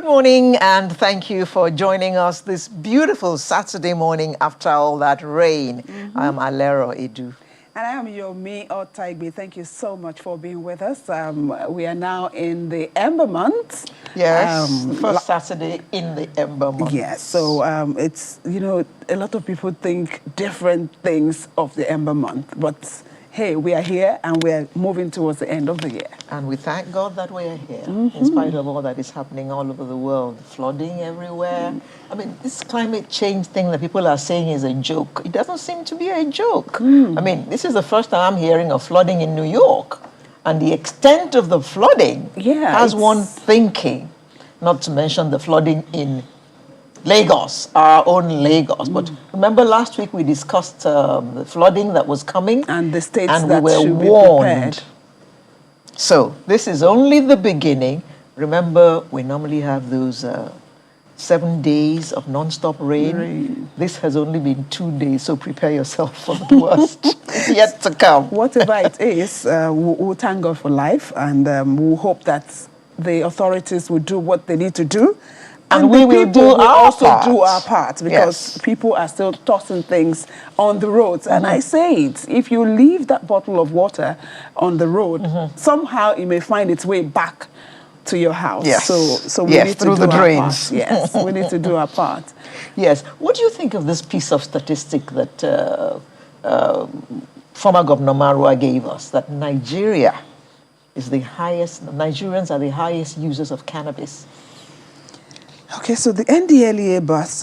morning, and thank you for joining us this beautiful Saturday morning after all that rain. I am Alero Edu. And I am Yomi Uptake. Thank you so much for being with us. We are now in the Ember month. Yes, the first Saturday in the Ember month. Yes, so it's, you know, a lot of people think different things of the Ember month, but hey, we are here and we're moving towards the end of the year. And we thank God that we are here, in spite of all that is happening all over the world, flooding everywhere. I mean, this climate change thing that people are saying is a joke. It doesn't seem to be a joke. I mean, this is the first time I'm hearing of flooding in New York. And the extent of the flooding has one thinking, not to mention the flooding in Lagos, our own Lagos. But remember last week we discussed the flooding that was coming, and the states and that we were should warned. Be prepared. So this is only the beginning. Remember, we normally have those 7 days of non-stop rain. This has only been 2 days, so prepare yourself for the worst yet to come. Whatever it is, we'll thank God for life, and we'll hope that the authorities will do what they need to do. And we will do our part, because people are still tossing things on the roads. And I say it, if you leave that bottle of water on the road, somehow it may find its way back to your house. Yes. So we need through to do the drains. Our part. Yes, we need to do our part. Yes. What do you think of this piece of statistic that former Governor Marwa gave us, that Nigeria is the highest, Nigerians are the highest users of cannabis? Okay, so the NDLEA bus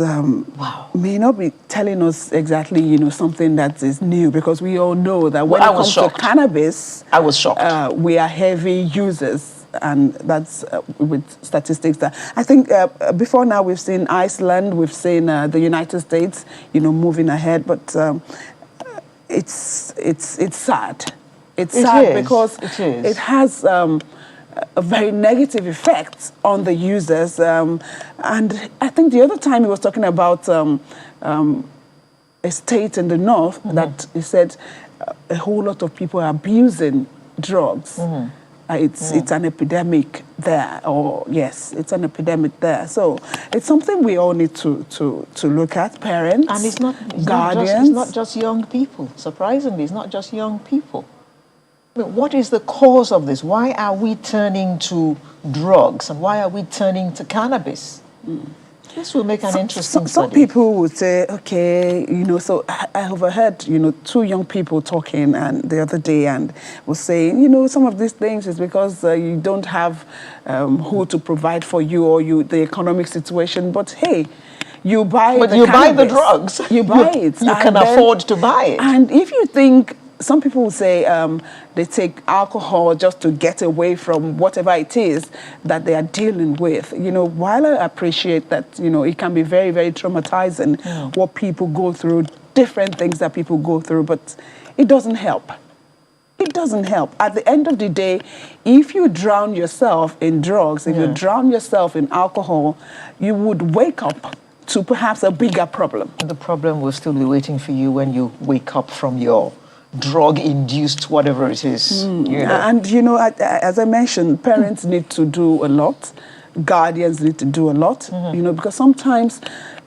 may not be telling us exactly, you know, something that is new, because we all know that when it comes to cannabis, I was shocked. We are heavy users, and that's with statistics that I think before now we've seen Iceland, we've seen the United States, you know, moving ahead, but it's sad. It's sad because it has a very negative effect on the users. And I think the other time he was talking about a state in the north that he said a whole lot of people are abusing drugs. It's an epidemic there, it's an epidemic there. So it's something we all need to look at, parents, and it's guardians. It's not just young people. Surprisingly, it's not just young people. I mean, what is the cause of this? Why are we turning to drugs, and why are we turning to cannabis? This will make an interesting study. Some people would say, okay, you know, so I overheard, you know, 2 young people talking the other day, and was saying, you know, some of these things is because you don't have who to provide for you, or the economic situation. But hey, you buy the drugs. You buy it. You can afford to buy it. And if you think, some people will say they take alcohol just to get away from whatever it is that they are dealing with. You know, while I appreciate that, you know, it can be very, very traumatizing what people go through, different things that people go through, but it doesn't help. It doesn't help. At the end of the day, if you drown yourself in drugs, if you drown yourself in alcohol, you would wake up to perhaps a bigger problem. And the problem will still be waiting for you when you wake up from your drug-induced whatever it is. You know. And, you know, as I mentioned, parents need to do a lot. Guardians need to do a lot, you know, because sometimes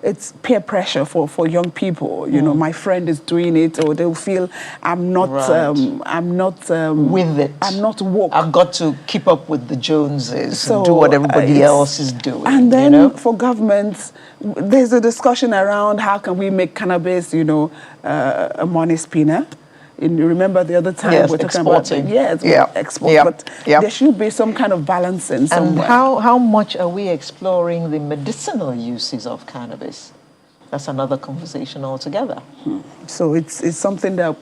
it's peer pressure for young people. You know, my friend is doing it, or they'll feel I'm not with it. I'm not woke. I've got to keep up with the Joneses and do what everybody else is doing. And then you know? For governments, there's a discussion around how can we make cannabis, you know, a money spinner. You remember the other time we're talking exporting. about export, but there should be some kind of balancing somewhere. And how much are we exploring the medicinal uses of cannabis? That's another conversation altogether. So it's something that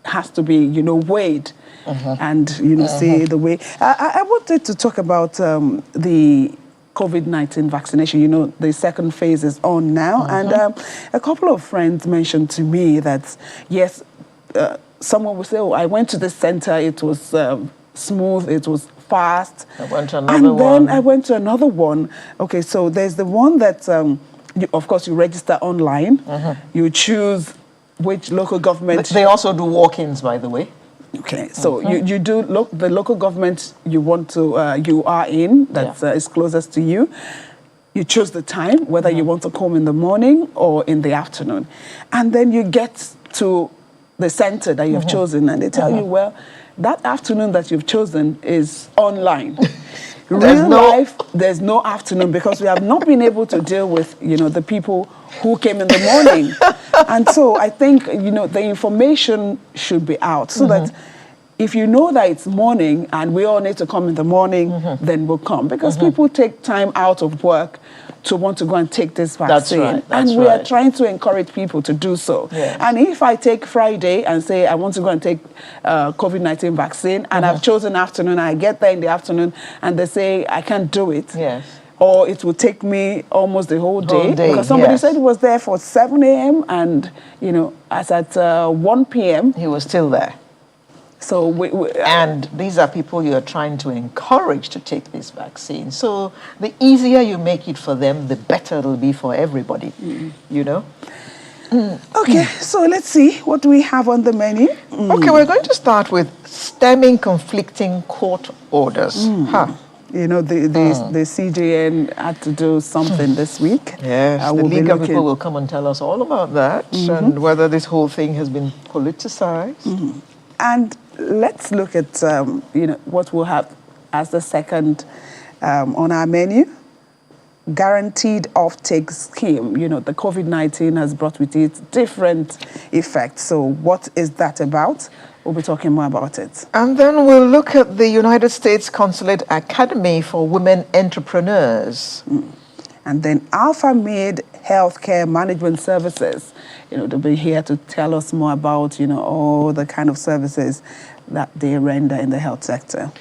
has to be, you know, weighed and, you know, see the way. I wanted to talk about the COVID-19 vaccination. You know, the second phase is on now, and a couple of friends mentioned to me that yes. Someone would say, oh, I went to this center, it was smooth, it was fast. I went to another one. And then I went to another one. Okay, so there's the one that, of course, you register online. You choose which local government. They also do walk-ins, by the way. Okay, so you do the local government you want to, you are in, that is closest to you. You choose the time, whether you want to come in the morning or in the afternoon. And then you get to the center that you've chosen, and they tell you, well, that afternoon that you've chosen is online. Real life, there's no afternoon, because we have not been able to deal with, the people who came in the morning. And so I think, the information should be out so that if you know that it's morning and we all need to come in the morning, then we'll come. Because people take time out of work to want to go and take this vaccine. That's right. And we are trying to encourage people to do so. Yes. And if I take Friday and say I want to go and take COVID-19 vaccine, and I've chosen afternoon, I get there in the afternoon and they say I can't do it. Yes. Or it will take me almost the whole day. Because somebody said it was there for 7 a.m. and, as at 1 p.m. he was still there. So and these are people you are trying to encourage to take this vaccine. So the easier you make it for them, the better it'll be for everybody, Okay, so let's see what we have on the menu. Okay, we're going to start with stemming conflicting court orders. The CJN had to do something this week. Yes, the legal people will come and tell us all about that and whether this whole thing has been politicized. And let's look at, what we'll have as the second on our menu. Guaranteed offtake scheme. The COVID-19 has brought with it different effects. So what is that about? We'll be talking more about it. And then we'll look at the United States Consulate Academy for Women Entrepreneurs. And then Alpha Made Healthcare Management Services. They'll be here to tell us more about, all the kind of services that they render in the health sector.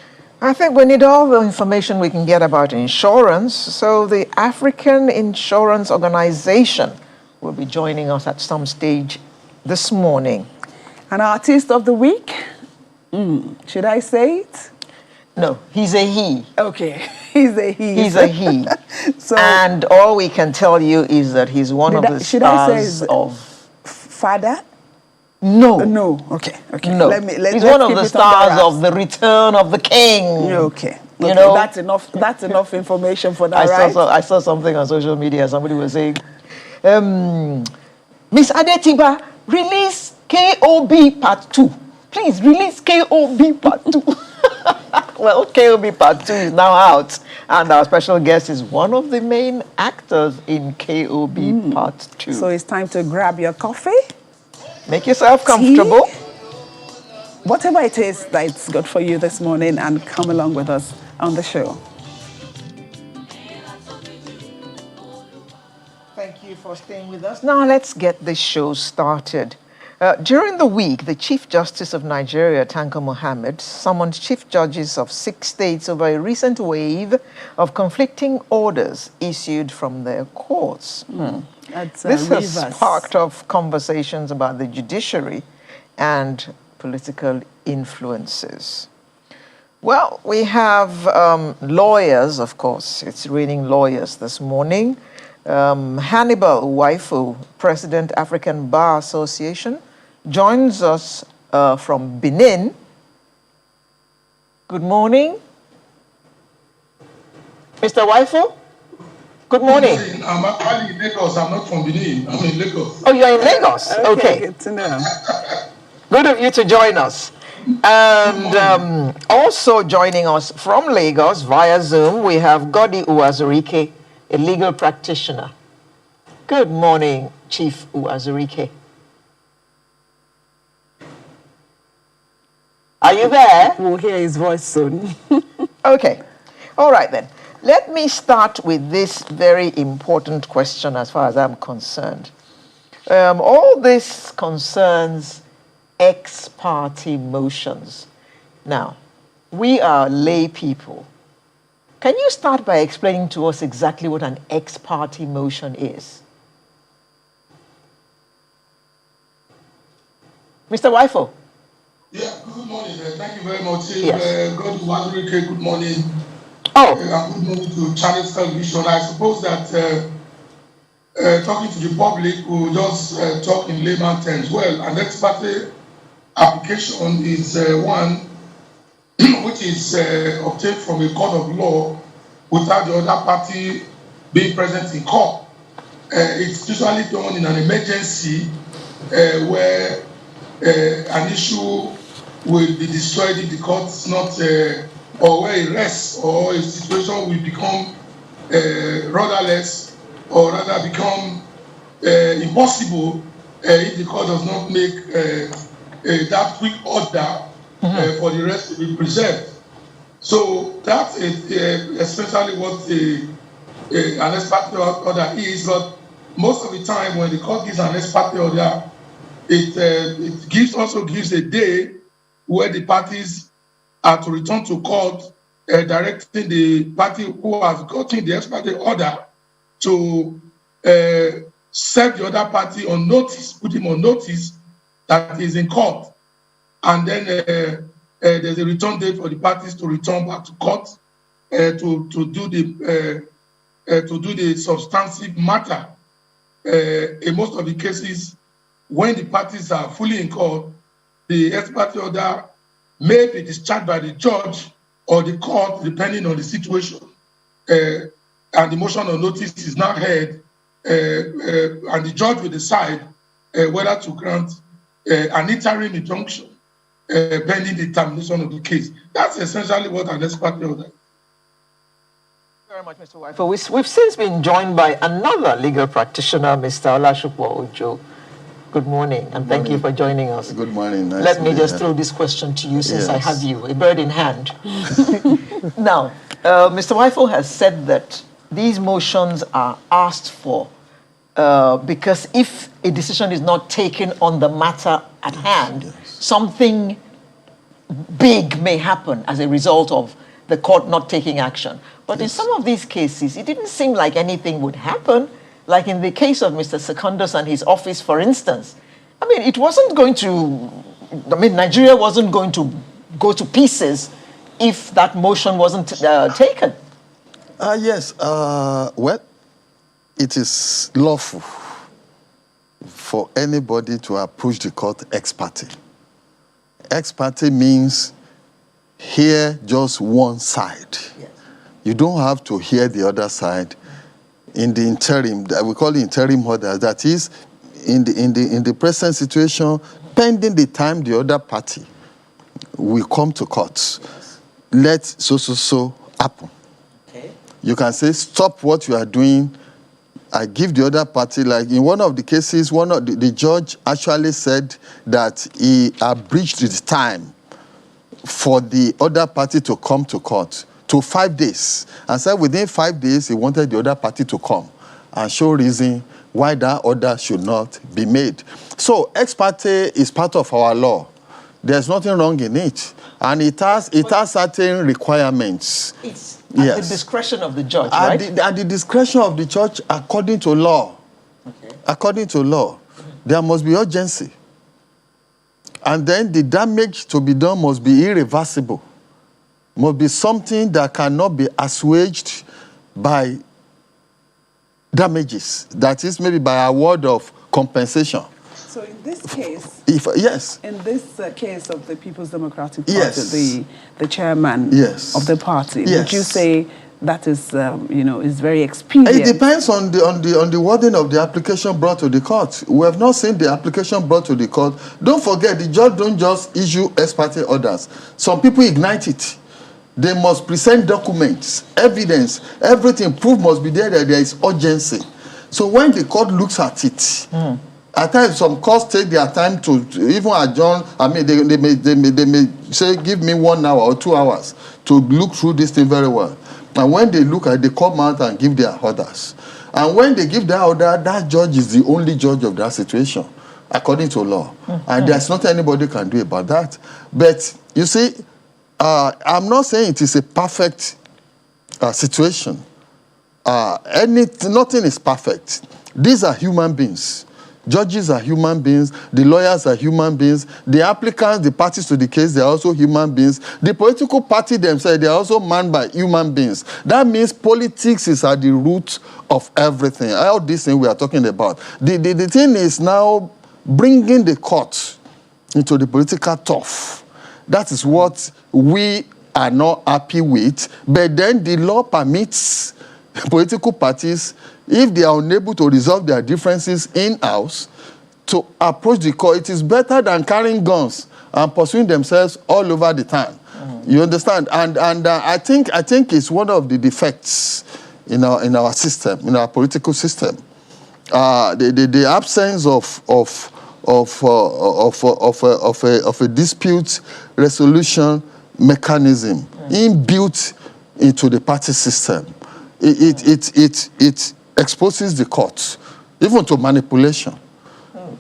I think we need all the information we can get about insurance. So the African Insurance Organization will be joining us at some stage this morning. An artist of the week? Should I say it? No, he's a he. Okay, he's a he. He's a he. So, and all we can tell you is that he's one of the stars of... Father? No. No. Okay. No. He's one of the stars of The Return of the King. Okay. That's enough. That's enough information for that. I saw something on social media. Somebody was saying, Miss Adetiba, release KOB Part 2. Please release KOB Part 2. Well, KOB Part 2 is now out, and our special guest is one of the main actors in KOB Part 2. So it's time to grab your coffee. Make yourself comfortable. Whatever it is that's good for you this morning, and come along with us on the show. Thank you for staying with us. Now let's get this show started. During the week, the Chief Justice of Nigeria, Tanko Mohammed, summoned chief judges of 6 states over a recent wave of conflicting orders issued from their courts. This has sparked off conversations about the judiciary and political influences. Well, we have lawyers, of course. It's raining lawyers this morning. Hannibal Waifu, President, African Bar Association, joins us from Benin. Good morning. Mr. Waifu, good morning. I'm actually in Lagos. I'm not from Benin. I'm in Lagos. Oh, you're in Lagos? Okay. Good to know. Good of you to join us. And also joining us from Lagos via Zoom, we have Godi Uwazurike, a legal practitioner. Good morning, Chief Uwazurike. Are you there? We'll hear his voice soon. Okay. All right then. Let me start with this very important question as far as I'm concerned. All this concerns ex parte motions. Now, we are lay people. Can you start by explaining to us exactly what an ex parte motion is? Mr. Wifo? Yeah, good morning. Thank you very much. Yes. God Wadrike, good morning. Oh. And good morning to Channels Television. I suppose that talking to the public will just talk in layman terms. Well, an ex parte application is one which is obtained from a court of law without the other party being present in court. It's usually done in an emergency where an issue will be destroyed if the court is not, or where a rest or a situation will become rudderless, or rather become impossible if the court does not make that quick order for the rest to be preserved. So that is especially what an ex parte order is. But most of the time, when the court gives an ex parte order, it also gives a day where the parties are to return to court, directing the party who has gotten the ex parte order to set the other party on notice, put him on notice that he's in court. And then there's a return date for the parties to return back to court to do the substantive matter. In most of the cases, when the parties are fully in court, the ex parte order may be discharged by the judge or the court, depending on the situation. And the motion on notice is now heard, and the judge will decide whether to grant an interim injunction pending the termination of the case. That's essentially what an ex parte order is. Very much, Mr. Wifo. We've since been joined by another legal practitioner, Mr. Olashukwu Ojo. Good morning, and thank you for joining us. Good morning. Nice Let me just throw this question to you since I have you, a bird in hand. Now, Mr. Wifo has said that these motions are asked for because if a decision is not taken on the matter at hand, something big may happen as a result of the court not taking action. But in some of these cases, it didn't seem like anything would happen. Like in the case of Mr. Secondus and his office, for instance. I mean, it wasn't going to, Nigeria wasn't going to go to pieces if that motion wasn't taken. Yes. Well, it is lawful for anybody to approach the court ex parte. Ex parte means hear just one side. Yes. You don't have to hear the other side. In the interim, we call it interim order, that is, in the present situation, pending the time the other party will come to court. Let so happen. Okay. You can say, stop what you are doing. I give the other party, like in one of the cases, the judge actually said that he abridged the time for the other party to come to court to 5 days, and said within 5 days he wanted the other party to come and show reason why that order should not be made. So ex parte is part of our law. There's nothing wrong in it, and it has certain requirements. It's at the discretion of the judge, right? At the discretion of the judge, according to law. Okay. According to law, there must be urgency, and then the damage to be done must be irreversible. Must be something that cannot be assuaged by damages. That is, maybe by award of compensation. So in this case, in this case of the People's Democratic Party, the chairman of the party, would you say that is, is very expedient? It depends on the wording of the application brought to the court. We have not seen the application brought to the court. Don't forget, the judge don't just issue ex parte orders. Some people ignite it. They must present documents, evidence, everything. Proof must be there that there is urgency. So when the court looks at it, at times some courts take their time to even adjourn. I mean, they may say, give me 1 hour or 2 hours to look through this thing very well. And when they look at it, they come out and give their orders. And when they give their order, that judge is the only judge of that situation, according to law. And there's nothing anybody can do about that. But you see, I'm not saying it is a perfect situation. Nothing is perfect. These are human beings. Judges are human beings. The lawyers are human beings. The applicants, the parties to the case, they are also human beings. The political party themselves, they are also manned by human beings. That means politics is at the root of everything. All these things we are talking about. The thing is now bringing the court into the political turf. That is what we are not happy with. But then the law permits political parties, if they are unable to resolve their differences in-house, to approach the court. It is better than carrying guns and pursuing themselves all over the town. You understand? And I think it's one of the defects in our system, in our political system. The absence of a dispute resolution mechanism inbuilt into the party system. It exposes the courts even to manipulation.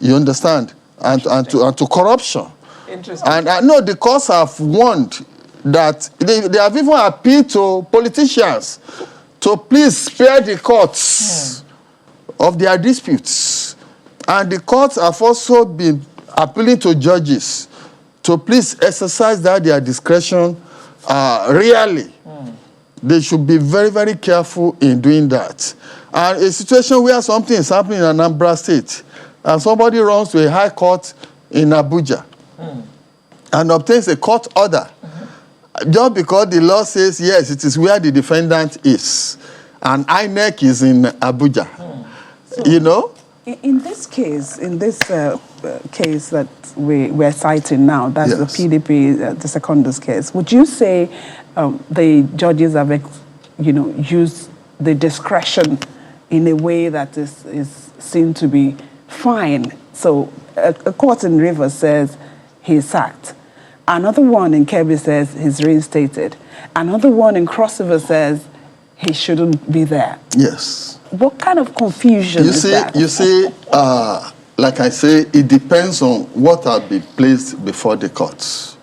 You understand? And to corruption. Interesting. And I know the courts have warned that they have even appealed to politicians to please spare the courts of their disputes. And the courts have also been appealing to judges to please exercise their discretion really. They should be very, very careful in doing that. And a situation where something is happening in Anambra State, and somebody runs to a high court in Abuja and obtains a court order just because the law says, yes, it is where the defendant is, and INEC is in Abuja. So, you know? In this case, case that we're citing now, that's Yes. the PDP, the Secondus case, would you say the judges have, used the discretion in a way that is seen to be fine? So a court in Rivers says he's sacked. Another one in Kebbi says he's reinstated. Another one in Cross River says he shouldn't be there. Yes. What kind of confusion is that? You see, like I say, it depends on what will be placed before the courts.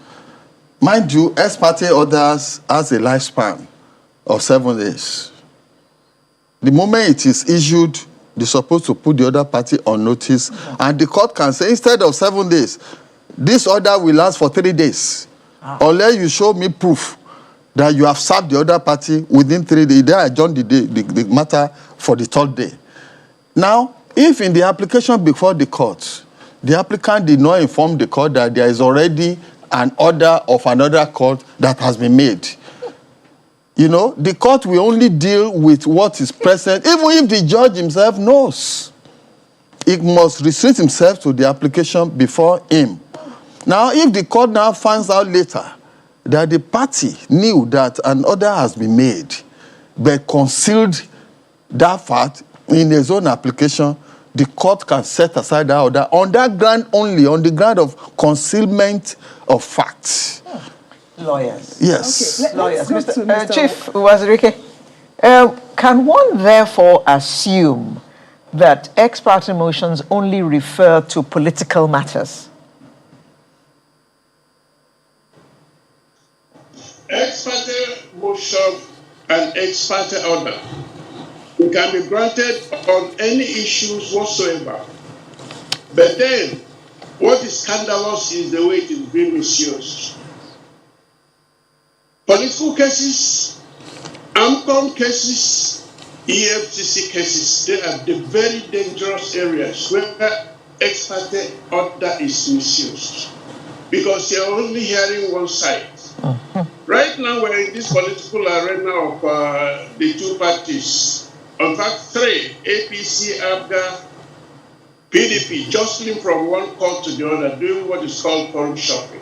Mind you, ex parte orders has a lifespan of 7 days. The moment it is issued, they're supposed to put the other party on notice, and the court can say, instead of 7 days, this order will last for 3 days. Unless you show me proof that you have served the other party within 3 days, then I adjourn the matter for the 3rd day. Now, if in the application before the court, the applicant did not inform the court that there is already an order of another court that has been made, the court will only deal with what is present, even if the judge himself knows. He must restrict himself to the application before him. Now, if the court now finds out later that the party knew that an order has been made, but concealed that fact in his own application, the court can set aside that order on that ground only, on the ground of concealment of facts. Lawyers. Yes. Okay, Lawyers. let's go to Mr. Chief Wazirike, can one therefore assume that ex parte motions only refer to political matters? Ex parte motion and ex parte order can be granted on any issues whatsoever. But then, what is scandalous is the way it is being misused. Political cases, AMCON cases, EFCC cases, they are the very dangerous areas where ex parte order is misused. Because you're only hearing one side. Right now, we're in this political arena of the two parties. In fact, 3, APC, ABGA, PDP, jostling from one court to the other, doing what is called forum shopping.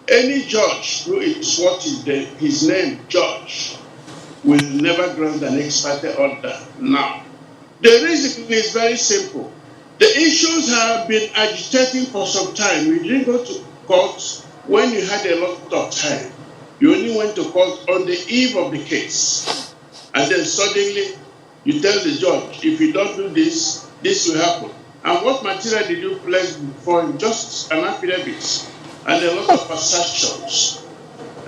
Any judge who is what is his name, judge, will never grant an ex parte order now. The reason is very simple. The issues have been agitating for some time. We didn't go to court when you had a lot of time. You only went to court on the eve of the case. And then suddenly, you tell the judge, if you don't do this, this will happen. And what material did you place before him? Just an affidavit and a lot of assertions.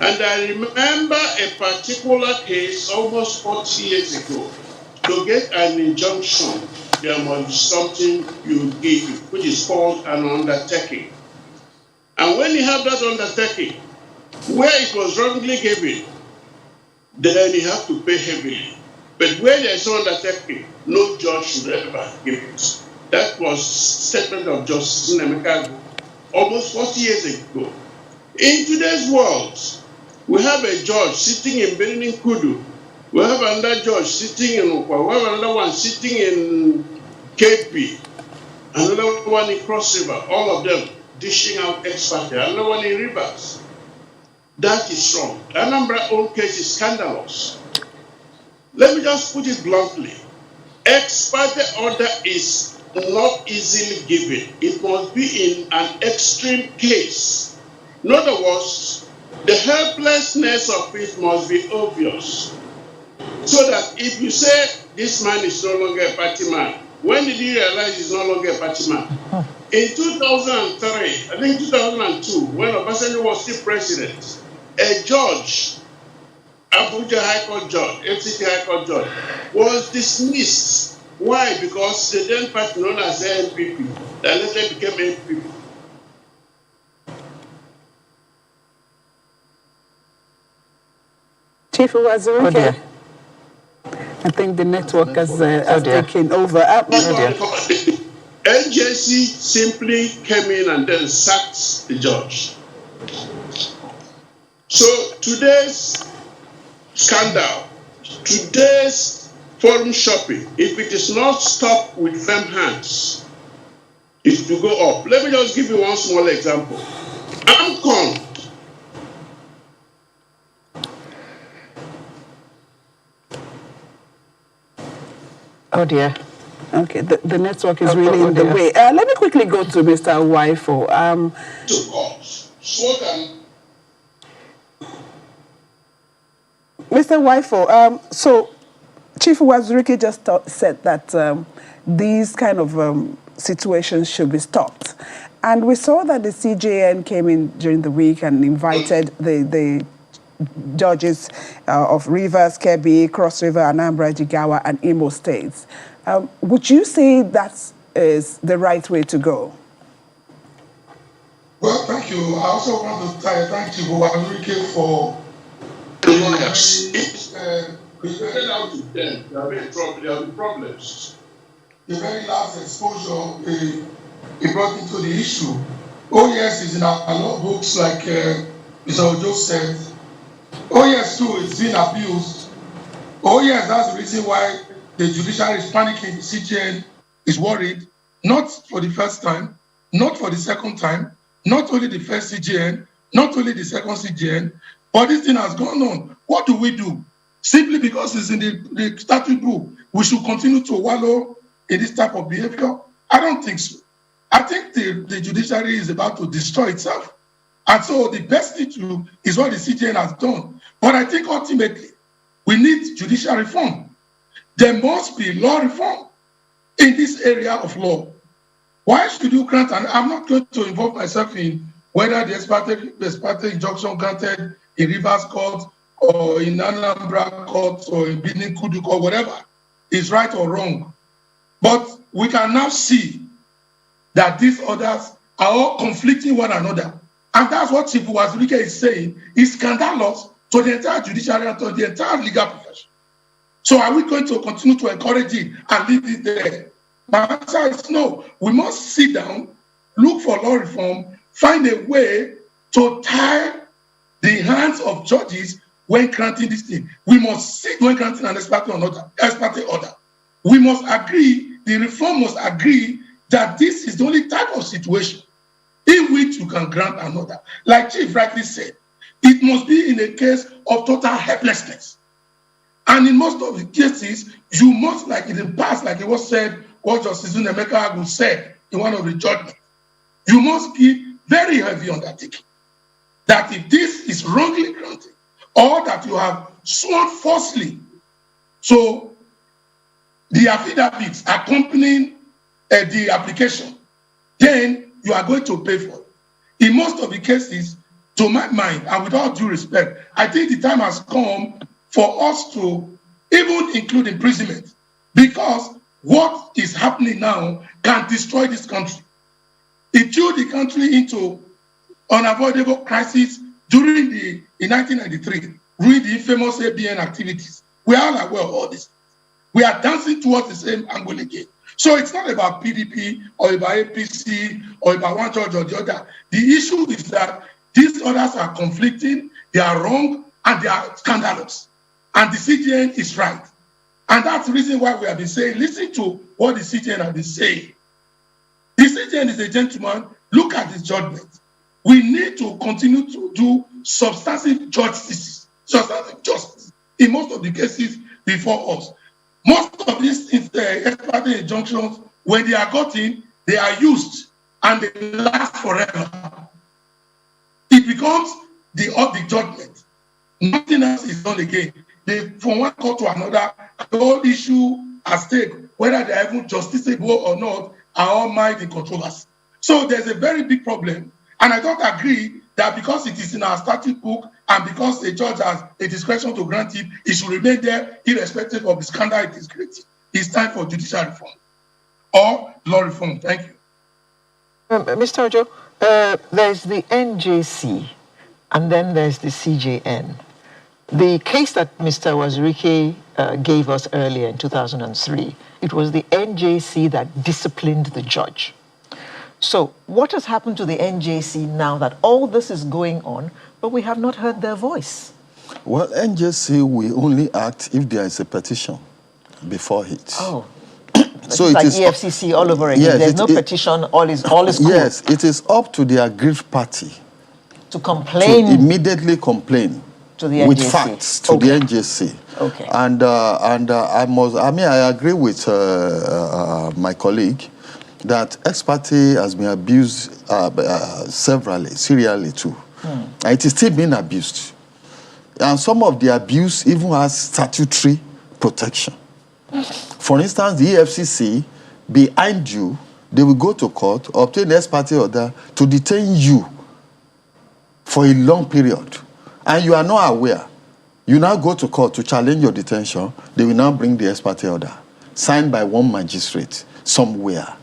And I remember a particular case almost 40 years ago. To get an injunction, there must be something you give, which is called an undertaking. And when you have that undertaking, where it was wrongly given, then you have to pay heavily. But where there is no undertaking, no judge should ever give it. That was statement of Justice Nemeka almost 40 years ago. In today's world, we have a judge sitting in Benin Kudu We have another judge sitting in Okwa. We have another one sitting in KP. Another one in Cross River. All of them dishing out ex parte. Another one in Rivers. That is wrong. Anambra own case is scandalous. Let me just put it bluntly. Ex parte order is not easily given. It must be in an extreme case. In other words, the helplessness of it must be obvious. So that if you say this man is no longer a party man, when did you realize he's no longer a party man? In 2003, I think 2002, when Obasanjo was still president, a judge, Abuja High Court judge, FCT High Court judge, was dismissed. Why? Because the then party known as the NPP, that later became NPP. Chief Wazirike, I think the network has taken over. NJC simply came in and then sacked the judge. So today's scandal, today's forum shopping, if it is not stopped with firm hands, it will go up. Let me just give you one small example. AMCON. Oh dear. Okay, the network is really in the way. Let me quickly go to Mr. Waifo. Mr. Waifo, so Chief Wazirike just said that these kind of situations should be stopped. And we saw that the CJN came in during the week and invited the judges of Rivers, Kebbi, Cross River, Anambra, Jigawa, and Imo states. Would you say that is the right way to go? Well, thank you. I also want to thank Chief Wazirike for Presented out to them, there will be problems. The very last exposure he brought into the issue. Oh yes, it's in our law books, like Mr. Ojo said. Oh yes, too, it's been abused. Oh yes, that's the reason why the judiciary is panicking. The CJN is worried, not for the first time, not for the second time, not only the first CJN, not only the second CJN, but this thing has gone on. What do we do? Simply because it's in the statute book, we should continue to wallow in this type of behavior? I don't think so. I think the judiciary is about to destroy itself. And so the best thing to do is what the CJN has done. But I think ultimately, we need judicial reform. There must be law reform in this area of law. Why should you grant, and I'm not going to involve myself in whether the ex parte injunction granted in Rivers Court or in Anambra Court or in Benin Kudu Court, whatever, is right or wrong. But we can now see that these orders are all conflicting one another. And that's what Chief Wazirike is saying is scandalous to the entire judiciary and to the entire legal profession. So are we going to continue to encourage it and leave it there? My answer is no. We must sit down, look for law reform, find a way to tie the hands of judges when granting this thing. We must sit when granting an ex parte order. We must agree, the reform must agree that this is the only type of situation in which you can grant an order. Like Chief rightly said, it must be in a case of total helplessness. And in most of the cases, you must, like in the past, like it was said, what Justice Emeka Agu said in one of the judgments, you must give very heavy undertaking that if this is wrongly granted or that you have sworn falsely, so the affidavits accompanying the application, then you are going to pay for it. In most of the cases, to my mind, and with all due respect, I think the time has come for us to even include imprisonment, because what is happening now can destroy this country. It threw the country into unavoidable crisis during in 1993, during the infamous ABN activities. We are all aware of all this. We are dancing towards the same angle again. So it's not about PDP or about APC or about one judge or the other. The issue is that these orders are conflicting, they are wrong, and they are scandalous. and the CJN is right. And that's the reason why we have been saying, listen to what the CJN has been saying. The CJN is a gentleman. Look at his judgment. We need to continue to do substantive justice in most of the cases before us. Most of these ex parte injunctions, when they are gotten, they are used and they last forever. It becomes the judgment. Nothing else is done again. From one court to another, the whole issue at stake, whether they are even justiciable or not, are all mired in controversy. So there's a very big problem. And I don't agree that because it is in our statute book and because a judge has a discretion to grant it, it should remain there irrespective of the scandal it is creating. It's time for judicial reform or law reform. Thank you. Mr. Ojo, there's the NJC and then there's the CJN. The case that Mr. Wazirike gave us earlier in 2003, it was the NJC that disciplined the judge. So what has happened to the NJC now that all this is going on, but we have not heard their voice? Well, NJC will only act if there is a petition before it. Oh, so it's it like is EFCC all over again. Yes, There's no petition, all is cool. Yes, it is up to the aggrieved party to complain. To immediately complain to the NJC. With facts to the NJC. Okay. And I agree with my colleague that ex parte has been abused serially too. And it is still being abused. And some of the abuse even has statutory protection. For instance, the EFCC, behind you, they will go to court, obtain ex parte order to detain you for a long period. And you are not aware. You now go to court to challenge your detention, they will now bring the ex parte order, signed by one magistrate somewhere.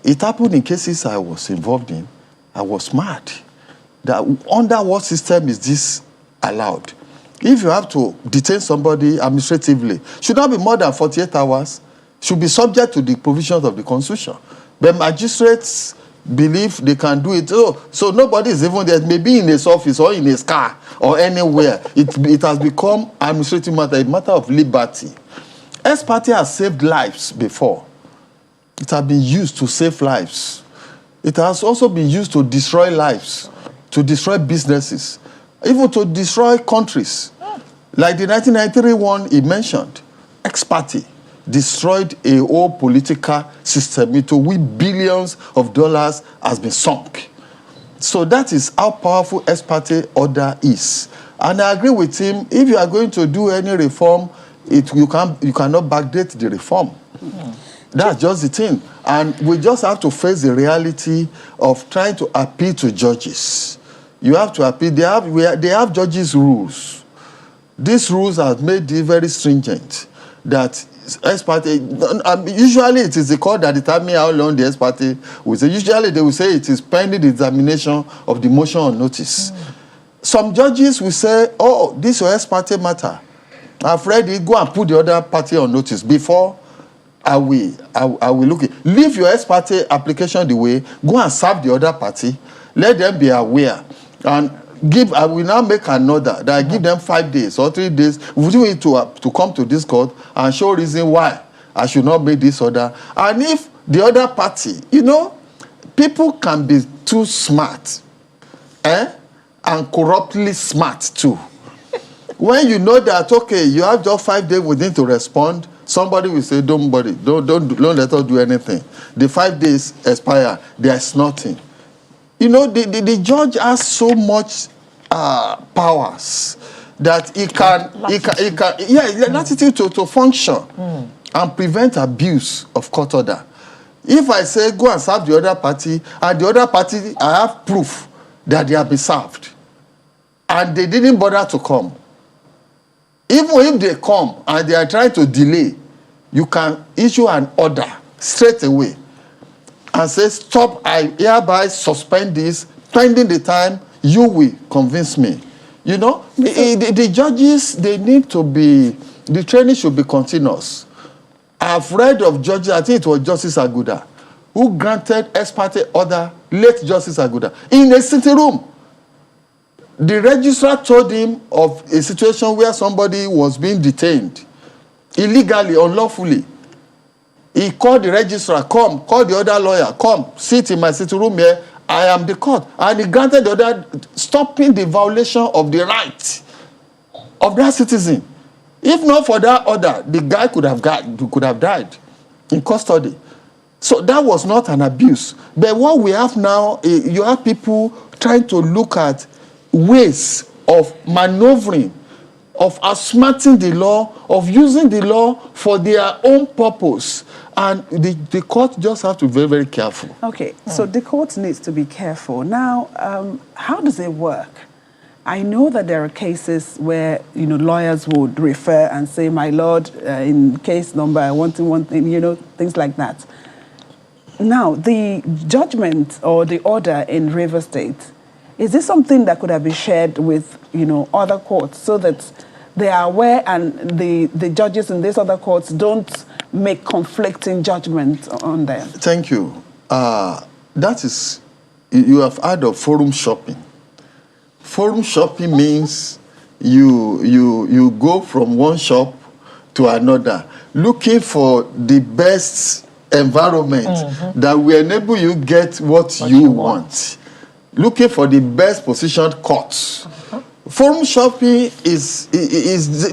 It happened in cases I was involved in. I was mad. That under what system is this allowed? If you have to detain somebody administratively, should not be more than 48 hours, should be subject to the provisions of the Constitution. But magistrates believe they can do it. So nobody is even there. Maybe in his office or in his car or anywhere. It has become administrative matter, a matter of liberty. Ex parte has saved lives before. It has been used to save lives. It has also been used to destroy lives, to destroy businesses, even to destroy countries. Like the 1993 one he mentioned, ex parte destroyed a whole political system into which billions of dollars has been sunk. So that is how powerful ex parte order is. And I agree with him, if you are going to do any reform, you cannot backdate the reform. That's just the thing. And we just have to face the reality of trying to appeal to judges. You have to appeal. They have judges' rules. These rules have made it very stringent that ex parte, usually it is the court that determines how long the ex parte will say. Usually they will say it is pending the examination of the motion on notice. Some judges will say, oh, this is your ex parte matter. I've read it, go and put the other party on notice before I will look at. Leave your ex parte application the way, go and serve the other party, let them be aware. And I will now make another that I give them 5 days or 3 days to come to this court and show reason why I should not make this order. And if the other party, people can be too smart, and corruptly smart too. When you know that, okay, you have just 5 days within to respond, somebody will say, don't let us do anything. The 5 days expire, there's nothing. The judge has so much powers that he can latitude to function and prevent abuse of court order. If I say go and serve the other party, and the other party, I have proof that they have been served, and they didn't bother to come. Even if they come and they are trying to delay, you can issue an order straight away and say, stop, I hereby suspend this, pending the time you will convince me. The judges, they need to be, the training should be continuous. I've read of judges, I think it was Justice Aguda, who granted ex parte order, late Justice Aguda, in a sitting room. The registrar told him of a situation where somebody was being detained illegally, unlawfully. He called the registrar, come, call the other lawyer, come, sit in my sitting room here, I am the court. And he granted the order, stopping the violation of the right of that citizen. If not for that order, the guy could have died in custody. So that was not an abuse. But what we have now, you have people trying to look at ways of maneuvering, of outsmarting the law, of using the law for their own purpose. And the court just have to be very, very careful. Okay, so the court needs to be careful. Now, how does it work? I know that there are cases where, lawyers would refer and say, my lord, in case number, I want one thing, things like that. Now, the judgment or the order in River State, is this something that could have been shared with, other courts so that they are aware and the judges in these other courts don't make conflicting judgments on them? Thank you. That is, you have heard of forum shopping. Forum shopping means you go from one shop to another, looking for the best environment that will enable you get what you want. Looking for the best positioned courts. Forum shopping is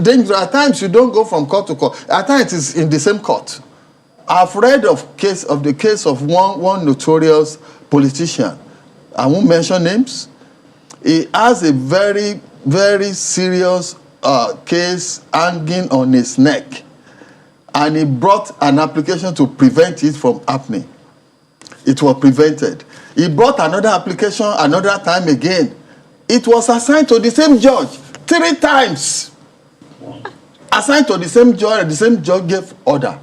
dangerous. At times you don't go from court to court. At times it's in the same court. I've read of the case of one notorious politician. I won't mention names. He has a very, very serious case hanging on his neck. And he brought an application to prevent it from happening. It was prevented. He brought another application another time again. It was assigned to the same judge 3 times. Assigned to the same judge, and the same judge gave order.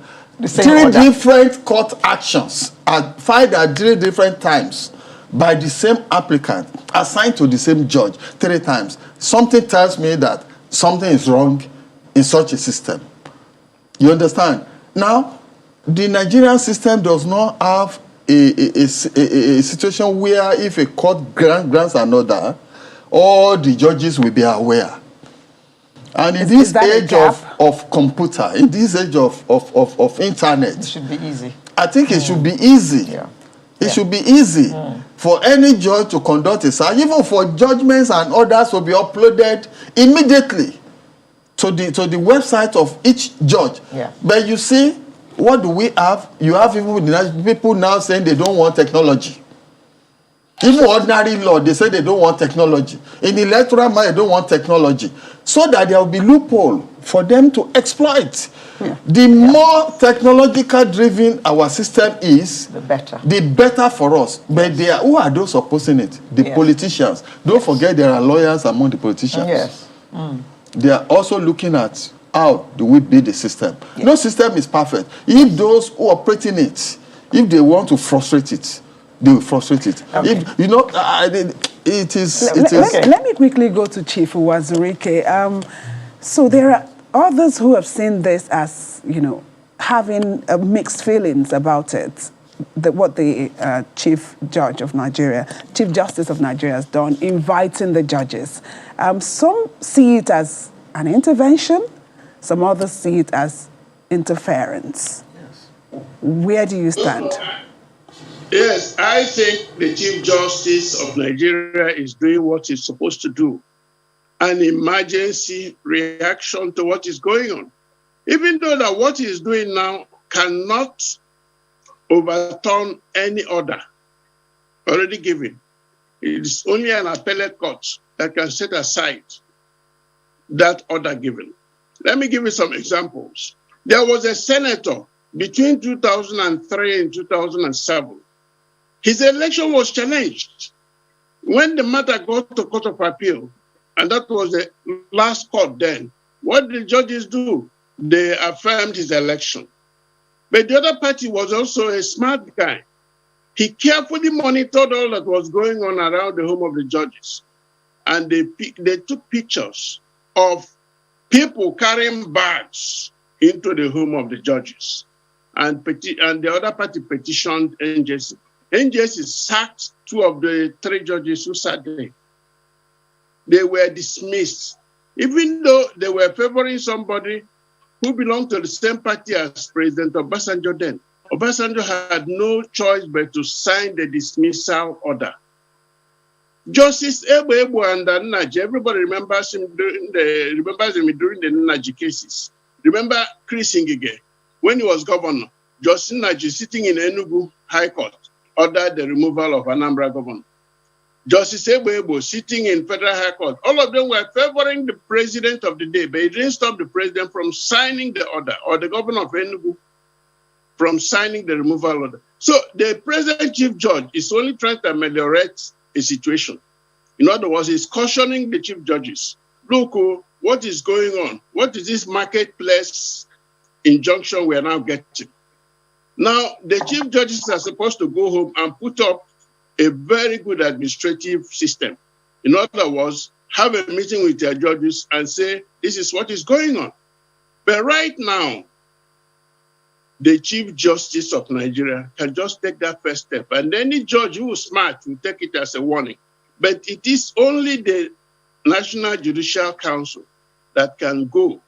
Three different court actions are filed at 3 different times by the same applicant, assigned to the same judge 3 times. Something tells me that something is wrong in such a system. You understand? Now, the Nigerian system does not have a situation where if a court grants an order, all the judges will be aware. And in this age of computer, in this age of internet, It should be easy. I think it should be easy. Yeah. It should be easy for any judge to conduct a search, even for judgments and orders to be uploaded immediately to the website of each judge. Yeah. But you see, what do we have? You have people now saying they don't want technology. Even ordinary law, they say they don't want technology. In electoral matter, they don't want technology. So that there will be loophole for them to exploit. Yeah. The more technological driven our system is, The better. the better for us. But who are those opposing it? The Yes. politicians. Don't forget there are lawyers among the politicians. Yes. They are also looking at how do we build the system. Yes. No system is perfect. If those who are operating it, if they want to frustrate it, they will frustrate it. Okay. If, it is. Let me quickly go to Chief Wazirike. So there are others who have seen this as, having mixed feelings about it. What the Chief Justice of Nigeria has done, inviting the judges. Some see it as an intervention. Some others see it as interference. Yes. Where do you stand? Yes, I think the Chief Justice of Nigeria is doing what he's supposed to do. An emergency reaction to what is going on. Even though that what he is doing now cannot overturn any order already given. It is only an appellate court that can set aside that order given. Let me give you some examples. There was a senator between 2003 and 2007. His election was challenged. When the matter got to Court of Appeal, and that was the last court then, what did the judges do? They affirmed his election. But the other party was also a smart guy. He carefully monitored all that was going on around the home of the judges. And they took pictures of people carrying bags into the home of the judges. And the other party petitioned NJC. NJC sacked 2 of the 3 judges who sat there. they were dismissed, even though they were favoring somebody who belonged to the same party as President Obasanjo then. Obasanjo had no choice but to sign the dismissal order. Justice Ebu and Nnaji, everybody remembers him during the Nnaji cases. Remember Chris Ngige, when he was governor, Justice Nnaji sitting in Enugu High Court ordered the removal of Anambra governor. Justice Ebu sitting in Federal High Court. All of them were favoring the president of the day, but it didn't stop the president from signing the order, or the governor of Enugu from signing the removal order. So the present chief judge is only trying to ameliorate a situation. In other words, he's cautioning the chief judges. Look, what is going on? What is this marketplace injunction we are now getting? Now, the chief judges are supposed to go home and put up a very good administrative system. In other words, have a meeting with their judges and say, this is what is going on. But right now, the Chief Justice of Nigeria can just take that first step. And any judge who is smart will take it as a warning. But it is only the National Judicial Council that can go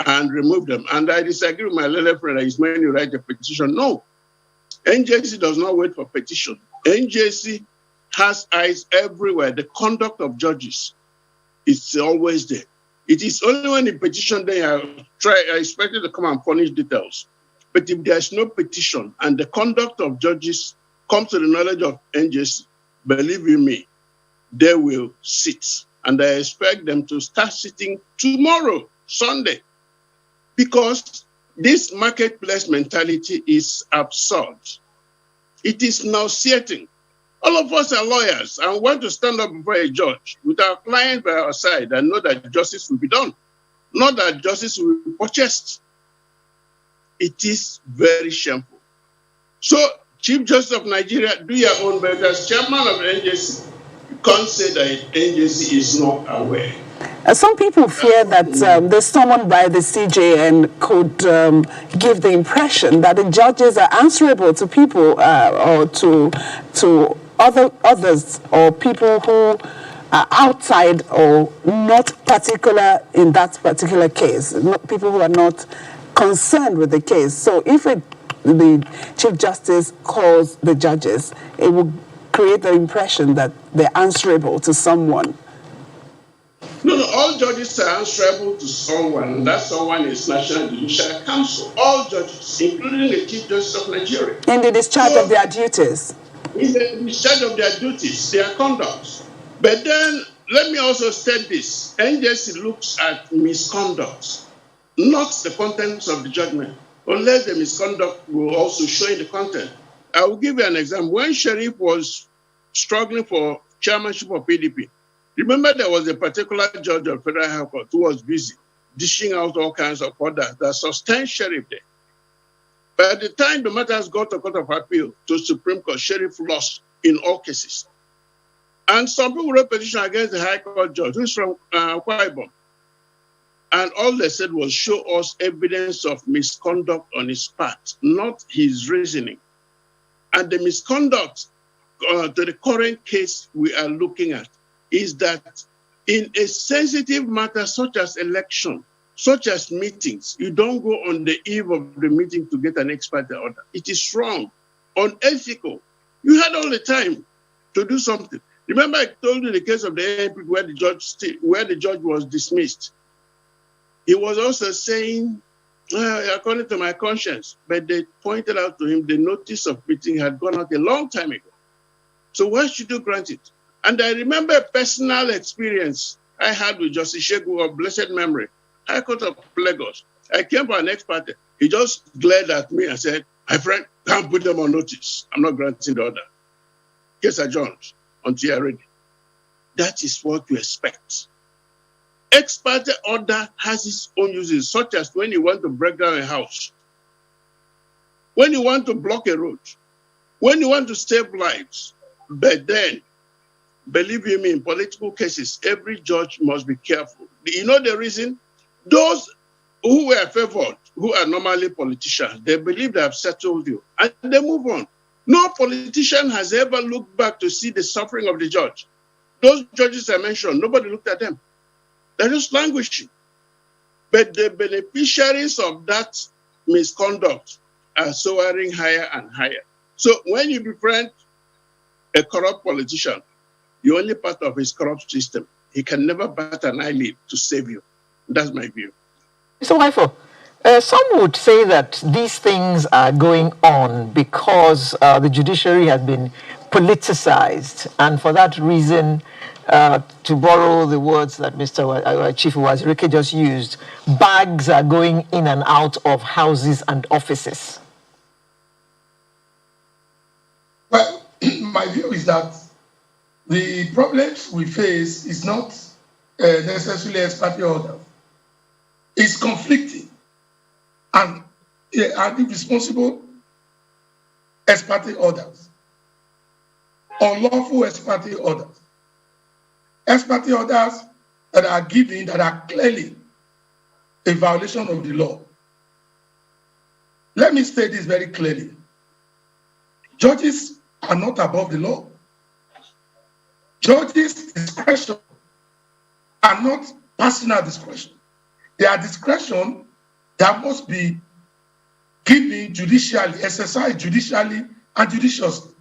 and remove them. And I disagree with my little friend that is when you write a petition. No, NJC does not wait for petition. NJC has eyes everywhere. The conduct of judges is always there. It is only when the petition they are expected to come and furnish details. But if there's no petition and the conduct of judges comes to the knowledge of NJC, believe you me, they will sit. And I expect them to start sitting tomorrow, Sunday, because this marketplace mentality is absurd. It is nauseating. All of us are lawyers and want to stand up before a judge with our client by our side and know that justice will be done, not that justice will be purchased. It is very shameful. So, Chief Justice of Nigeria, do your own better. As chairman of the NJC, you can't say that NJC is not aware. Some people fear that there's someone by the CJ and could give the impression that the judges are answerable to people or to others or people who are outside or not particular in that particular case, people who are not concerned with the case. So if the Chief Justice calls the judges, it will create the impression that they're answerable to someone. No, all judges are answerable to someone, and that someone is National Judicial Council. All judges, including the Chief Justice of Nigeria. In the discharge of their duties. In the discharge of their duties, their conduct. But then, let me also state this. NJC looks at misconduct, not the contents of the judgment, unless the misconduct will also show in the content. I will give you an example. When Sheriff was struggling for chairmanship of PDP, remember there was a particular judge of Federal High Court who was busy dishing out all kinds of orders that sustained Sheriff there. By the time the matters got to Court of Appeal to Supreme Court, Sheriff lost in all cases. And some people wrote a petition against the High Court judge, who's from Akwa Ibom. And all they said was, show us evidence of misconduct on his part, not his reasoning. And the misconduct to the current case we are looking at is that in a sensitive matter such as election, such as meetings, you don't go on the eve of the meeting to get an ex parte order. It is wrong, unethical. You had all the time to do something. Remember, I told you the case of the ANP where the judge was dismissed. He was also saying, according to my conscience, but they pointed out to him the notice of meeting had gone out a long time ago. So why should you grant it? And I remember a personal experience I had with Justice Shegu of blessed memory, High Court of Lagos. I came for an ex parte. He just glared at me and said, my friend, can't put them on notice. I'm not granting the order. Case adjourned until you're ready. That is what you expect. Ex parte order has its own uses, such as when you want to break down a house, when you want to block a road, when you want to save lives. But then, believe you me, in political cases, every judge must be careful. You know the reason? Those who were favored, who are normally politicians, they believe they have settled you, and they move on. No politician has ever looked back to see the suffering of the judge. Those judges I mentioned, nobody looked at them. They're just languishing. But the beneficiaries of that misconduct are soaring higher and higher. So when you befriend a corrupt politician, you're only part of his corrupt system. He can never bat an eyelid to save you. That's my view. Mr. Wifo, some would say that these things are going on because the judiciary has been politicized, and for that reason, to borrow the words that Mr. Chief Wazirike just used, bags are going in and out of houses and offices. Well, my view is that the problems we face is not necessarily ex parte order. It's conflicting and irresponsible ex parte orders, unlawful ex parte orders, ex parte orders that are given that are clearly a violation of the law. Let me state this very clearly. Judges are not above the law. Judges' discretion are not personal discretion. They are discretion that must be given judicially, exercised judicially and judiciously.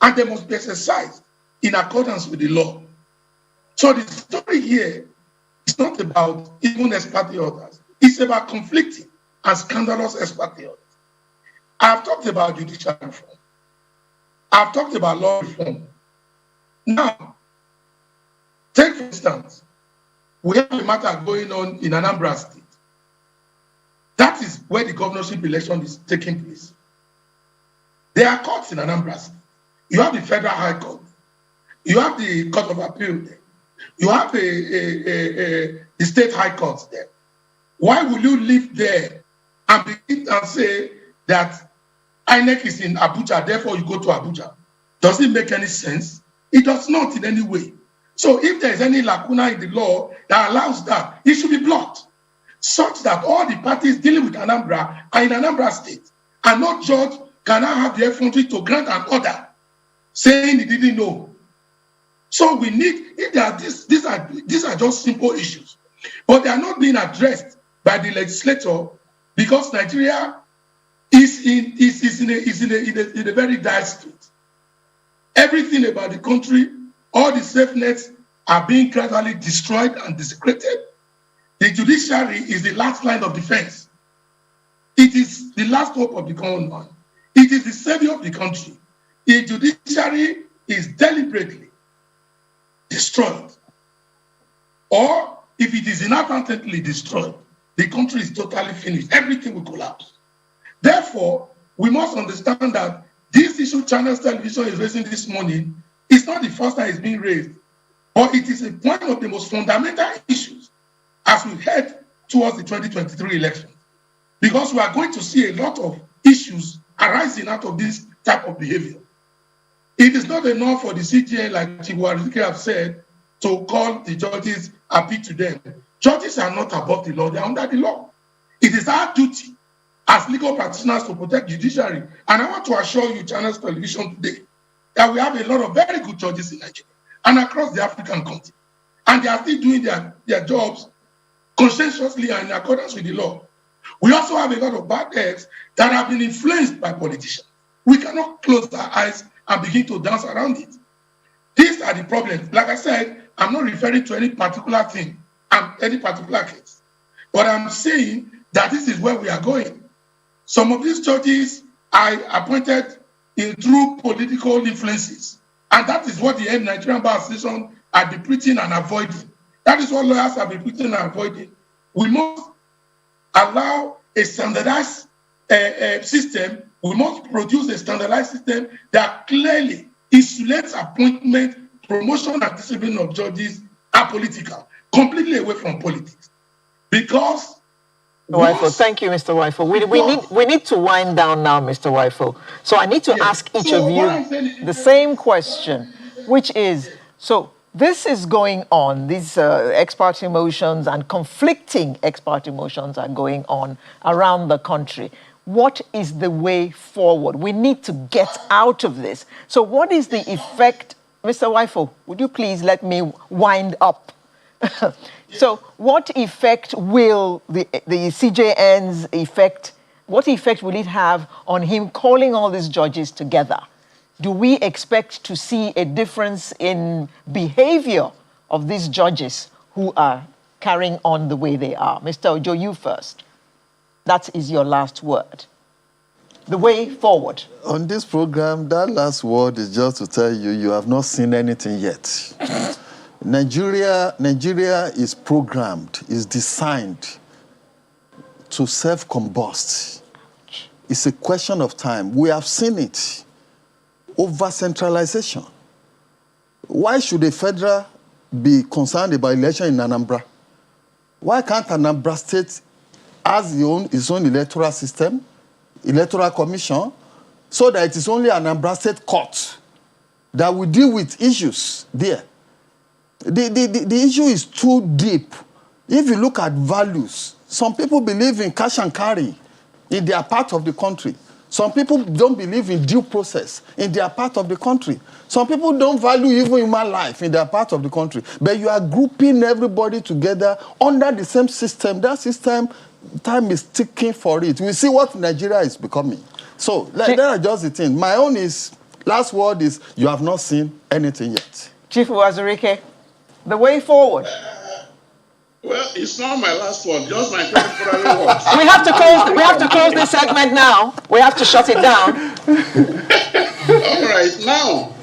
And they must be exercised in accordance with the law. So the story here is not about even ex parte orders. It's about conflicting and scandalous ex parte orders. I've talked about judicial reform. I've talked about law reform. Now, take for instance, we have a matter going on in Anambra State. That is where the governorship election is taking place. There are courts in Anambra State. You have the Federal High Court. You have the Court of Appeal there. You have the State High Court there. Why will you live there and begin and say that INEC is in Abuja, therefore you go to Abuja? Does it make any sense? It does not in any way. So if there is any lacuna in the law that allows that, it should be blocked, such that all the parties dealing with Anambra are in Anambra State, and no judge can now have the effrontery to grant an order saying he didn't know. So we need, if there are these are just simple issues, but they are not being addressed by the legislator because Nigeria is in a very dire state. Everything about the country, all the safe nets are being gradually destroyed and desecrated. The judiciary is the last line of defense. It is the last hope of the common man. It is the savior of the country. The judiciary is deliberately destroyed. Or if it is inadvertently destroyed, the country is totally finished. Everything will collapse. Therefore, we must understand that this issue Channels Television is raising this morning is not the first time it's being raised, but it is one of the most fundamental issues as we head towards the 2023 election, because we are going to see a lot of issues arising out of this type of behavior. It is not enough for the CJN, like Chief Wazirike have said, to call the judges, appeal to them. Judges are not above the law, they are under the law. It is our duty as legal practitioners to protect judiciary. And I want to assure you, Channels Television today, that we have a lot of very good judges in Nigeria and across the African continent. And they are still doing their jobs conscientiously and in accordance with the law. We also have a lot of bad eggs that have been influenced by politicians. We cannot close our eyes and begin to dance around it. These are the problems. Like I said, I'm not referring to any particular thing, any particular case. But I'm saying that this is where we are going. Some of these judges are appointed through political influences. And that is what the Nigerian Bar Association are depleting and avoiding. That is what lawyers are depleting and avoiding. We must allow a standardized system. We must produce a standardized system that clearly insulates appointment, promotion, and discipline of judges are political, completely away from politics. Because Wifo, thank you, Mr. Wifo. We need to wind down now, Mr. Wifo. So I need to ask each of you the same question, which is, so this is going on, these ex parte motions and conflicting ex parte motions are going on around the country. What is the way forward? We need to get out of this. So what is the effect Mr. Waifo, would you please let me wind up? So what effect will the CJN's effect, what effect will it have on him calling all these judges together? Do we expect to see a difference in behavior of these judges who are carrying on the way they are? Mr. Ojo, you first. That is your last word. The way forward. On this program, that last word is just to tell you, you have not seen anything yet. Nigeria is programmed, is designed to self-combust. It's a question of time. We have seen it. Over-centralization. Why should a federal be concerned about election in Anambra? Why can't Anambra State has its own electoral system, electoral commission, so that it is only Anambra State court that will deal with issues there? The issue is too deep. If you look at values, some people believe in cash and carry in their part of the country. Some people don't believe in due process in their part of the country. Some people don't value even human life in their part of the country. But you are grouping everybody together under the same system. That system, time is ticking for it. We see what Nigeria is becoming. So that are just the thing. My own last word is, you have not seen anything yet. Chief Uwazurike, the way forward. Well, it's not my last word, just my temporary words. We have to close this segment now. We have to shut it down. All right, now,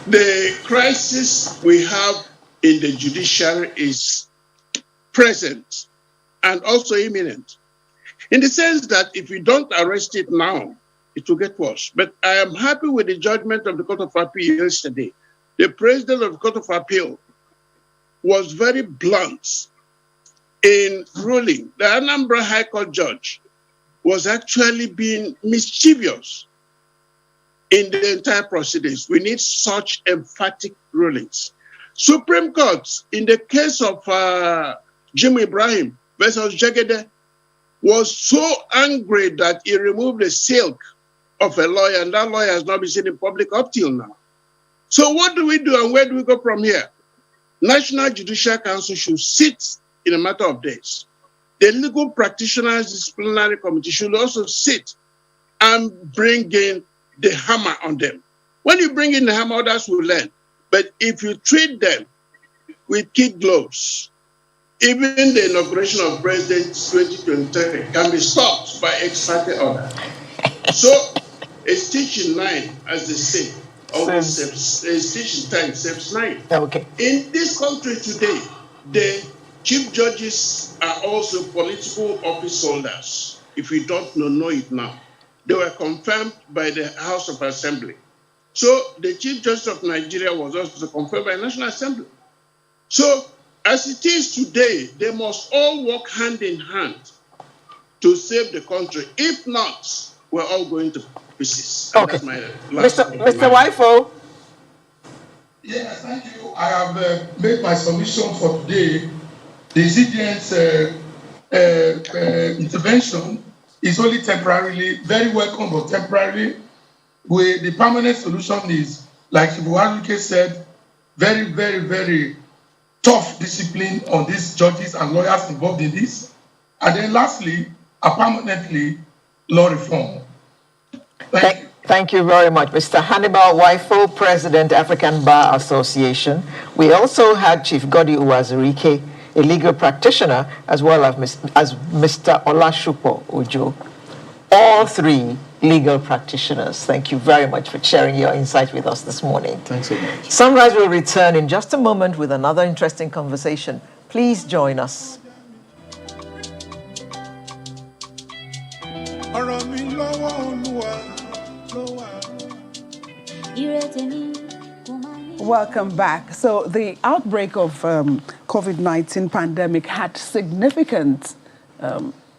the crisis we have in the judiciary is present and also imminent, in the sense that if we don't arrest it now, it will get worse. But I am happy with the judgment of the Court of Appeal yesterday. The president of the Court of Appeal was very blunt in ruling. The Anambra High Court judge was actually being mischievous in the entire proceedings. We need such emphatic rulings. Supreme Court, in the case of Jim Ibrahim versus Jagede, was so angry that he removed the silk of a lawyer, and that lawyer has not been seen in public up till now. So what do we do and where do we go from here? National Judicial Council should sit in a matter of days. The Legal Practitioners Disciplinary Committee should also sit and bring in the hammer on them. When you bring in the hammer, others will learn. But if you treat them with kid gloves, even the inauguration of President 2023 can be stopped by ex parte order. So a stitch in 9, as they say, always saves, a stitch in 10 saves 9. Okay. In this country today, the chief judges are also political office holders. If you don't know it now. They were confirmed by the House of Assembly. So the Chief Justice of Nigeria was also confirmed by the National Assembly. So as it is today, they must all work hand in hand to save the country. If not, we're all going to pieces. Okay. Mr. Waifo. Yes, thank you. I have made my submission for today. The CGN's intervention is only temporarily, very welcome, but temporarily. The permanent solution is, like Ibuaruke said, very, very, very tough discipline on these judges and lawyers involved in this. And then lastly, permanently law reform. Thank you. Thank you very much, Mr. Hannibal Waifo, President, African Bar Association. We also had Chief Godi Uwazurike, a legal practitioner, as well as Mr. Olashupo Ojo. All three legal practitioners. Thank you very much for sharing your insight with us this morning. Thanks so much. Sunrise will return in just a moment with another interesting conversation. Please join us. Welcome back. So the outbreak of COVID-19 pandemic had significant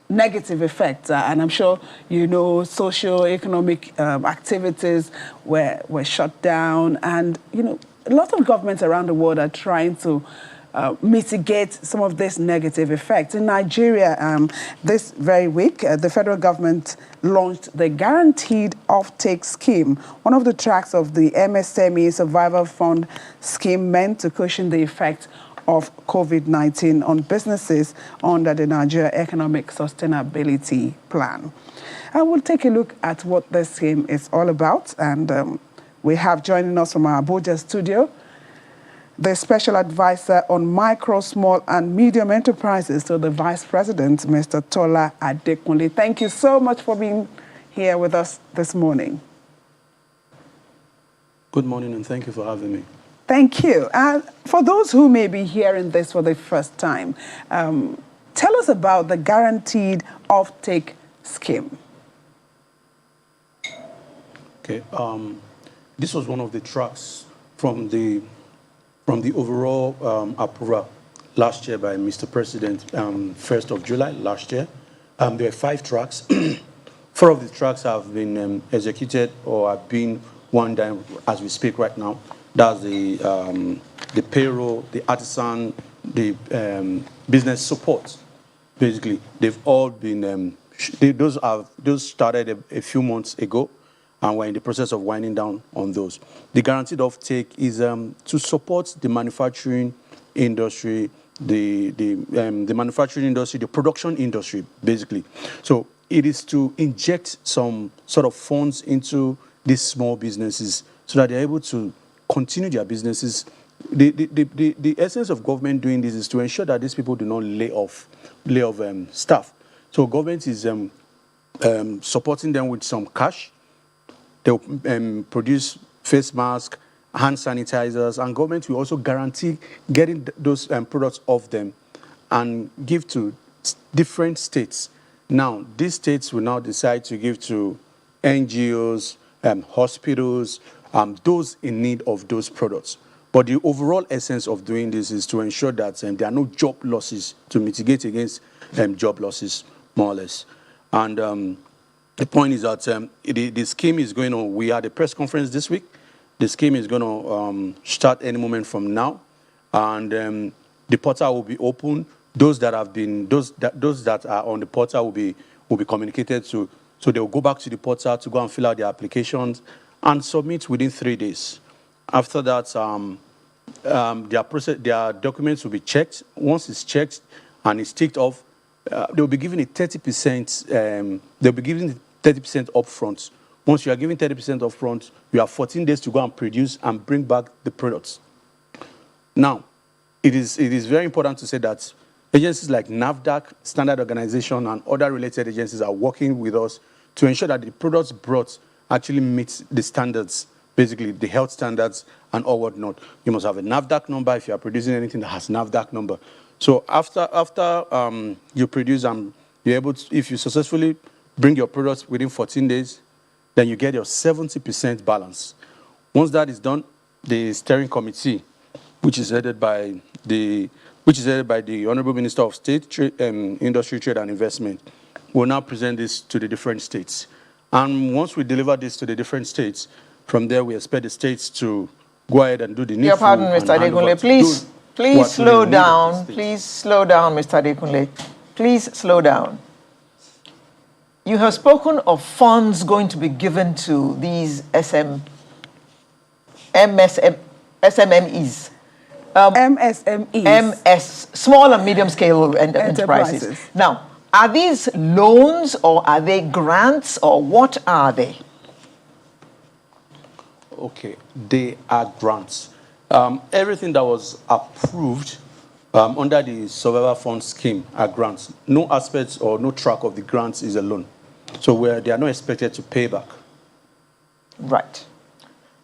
negative effects, and I'm sure you know socio-economic activities were shut down, and you know a lot of governments around the world are trying to mitigate some of this negative effects. In Nigeria, this very week, the federal government launched the Guaranteed Uptake Scheme, one of the tracks of the MSME Survival Fund scheme meant to cushion the effect of COVID-19 on businesses under the Nigeria Economic Sustainability Plan. And we'll take a look at what this scheme is all about. And we have joining us from our Abuja studio, the Special Advisor on Micro, Small and Medium Enterprises to the Vice President, Mr. Tola Adekunle. Thank you so much for being here with us this morning. Good morning, and thank you for having me. Thank you. For those who may be hearing this for the first time, tell us about the Guaranteed Uptake Scheme. Okay, this was one of the tracks from the overall approval last year by Mr. President, 1st of July last year. There were 5 tracks. 4 of the tracks have been executed or have been wound down as we speak right now. That's the payroll, the artisan, the business support. Basically, they've all been those started a few months ago, and we're in the process of winding down on those. The guaranteed offtake is to support the manufacturing industry, the manufacturing industry, the production industry, basically. So it is to inject some sort of funds into these small businesses so that they're able to continue their businesses. The essence of government doing this is to ensure that these people do not lay off staff. So government is supporting them with some cash. They'll produce face masks, hand sanitizers, and government will also guarantee getting those products off them and give to different states. Now, these states will now decide to give to NGOs, hospitals, those in need of those products. But the overall essence of doing this is to ensure that there are no job losses, to mitigate against job losses, more or less. And the point is that the scheme is going on. We had a press conference this week. The scheme is going to start any moment from now, and the portal will be open. Those that are on the portal will be communicated to. So they will go back to the portal to go and fill out their applications and submit within 3 days. After that, their documents will be checked. Once it's checked and it's ticked off, they'll be given a 30%. They'll be given 30% upfront. Once you are given 30% upfront, you have 14 days to go and produce and bring back the products. Now, it is very important to say that agencies like NAFDAC, Standard Organization, and other related agencies are working with us to ensure that the products brought actually meet the standards, basically the health standards and all whatnot. You must have a NAFDAC number if you are producing anything that has NAFDAC number. So after you produce and you're able to, if you successfully bring your products within 14 days, then you get your 70% balance. Once that is done, the steering committee, which is headed by the Honorable Minister of State, Industry, Trade and Investment, will now present this to the different states. And once we deliver this to the different states, from there we expect the states to go ahead and do the needful. Your pardon, Mr. Adekunle, please slow down. Please slow down, Mr. Adekunle. Please slow down. You have spoken of funds going to be given to these SMEs. MS, small and medium scale enterprises. Now, are these loans or are they grants or what are they? Okay, they are grants. Everything that was approved under the Survival Fund scheme are grants. No aspects or no track of the grants is a loan. So they are not expected to pay back. Right.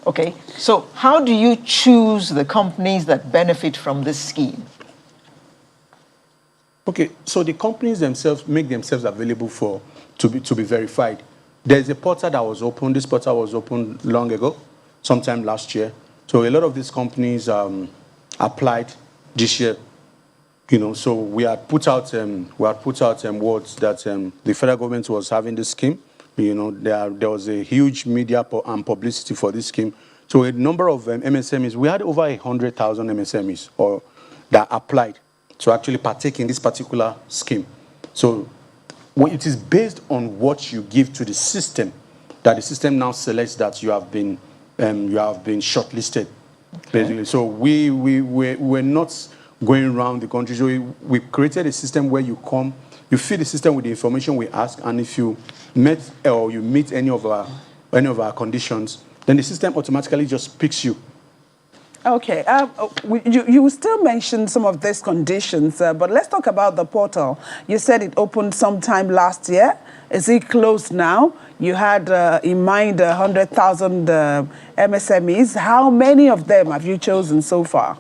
Okay, so how do you choose the companies that benefit from this scheme? Okay, so the companies themselves make themselves available to be verified. There's a portal that was opened. This portal was opened long ago, sometime last year. So a lot of these companies applied this year. So we had put out words that the federal government was having this scheme. There was a huge media and publicity for this scheme. So a number of MSMEs, we had over 100,000 MSMEs, or that applied to actually partake in this particular scheme. So it is based on what you give to the system that the system now selects that you have been shortlisted, basically. So we're not going around the country. So we created a system where you come, you feed the system with the information we ask, and if you met or you meet any of our conditions, then the system automatically just picks you. Okay, you still mentioned some of these conditions, but let's talk about the portal. You said it opened sometime last year. Is it closed now? You had in mind 100,000 MSMEs. How many of them have you chosen so far?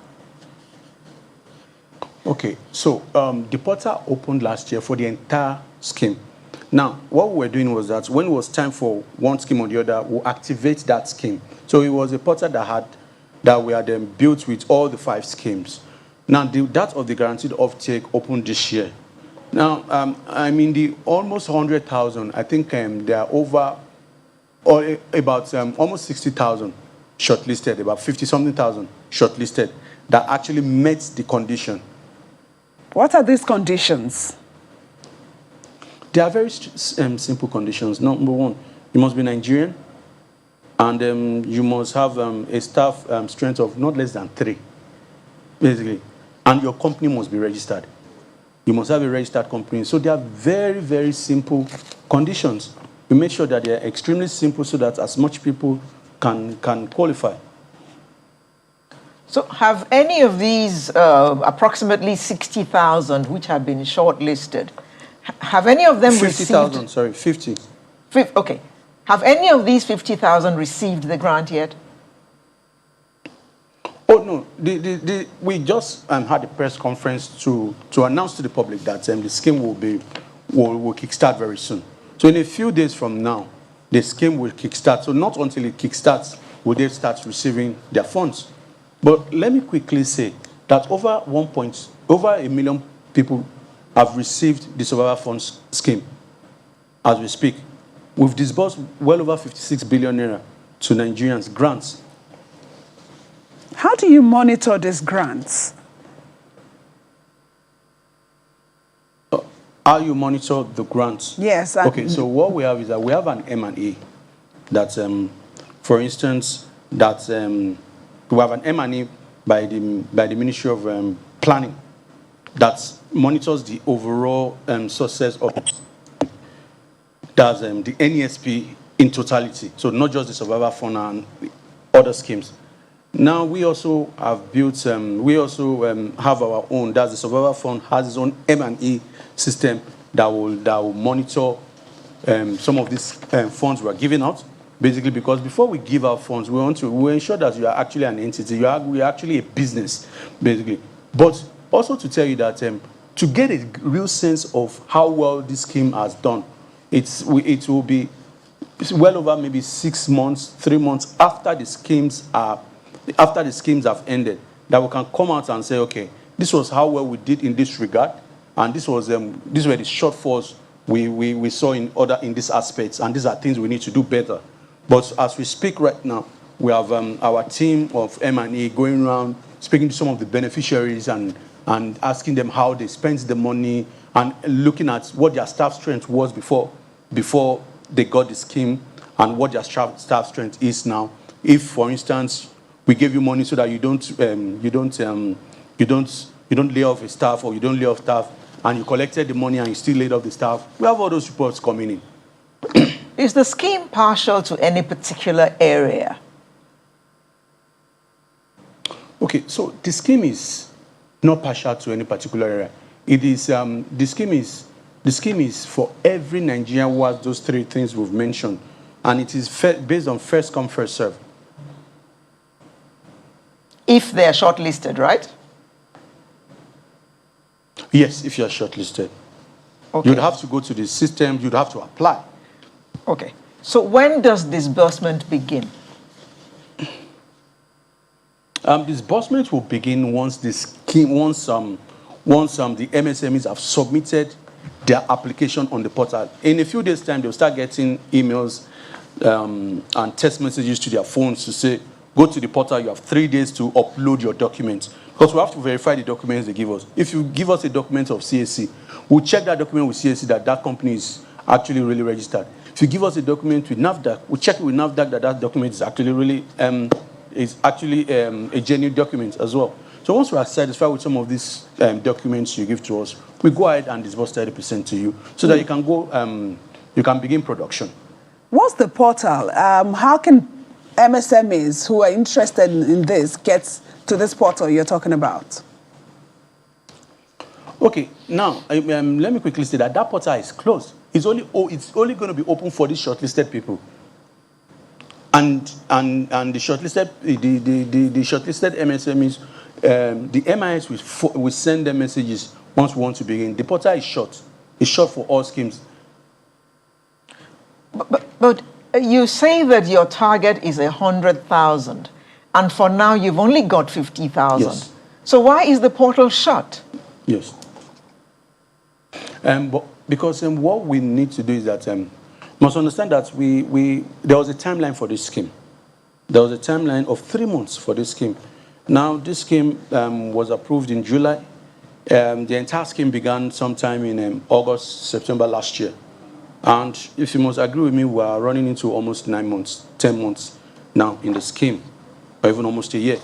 Okay, so the portal opened last year for the entire scheme. Now, what we were doing was that when it was time for one scheme or the other, we'll activate that scheme. So it was a portal that we had built with all the 5 schemes. Now, that of the guaranteed offtake opened this year. Now, I mean, the almost 100,000, I think there are over, or about almost 60,000 shortlisted, about 50-something thousand shortlisted that actually met the condition. What are these conditions? They are very simple conditions. Number one, you must be Nigerian, and you must have a staff strength of not less than 3, basically. And your company must be registered. You must have a registered company. So they are very, very simple conditions. We make sure that they are extremely simple so that as much people can qualify. So have any of these approximately 60,000 which have been shortlisted, have any of them 50,000, sorry, 50. Okay. Have any of these 50,000 received the grant yet? Oh, no. We just had a press conference to announce to the public that the scheme will kickstart very soon. So in a few days from now, the scheme will kickstart. So not until it kickstarts will they start receiving their funds. But let me quickly say that over 1 million people have received the Survivor Funds scheme as we speak. We've disbursed well over 56 billion naira to Nigerians, grants. How do you monitor these grants? How you monitor the grants? Yes. Okay, so what we have is that we have an M&E that, for instance, that we have an M&E by the Ministry of Planning that monitors the overall success of that's the NESP in totality. So not just the Survivor Fund and other schemes. Now we also have built, have our own, that's the Survivor Fund has its own M&E system that will monitor some of these funds we're giving out. Basically, because before we give out funds, we ensure that you are actually an entity, we are actually a business, basically. But also to tell you that to get a real sense of how well this scheme has done, it will be well over maybe 6 months, 3 months after the schemes have ended, that we can come out and say, okay, this was how well we did in this regard, and these were the shortfalls we saw in these aspects, and these are things we need to do better. But as we speak right now, we have our team of M&E going around speaking to some of the beneficiaries and asking them how they spent the money and looking at what their staff strength was before they got the scheme and what their staff strength is now. If, for instance, we give you money so that you don't lay off a staff, or you don't lay off staff, and you collected the money and you still laid off the staff, we have all those reports coming in. Is the scheme partial to any particular area? Okay, so the scheme is not partial to any particular area. It is the scheme is for every Nigerian who has those 3 things we've mentioned, and it is based on first come, first serve. If they are shortlisted, right? Yes, if you are shortlisted. Okay. You'd have to go to the system, you'd have to apply. Okay. So when does disbursement begin? Disbursement will begin once the MSMEs have submitted their application on the portal. In a few days' time, they'll start getting emails and text messages to their phones to say, go to the portal, you have 3 days to upload your documents. Because we have to verify the documents they give us. If you give us a document of CAC, we'll check that document with CAC that that company is actually really registered. If you give us a document with NAFDAC, we'll check with NAFDAC that that document is actually really a genuine document as well. So once we are satisfied with some of these documents you give to us, we go ahead and disburse 30% to you so that you can go, you can begin production. What's the portal? How can MSMEs who are interested in this get to this portal you're talking about? Okay, now let me quickly say that that portal is closed. It's only going to be open for these shortlisted people. And the shortlisted the shortlisted MSMEs, the MIS will send them messages once we want to begin. The portal is short. It's short for all schemes. But you say that your target is 100,000, and for now you've only got 50,000. Yes. So why is the portal shut? Yes. But because what we need to do is that must understand that there was a timeline for this scheme. There was a timeline of 3 months for this scheme. Now this scheme was approved in July. The entire scheme began sometime in August, September last year. And if you must agree with me, we are running into almost 9 months, 10 months now in the scheme, or even almost a year.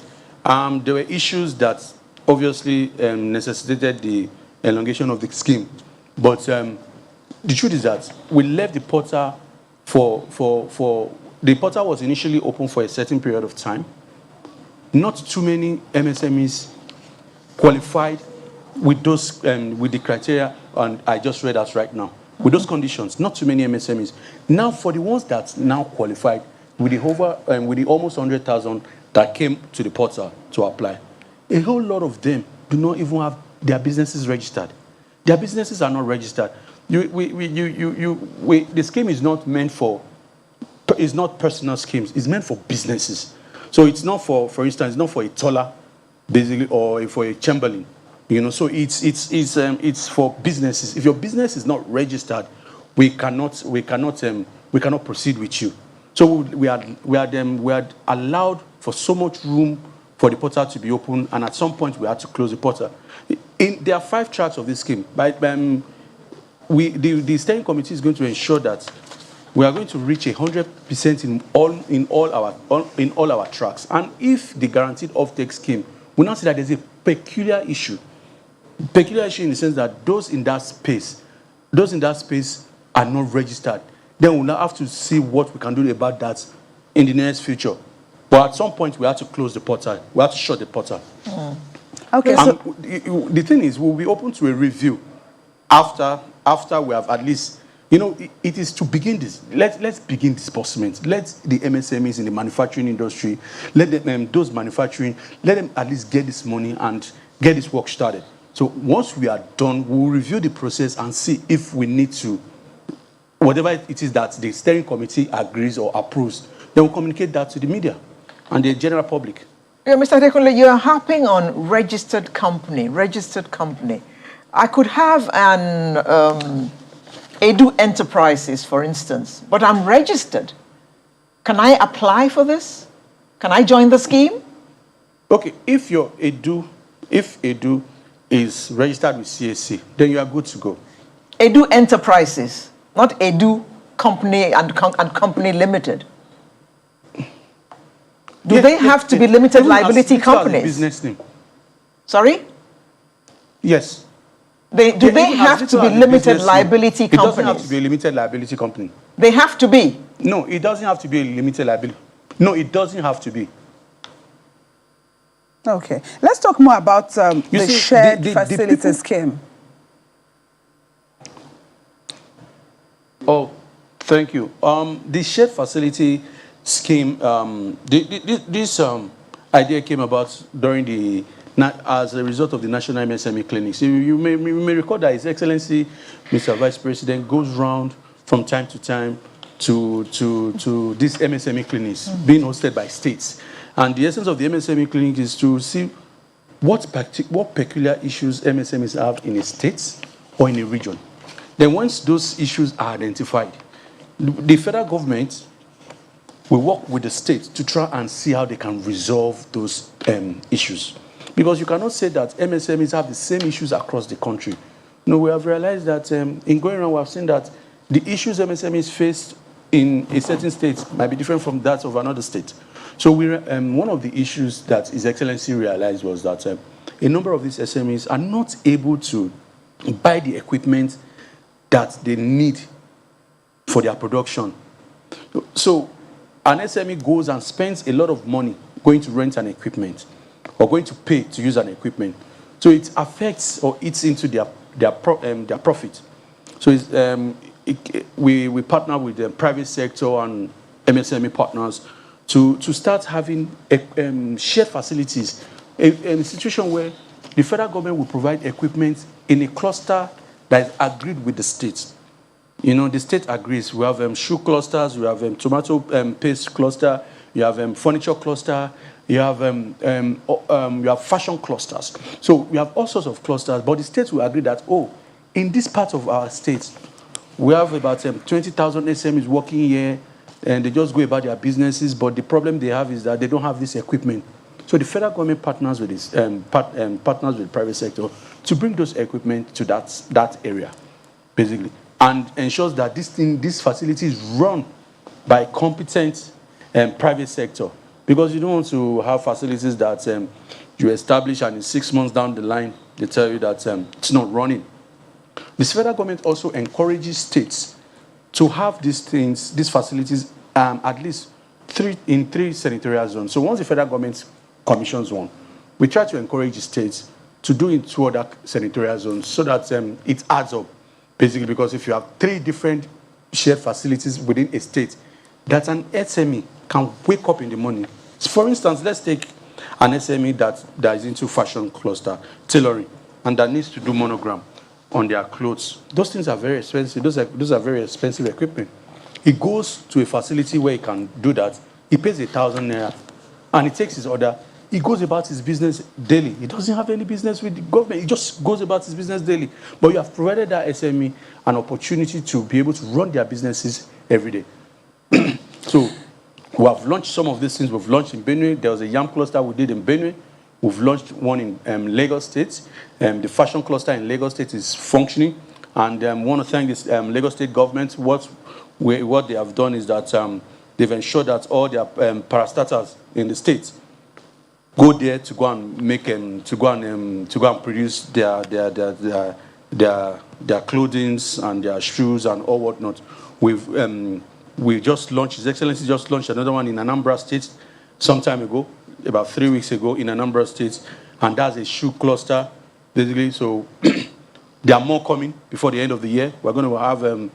There were issues that obviously necessitated the elongation of the scheme. But the truth is that we left the portal the portal was initially open for a certain period of time. Not too many MSMEs qualified with those with the criteria, and I just read that right now. With those conditions, not too many MSMEs. Now, for the ones that now qualified, with the almost 100,000 that came to the portal to apply, a whole lot of them do not even have their businesses registered. Their businesses are not registered. The scheme is not meant for, it's not personal schemes. It's meant for businesses. So it's not for instance, it's not for a toller, basically, or for a Chamberlain. You know, so it's for businesses. If your business is not registered, we cannot proceed with you. So we are allowed for so much room for the portal to be open, and at some point we had to close the portal. There are 5 tracks of this scheme. The steering committee is going to ensure that we are going to reach 100% in all our tracks. And if the guaranteed offtake scheme, we now see that there's a peculiar issue. Peculiar issue in the sense that those in that space are not registered. Then we'll now have to see what we can do about that in the next future. But at some point, we have to close the portal. We have to shut the portal. Okay. So the thing is, we'll be open to a review after we have at least, it is to begin this. Let's begin disbursement. Let the MSMEs in the manufacturing industry, let them, those manufacturing, let them at least get this money and get this work started. So once we are done, we'll review the process and see if we need to, whatever it is that the steering committee agrees or approves, then we'll communicate that to the media and the general public. Yeah, Mr. Adekunle, you are harping on registered company. I could have an Edu Enterprises, for instance, but I'm registered. Can I apply for this? Can I join the scheme? Okay, if Edu is registered with CAC, then you are good to go. Edu Enterprises, not Edu Company and Company Limited. Do they have to be limited liability companies? Business name. Sorry? Yes. Do they have to be limited liability companies? It doesn't have to be a limited liability company. They have to be? No, it doesn't have to be a limited liability. No, it doesn't have to be. Okay. Let's talk more about the shared facility scheme. Oh, thank you. The shared facility scheme, this idea came about during as a result of the National MSME Clinics. You may recall that His Excellency, Mr. Vice President, goes round from time to time to these MSME clinics being hosted by states. And the essence of the MSME clinic is to see what peculiar issues MSMEs have in a state or in a region. Then once those issues are identified, the federal government will work with the state to try and see how they can resolve those issues. Because you cannot say that MSMEs have the same issues across the country. No, we have realized that in going around, we have seen that the issues MSMEs face in a certain state might be different from that of another state. So one of the issues that His Excellency realized was that a number of these SMEs are not able to buy the equipment that they need for their production. So an SME goes and spends a lot of money going to rent an equipment or going to pay to use an equipment. So it affects or eats into their profit. So we partner with the private sector and MSME partners to start having shared facilities, a situation where the federal government will provide equipment in a cluster that is agreed with the state. You know, the state agrees. We have shoe clusters, we have tomato paste cluster, you have furniture cluster, you have fashion clusters. So we have all sorts of clusters, but the states will agree that, in this part of our state, we have about 20,000 SMEs working here, and they just go about their businesses, but the problem they have is that they don't have this equipment. So the federal government partners with this, partners with the private sector to bring those equipment to that area, basically, and ensures that this facility is run by competent private sector. Because you don't want to have facilities that you establish and in 6 months down the line, they tell you that it's not running. The federal government also encourages states to have these facilities at least in three senatorial zones. So once the federal government commissions one, we try to encourage the states to do it in 2 other senatorial zones so that it adds up, basically, because if you have 3 different shared facilities within a state, that an SME can wake up in the morning. So for instance, let's take an SME that is into fashion cluster, tailoring, and that needs to do monogram on their clothes. Those things are very expensive. Those are very expensive equipment. He goes to a facility where he can do that. He pays 1,000 naira, and he takes his order. He goes about his business daily. He doesn't have any business with the government. He just goes about his business daily. But you have provided that SME an opportunity to be able to run their businesses every day. So we have launched some of these things. We've launched in Benue. There was a yam cluster we did in Benue. We've launched one in Lagos State. The fashion cluster in Lagos State is functioning. And I want to thank this Lagos State government. What they have done is that they've ensured that all their parastatals in the state go there to go and make to go and produce their clothing and their shoes and all whatnot. We just launched, His Excellency just launched another one in Anambra State some time ago, about 3 weeks ago in Anambra State, and that's a shoe cluster, basically. So there are more coming before the end of the year. We're going to have a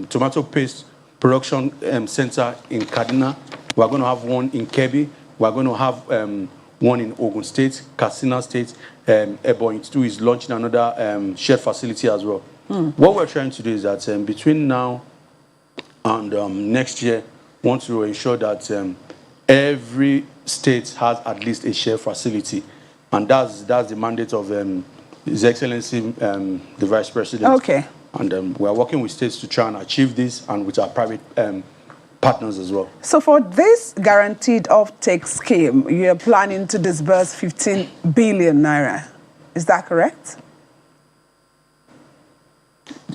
tomato paste production center in Kaduna. We're going to have one in Kebbi. We're going to have one in Ogun State, Katsina State. Ebonyi 2 is launching another shared facility as well. What we're trying to do is that between now and next year, want to ensure that every state has at least a shared facility, and that's the mandate of His Excellency, the Vice President. Okay. And we are working with states to try and achieve this, and with our private partners as well. So for this guaranteed offtake scheme, you're planning to disburse 15 billion naira. Is that correct?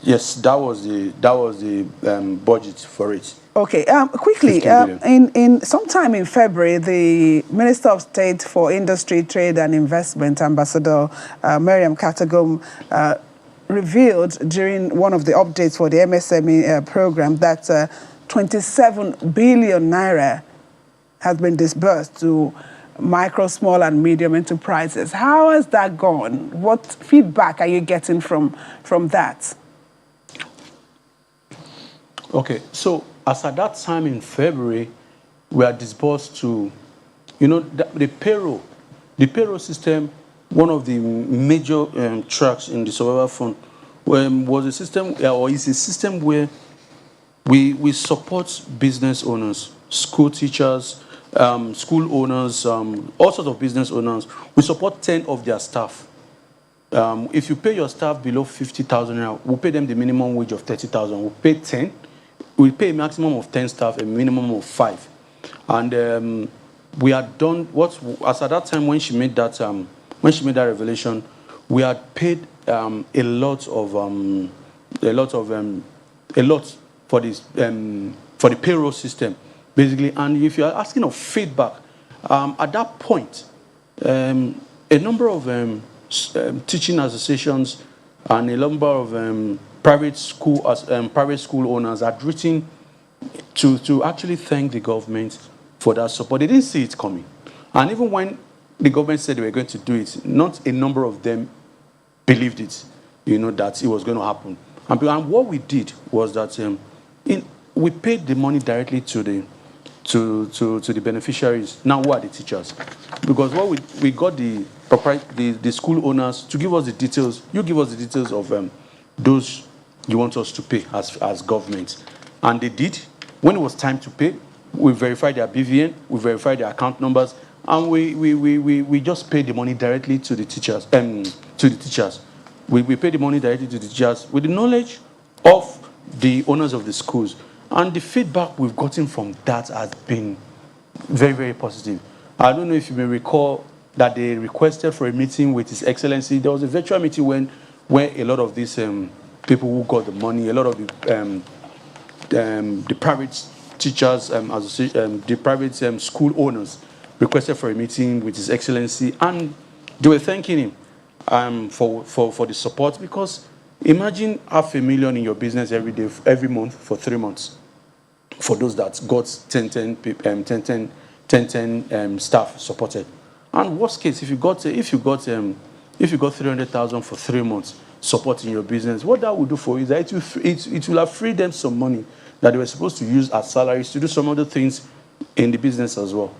Yes, that was the budget for it. Okay. Quickly, in sometime in February, the Minister of State for Industry, Trade and Investment, Ambassador Miriam Katagum, revealed during one of the updates for the MSME program that 27 billion naira has been disbursed to micro, small and medium enterprises. How has that gone? What feedback are you getting from that? Okay, so as at that time in February, we are disbursed to, the payroll system. One of the major tracks in the survival fund was a system, or is a system where we support business owners, school teachers, school owners, all sorts of business owners. We support 10 of their staff. If you pay your staff below 50,000 naira, we'll pay them the minimum wage of 30,000. We'll pay 10. We pay a maximum of 10 staff, a minimum of 5. And we had done as at that time when she made that revelation, we had paid a lot for this for the payroll system, basically. And if you are asking of feedback, at that point, a number of teaching associations and a number of private school owners had written to actually thank the government for that support. They didn't see it coming. And even when the government said they were going to do it, not a number of them believed it, that it was going to happen. And what we did was that we paid the money directly to the beneficiaries. Now, who are the teachers? Because what we got the school owners to give us the details. You give us the details of those you want us to pay as government. And they did. When it was time to pay, we verified their BVN, we verified their account numbers, and we just paid the money directly to the teachers. We paid the money directly to the teachers with the knowledge of the owners of the schools. And the feedback we've gotten from that has been very, very positive. I don't know if you may recall that they requested for a meeting with His Excellency. There was a virtual meeting where a lot of these people who got the money, a lot of the private teachers, the private school owners requested for a meeting with His Excellency, and they were thanking him for the support, because imagine $500,000 in your business every month for 3 months. For those that got 10 staff supported, and worst case, if you got 300,000 for 3 months supporting your business, what that will do for you is that it will have freed them some money that they were supposed to use as salaries to do some other things in the business as well.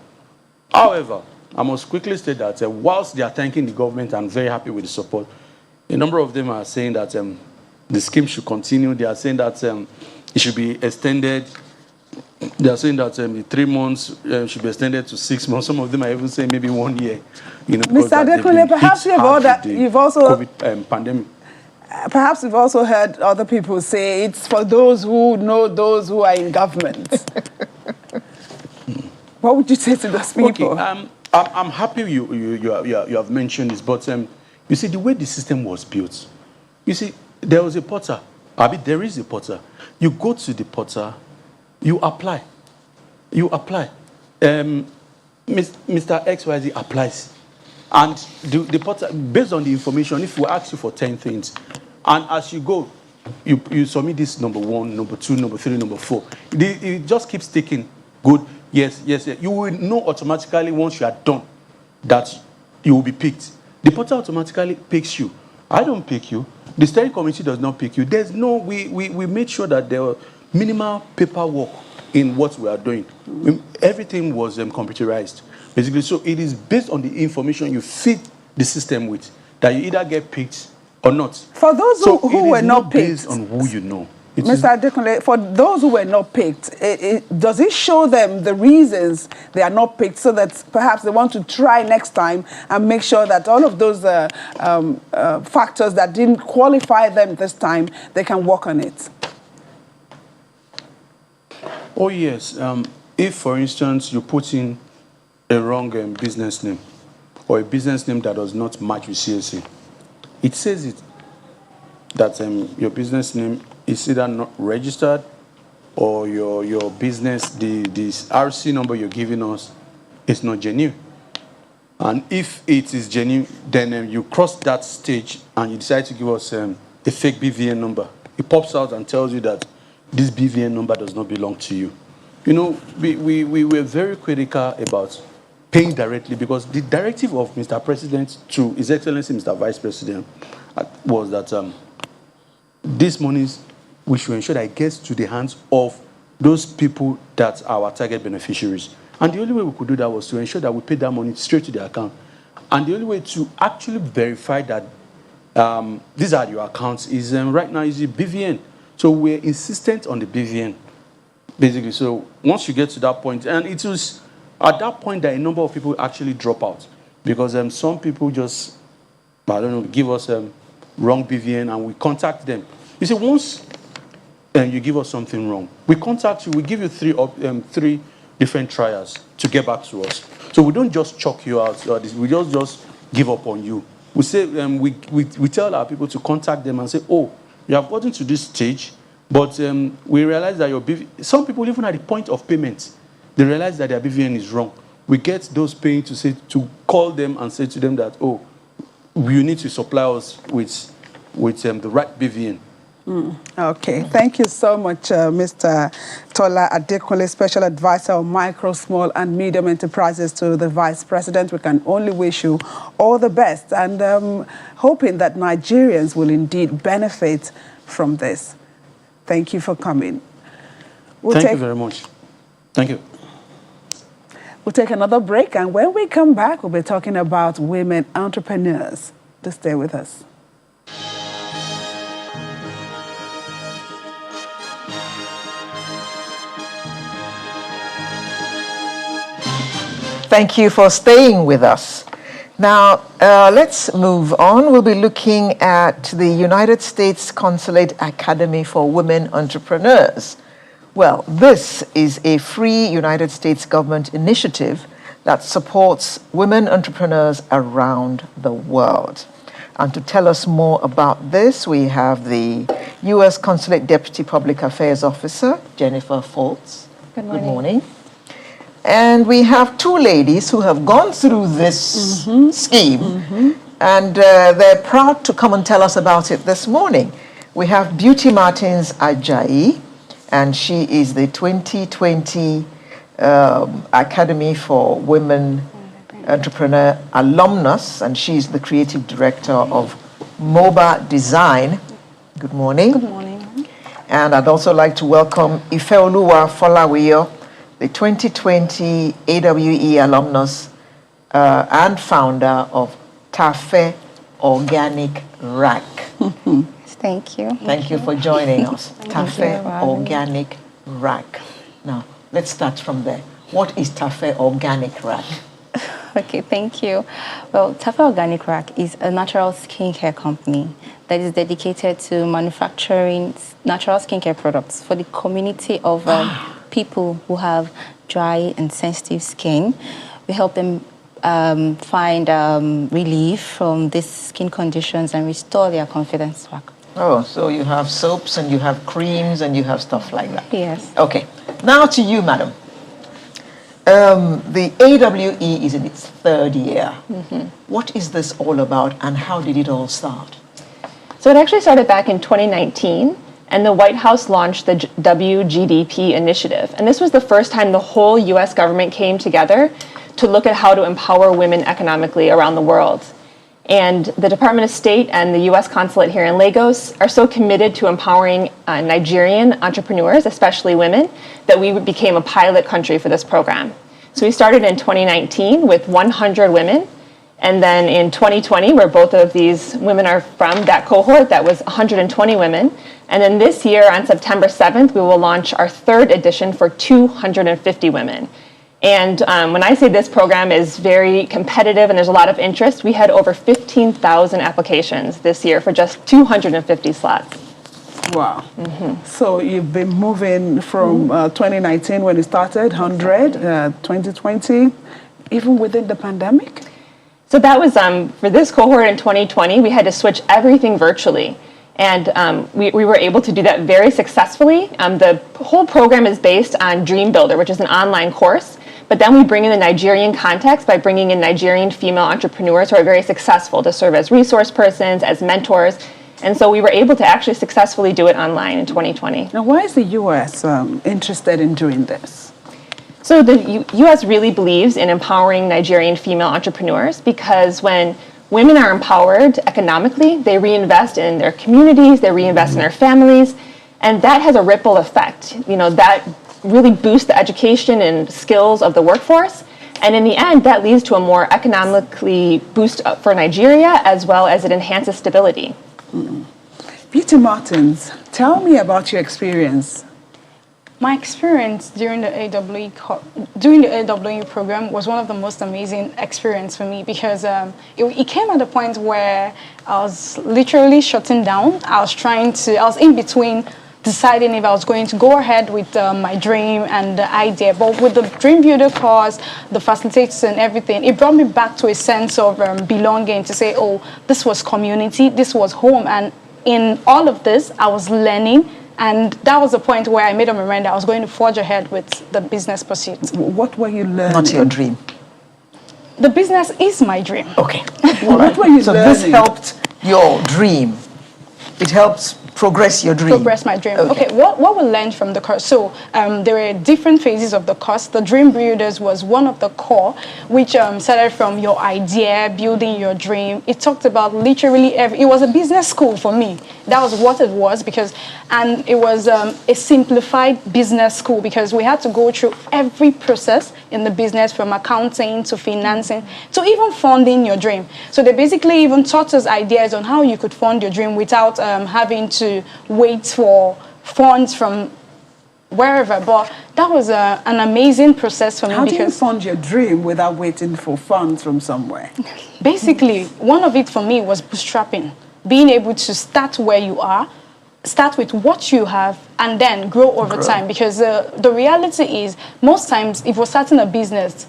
However, I must quickly state that whilst they are thanking the government and very happy with the support, a number of them are saying that the scheme should continue. They are saying that it should be extended. They are saying that the 3 months should be extended to 6 months. Some of them are even saying maybe 1 year. Mr. Adekunle, perhaps you've also COVID pandemic. Perhaps you've also heard other people say it's for those who know those who are in government. What would you say to those people? Okay, I'm happy you have mentioned this, but you see, the way the system was built, you see, there was a portal. There is a portal. You go to the portal, you apply. Mr. XYZ applies. And the portal, based on the information, if we ask you for 10 things, and as you go, you submit this number 1, number 2, number 3, number 4. It just keeps ticking. Good. Yes. You will know automatically once you are done that you will be picked. The portal automatically picks you. I don't pick you. The steering committee does not pick you. We made sure that there were minimal paperwork in what we are doing. Everything was computerized, basically. So it is based on the information you feed the system with that you either get picked or not. For those who were not picked, based on who you know. Mr. Adekunle, for those who were not picked, does it show them the reasons they are not picked, so that perhaps they want to try next time and make sure that all of those factors that didn't qualify them this time, they can work on it? Oh, yes. If, for instance, you put in a wrong business name or a business name that does not match with CSA, it says it that your business name is either not registered or your business, this RC number you're giving us is not genuine. And if it is genuine, then you cross that stage and you decide to give us a fake BVN number. It pops out and tells you that this BVN number does not belong to you. We were very critical about paying directly, because the directive of Mr. President to His Excellency Mr. Vice President was that these monies, we should ensure that it gets to the hands of those people that are our target beneficiaries. And the only way we could do that was to ensure that we paid that money straight to their account. And the only way to actually verify that these are your accounts is right now is the BVN. So we're insistent on the BVN, basically. So once you get to that point, and it was at that point that a number of people actually drop out, because some people just, give us wrong BVN, and we contact them. You see, once you give us something wrong, we contact you, we give you three different trials to get back to us. So we don't just chuck you out. We just give up on you. We say we tell our people to contact them and say, oh, you have gotten to this stage, but we realize that your some people even at the point of payment, they realize that their BVN is wrong. We get those paying to call them and say to them that, oh, you need to supply us with the right BVN. Okay, thank you so much, Mr. Tola Adekunle, Special Advisor on Micro, Small and Medium Enterprises to the Vice President. We can only wish you all the best and hoping that Nigerians will indeed benefit from this. Thank you for coming. Thank you very much. Thank you. We'll take another break, and when we come back, we'll be talking about women entrepreneurs. Just stay with us. Thank you for staying with us. Now, let's move on. We'll be looking at the United States Consulate Academy for Women Entrepreneurs. Well, this is a free United States government initiative that supports women entrepreneurs around the world. And to tell us more about this, we have the U.S. Consulate Deputy Public Affairs Officer, Jennifer Fultz. Good morning. Good morning. And we have two ladies who have gone through this scheme, and they're proud to come and tell us about it this morning. We have Beauty Martins Ajayi, and she is the 2020 Academy for Women Entrepreneur alumnus, and she's the creative director of MOBA Design. Good morning. Good morning. And I'd also like to welcome Ifeoluwa Folawiyo, the 2020 AWE alumnus and founder of Tafe Organic Rack. Thank you. Thank you for joining us. you Tafe for having me. Organic Rack. Now, let's start from there. What is Tafe Organic Rack? Okay, thank you. Well, Tafe Organic Rack is a natural skincare company that is dedicated to manufacturing natural skincare products for the community of people who have dry and sensitive skin. We help them find relief from these skin conditions and restore their confidence back. Oh, so you have soaps and you have creams and you have stuff like that. Yes. Okay. Now to you, madam. The AWE is in its third year. What is this all about and how did it all start? So it actually started back in 2019, and the White House launched the WGDP initiative. And this was the first time the whole US government came together to look at how to empower women economically around the world. And the Department of State and the US Consulate here in Lagos are so committed to empowering Nigerian entrepreneurs, especially women, that we became a pilot country for this program. So we started in 2019 with 100 women. And then in 2020, where both of these women are from, that cohort, that was 120 women. And then this year, on September 7th, we will launch our third edition for 250 women. And when I say this program is very competitive and there's a lot of interest, we had over 15,000 applications this year for just 250 slots. Wow. So you've been moving from 2019 when it started, 100, 2020, even within the pandemic? So that was, for this cohort in 2020, we had to switch everything virtually. And we were able to do that very successfully. The whole program is based on Dream Builder, which is an online course. But then we bring in the Nigerian context by bringing in Nigerian female entrepreneurs who are very successful to serve as resource persons, as mentors. And so we were able to actually successfully do it online in 2020. Now, why is the U.S. Interested in doing this? So the U.S. really believes in empowering Nigerian female entrepreneurs because when women are empowered economically, they reinvest in their communities, they reinvest in their families, and that has a ripple effect. You know, that really boosts the education and skills of the workforce. And in the end, that leads to a more economically boost for Nigeria, as well as it enhances stability. Beauty Martins, tell me about your experience. My experience during the AWE program was one of the most amazing experience for me because it came at a point where I was literally shutting down. I was in between deciding if I was going to go ahead with my dream and the idea. But with the Dream Builder course, the facilitators and everything, it brought me back to a sense of belonging, to say, oh, this was community, this was home. And in all of this, I was learning. And that was the point where I made up my mind that I was going to forge ahead with the business pursuit. What were you learning? Not your dream. The business is my dream. Okay. What were you So learning? this helped your dream. It helps progress your dream. Progress my dream. Okay, what we learned from the course? So there were different phases of the course. The Dream Builders was one of the core, which started from your idea, building your dream. It talked about literally it was a business school for me. That was what it was, and it was a simplified business school, because we had to go through every process in the business, from accounting to financing to even funding your dream. So they basically even taught us ideas on how you could fund your dream without having to wait for funds from wherever. But that was an amazing process for me. How do you because fund your dream without waiting for funds from somewhere? basically, one of it for me was bootstrapping, being able to start where you are, start with what you have, and then grow over time. Because the reality is, most times, if we're starting a business,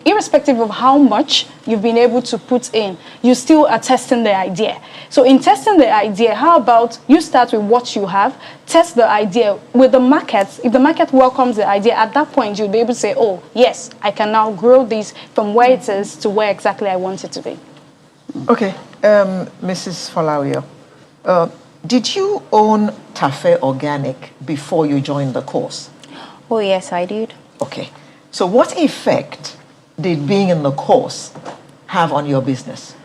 irrespective of how much you've been able to put in, you still are testing the idea. So in testing the idea, how about you start with what you have, test the idea with the market. If the market welcomes the idea, at that point, you'll be able to say, oh, yes, I can now grow this from where it is to where exactly I want it to be. Okay, Mrs. Falawio, did you own Tafe Organic before you joined the course? Oh, yes, I did. Okay. So what effect did being in the course have on your business?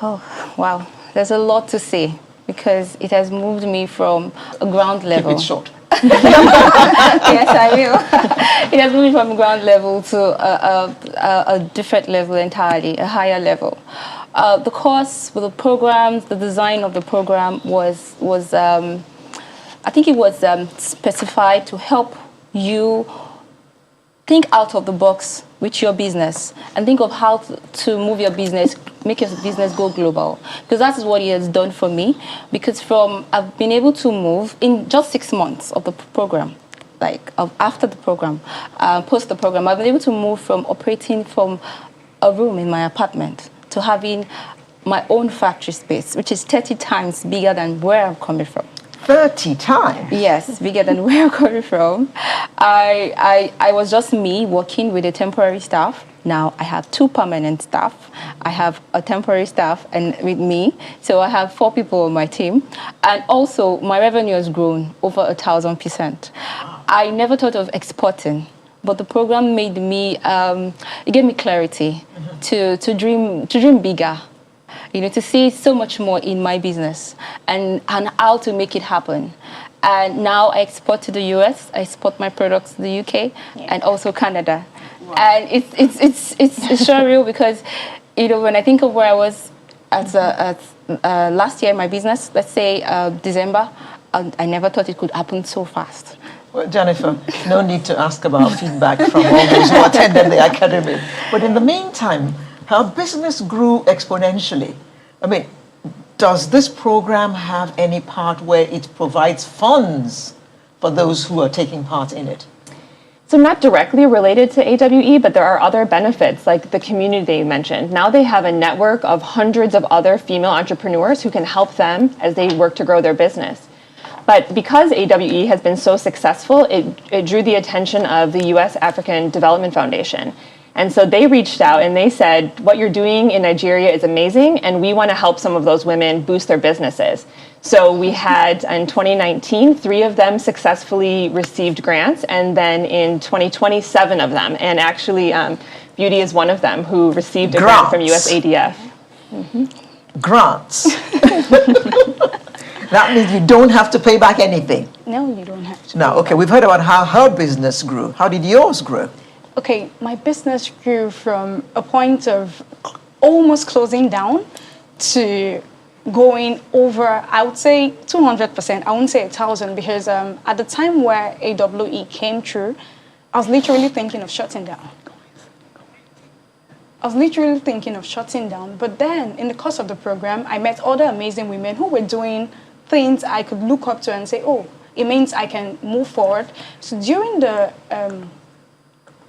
Oh, wow. There's a lot to say, because it has moved me from a ground level. Keep it short. Yes, I will. It has moved me from ground level to a different level entirely, a higher level. The course, with the programs, the design of the program was I think it was specified to help you think out of the box with your business and think of how to move your business, make your business go global. Because that is what it has done for me. Because I've been able to move in just 6 months of the program, after the program, post the program, I've been able to move from operating from a room in my apartment to having my own factory space, which is 30 times bigger than where I'm coming from. 30 times? Yes, bigger than where I'm coming from. I was just me working with a temporary staff. Now I have 2 permanent staff. I have a temporary staff and with me. So I have 4 people on my team. And also my revenue has grown over 1,000%. I never thought of exporting, but the program made me, it gave me clarity to dream bigger. To see so much more in my business and how to make it happen. And now I export to the US, I export my products to the UK and also Canada. Wow. And it's surreal because, when I think of where I was last year in my business, let's say December, I never thought it could happen so fast. Well, Jennifer, no need to ask about feedback from all those who attended the academy. But in the meantime, her business grew exponentially. I mean, does this program have any part where it provides funds for those who are taking part in it? So not directly related to AWE, but there are other benefits, like the community they mentioned. Now they have a network of hundreds of other female entrepreneurs who can help them as they work to grow their business. But because AWE has been so successful, it drew the attention of the U.S. African Development Foundation. And so they reached out and they said, what you're doing in Nigeria is amazing, and we want to help some of those women boost their businesses. So we had, in 2019, 3 of them successfully received grants, and then in 2020, 7 of them. And actually, Beauty is one of them who received a grant from USADF. Mm-hmm. Grants? That means you don't have to pay back anything? No, you don't have to. Now, okay, we've heard about how her business grew. How did yours grow? Okay, my business grew from a point of almost closing down to going over, I would say 200%. I wouldn't say 1,000 because at the time where AWE came through, I was literally thinking of shutting down. But then in the course of the program, I met other amazing women who were doing things I could look up to and say, oh, it means I can move forward. So during the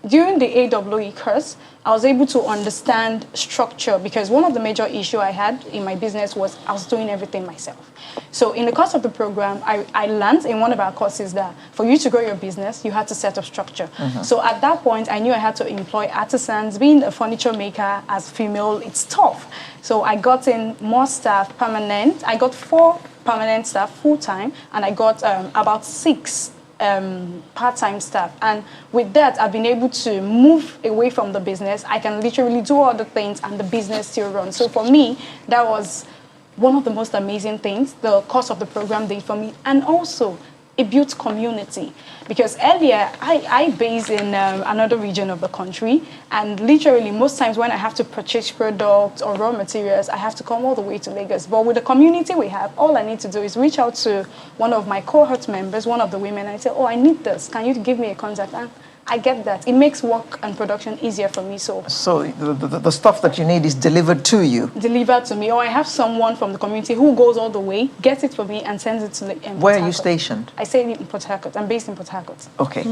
AWE course, I was able to understand structure, because one of the major issues I had in my business was I was doing everything myself. So in the course of the program, I learned in one of our courses that for you to grow your business, you had to set up structure. So at that point, I knew I had to employ artisans. Being a furniture maker as female, it's tough. So I got in more staff, permanent. I got 4 permanent staff full-time, and I got about 6 part-time staff. And with that, I've been able to move away from the business. I can literally do other things and the business still runs. So for me, that was one of the most amazing things the course of the program did for me. And also, it built community. Because earlier, I base in another region of the country, and literally most times when I have to purchase products or raw materials, I have to come all the way to Lagos. But with the community we have, all I need to do is reach out to one of my cohort members, one of the women, and I say, oh, I need this. Can you give me a contact? And I get that. It makes work and production easier for me. So the stuff that you need is delivered to you? Delivered to me. Or I have someone from the community who goes all the way, gets it for me, and sends it to the Where are you stationed? I stay in Port Harcourt. I'm based in Port Harcourt. Okay.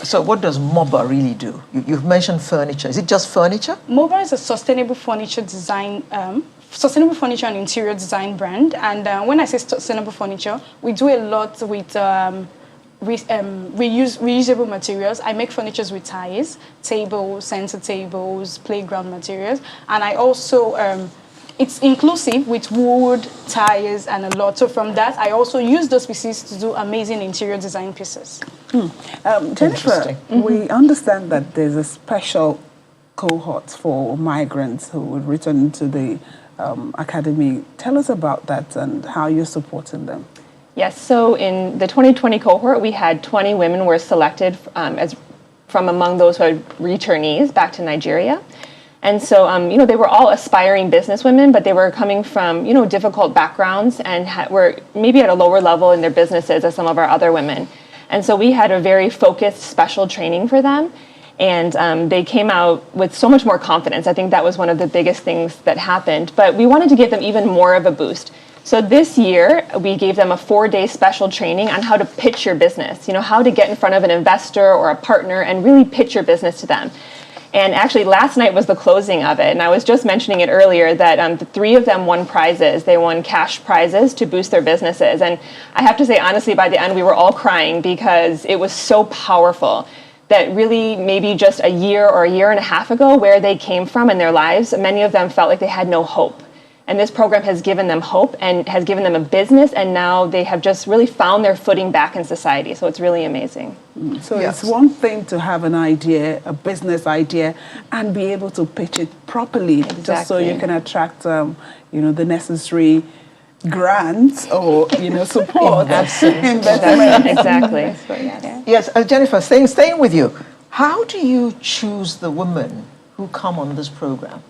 So what does MOBA really do? You've mentioned furniture. Is it just furniture? MOBA is a sustainable furniture design, sustainable furniture and interior design brand. And when I say sustainable furniture, we do a lot with reusable materials. I make furniture with tiles, tables, center tables, playground materials, and I also it's inclusive with wood, tiles, and a lot. So from that, I also use those pieces to do amazing interior design pieces. Jennifer, we understand that there's a special cohort for migrants who would return to the academy. Tell us about that and how you're supporting them. Yes, so in the 2020 cohort, we had 20 women were selected as from among those who had returnees back to Nigeria. And so, they were all aspiring businesswomen, but they were coming from, difficult backgrounds and were maybe at a lower level in their businesses as some of our other women. And so we had a very focused special training for them. And they came out with so much more confidence. I think that was one of the biggest things that happened. But we wanted to give them even more of a boost. So this year, we gave them a 4-day special training on how to pitch your business, how to get in front of an investor or a partner and really pitch your business to them. And actually, last night was the closing of it. And I was just mentioning it earlier that the 3 of them won prizes. They won cash prizes to boost their businesses. And I have to say, honestly, by the end, we were all crying because it was so powerful that really maybe just a year or a year and a half ago, where they came from in their lives, many of them felt like they had no hope. And this program has given them hope and has given them a business, and now they have just really found their footing back in society. So it's really amazing. So It's one thing to have an idea, a business idea, and be able to pitch it properly, just so you can attract, the necessary grants or, support. Absolutely. Exactly. Yes, Jennifer, staying with you, how do you choose the women who come on this program?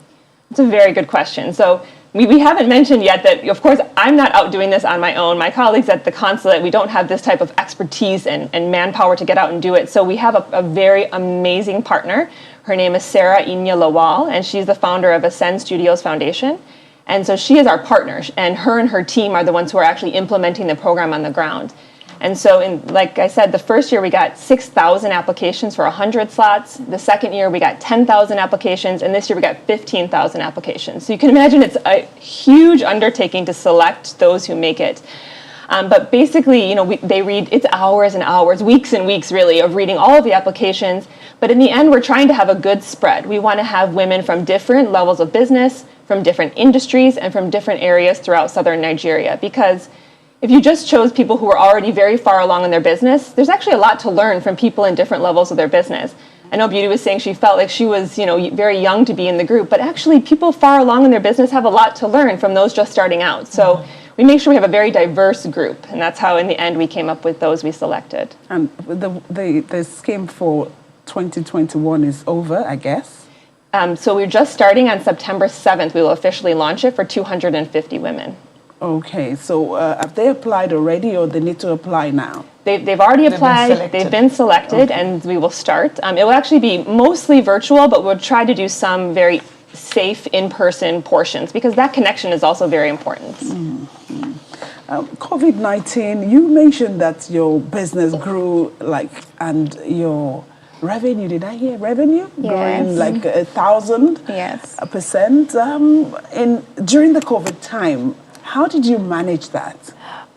It's a very good question. So we haven't mentioned yet that, of course, I'm not out doing this on my own. My colleagues at the Consulate, we don't have this type of expertise and manpower to get out and do it. So we have a very amazing partner. Her name is Sarah Inya Lawal, and she's the founder of Ascend Studios Foundation. And so she is our partner, and her team are the ones who are actually implementing the program on the ground. And so, like I said, the first year we got 6,000 applications for 100 slots. The second year we got 10,000 applications, and this year we got 15,000 applications. So you can imagine it's a huge undertaking to select those who make it. But basically, they read, it's hours and hours, weeks and weeks really, of reading all of the applications. But in the end, we're trying to have a good spread. We want to have women from different levels of business, from different industries, and from different areas throughout southern Nigeria. Because if you just chose people who were already very far along in their business, there's actually a lot to learn from people in different levels of their business. I know Beauty was saying she felt like she was, very young to be in the group, but actually people far along in their business have a lot to learn from those just starting out. So we make sure we have a very diverse group, and that's how in the end we came up with those we selected. And the scheme for 2021 is over, I guess? So we're just starting on September 7th. We will officially launch it for 250 women. Okay, so have they applied already, or they need to apply now? They've already applied, they've been selected, and we will start. It will actually be mostly virtual, but we'll try to do some very safe in-person portions, because that connection is also very important. COVID-19, you mentioned that your business grew and your revenue, did I hear revenue? Yes. Growing like 1,000%. Yes. During the COVID time, how did you manage that?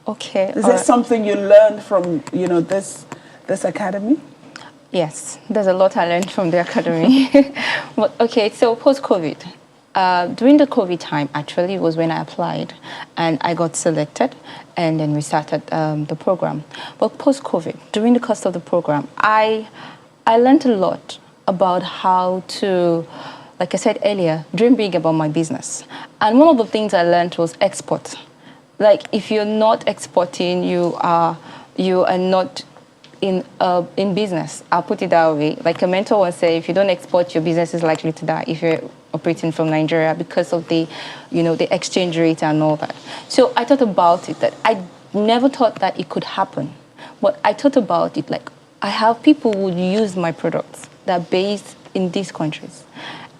Okay. Is there something you learned from, this academy? Yes, there's a lot I learned from the academy. But, okay, so post-COVID, during the COVID time, actually, was when I applied and I got selected, and then we started the program. But post-COVID, during the course of the program, I learned a lot about how to, like I said earlier, dream big about my business. And one of the things I learned was export. Like, if you're not exporting, you are not in business. I'll put it that way. Like a mentor once said, if you don't export, your business is likely to die if you're operating from Nigeria because of the exchange rate and all that. So I thought about it that I never thought that it could happen. But I thought about it like I have people who use my products that are based in these countries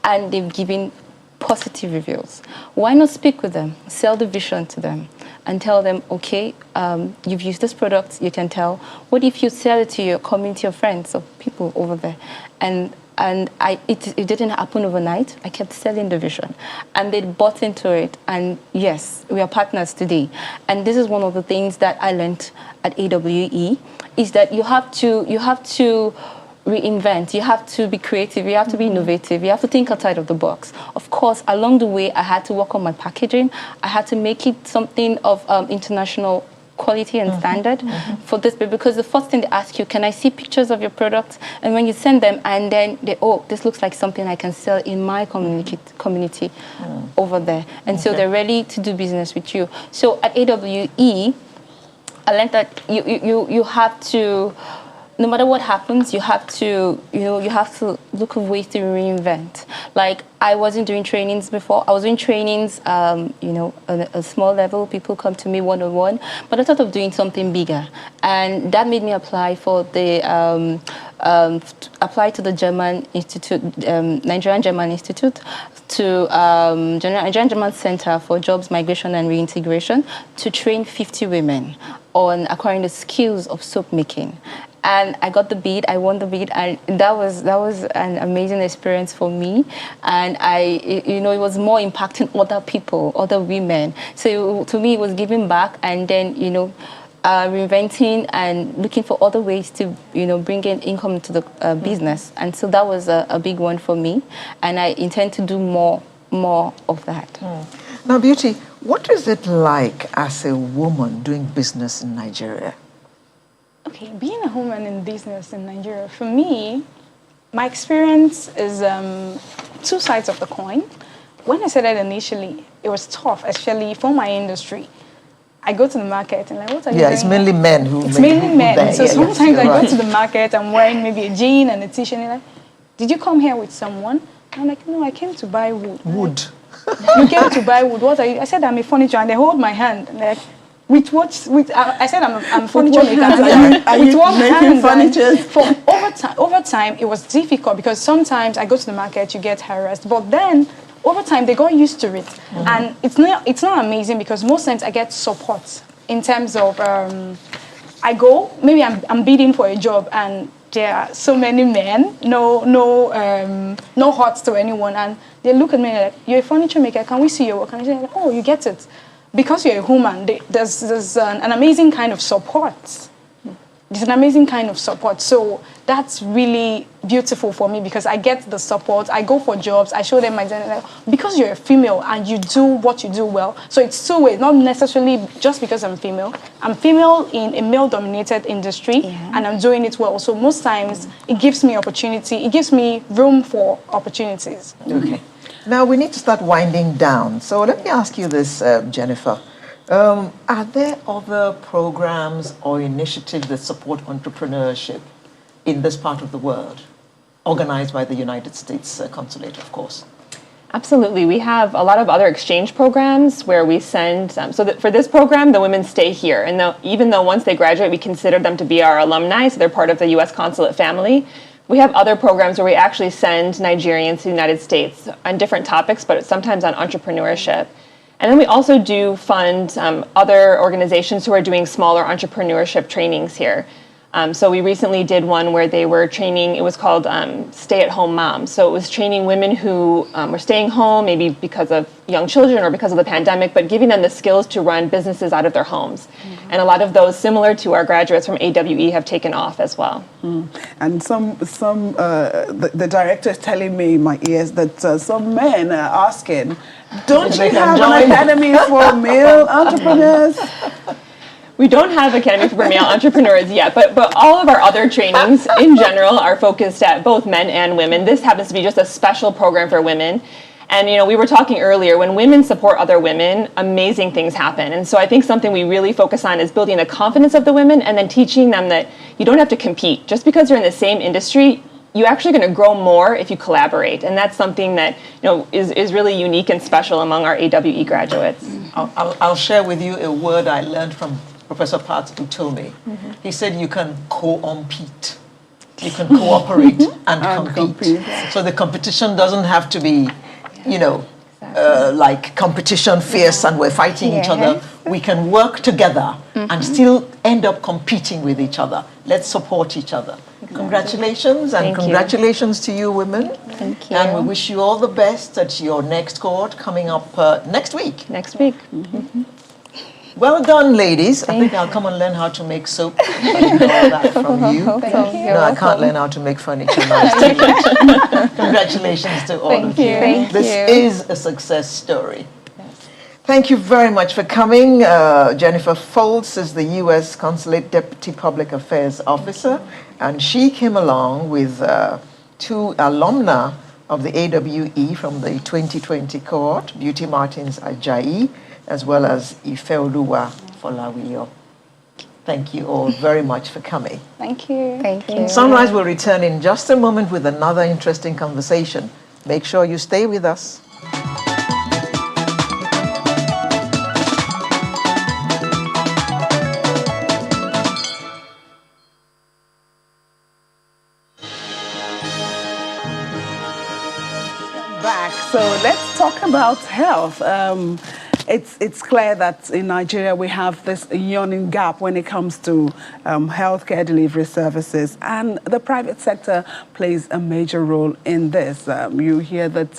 and they've given positive reviews. Why not speak with them, sell the vision to them, and tell them, okay, you've used this product, you can tell. What if you sell it to your community of friends or people over there? And it didn't happen overnight. I kept selling the vision, and they bought into it. And yes, we are partners today. And this is one of the things that I learned at AWE is that you have to reinvent, you have to be creative, you have to be innovative, you have to think outside of the box. Of course, along the way, I had to work on my packaging. I had to make it something of international quality and standard for this, because the first thing they ask you, can I see pictures of your products? And when you send them, and then this looks like something I can sell in my community over there. And so they're ready to do business with you. So at AWE, I learned that you have to, no matter what happens, you have to look for ways to reinvent. Like, I wasn't doing trainings before. I was doing trainings, on a small level. People come to me one-on-one. But I thought of doing something bigger. And that made me apply for the, apply to the German Institute, Nigerian German Institute, to Nigerian German Center for Jobs, Migration and Reintegration to train 50 women on acquiring the skills of soap making. And I got the bid, I won the bid, and that was an amazing experience for me. And it was more impacting other people, other women. So to me, it was giving back and then, reinventing and looking for other ways to, bring in income to the business. And so that was a big one for me. And I intend to do more of that. Now, Beauty, what is it like as a woman doing business in Nigeria? Okay, being a woman in business in Nigeria, for me, my experience is two sides of the coin. When I started initially, it was tough, especially for my industry. I go to the market and what are you doing? Yeah, it's mainly men who. It's mainly men. There. So sometimes I right. go to the market, I'm wearing maybe a jean and a t-shirt. And they're like, did you come here with someone? I'm like, no, I came to buy wood. Wood. You came to buy wood. What are you? I said, I'm a furniture, and they hold my hand. And they're like, I said I'm furniture maker. Are you making furniture? Over time, it was difficult because sometimes I go to the market, you get harassed. But then, over time, they got used to it. And it's not amazing because most times I get support in terms of, I go, maybe I'm bidding for a job and there are so many men, no hurts to anyone. And they look at me like, you're a furniture maker, can we see your work? And I say, oh, you get it. Because you're a woman, there's an amazing kind of support. There's an amazing kind of support. So that's really beautiful for me because I get the support. I go for jobs. I show them my gender. Because you're a female and you do what you do well. So it's two ways, not necessarily just because I'm female. I'm female in a male-dominated industry and I'm doing it well. So most times it gives me opportunity. It gives me room for opportunities. Okay. Now we need to start winding down. So let me ask you this, Jennifer. Are there other programs or initiatives that support entrepreneurship in this part of the world, organized by the United States Consulate, of course? Absolutely. We have a lot of other exchange programs where we send, for this program, the women stay here. And even though once they graduate, we consider them to be our alumni, so they're part of the U.S. Consulate family. We have other programs where we actually send Nigerians to the United States on different topics, but sometimes on entrepreneurship. And then we also do fund other organizations who are doing smaller entrepreneurship trainings here. So we recently did one where they were training, it was called Stay-at-Home Moms. So it was training women who were staying home, maybe because of young children or because of the pandemic, but giving them the skills to run businesses out of their homes. Mm-hmm. And a lot of those, similar to our graduates from AWE, have taken off as well. Mm. And the director is telling me in my ears that some men are asking, don't you have an academy for male entrepreneurs? We don't have Academy for Male Entrepreneurs yet, but all of our other trainings in general are focused at both men and women. This happens to be just a special program for women. And, you know, we were talking earlier, when women support other women, amazing things happen. And so I think something we really focus on is building the confidence of the women and then teaching them that you don't have to compete. Just because you're in the same industry, you're actually going to grow more if you collaborate. And that's something that, you know, is really unique and special among our AWE graduates. I'll share with you a word I learned from Professor Pat Utomi. Mm-hmm. He said you can co-compete. You can cooperate and compete. So the competition doesn't have to be, you know, like competition fierce and we're fighting each other. We can work together and still end up competing with each other. Let's support each other. Congratulations, and congratulations to you women. Thank you. And we wish you all the best at your next cohort coming up next week. Next week. Mm-hmm. Well done, ladies. I think I'll come and learn how to make soap and all that from you. No, I can't learn how to make furniture now. Congratulations to all of you. This is a success story. Yes. Thank you very much for coming. Jennifer Fultz is the U.S. Consulate Deputy Public Affairs Officer, and she came along with two alumna of the AWE from the 2020 cohort, Beauty Martins Ajayi, as well as Ifeoluwa Folawiyo. Thank you all very much for coming. Thank you. Thank you. Sunrise will return in just a moment with another interesting conversation. Make sure you stay with us. Back. So let's talk about health. It's clear that in Nigeria we have this yawning gap when it comes to healthcare delivery services, and the private sector plays a major role in this. You hear that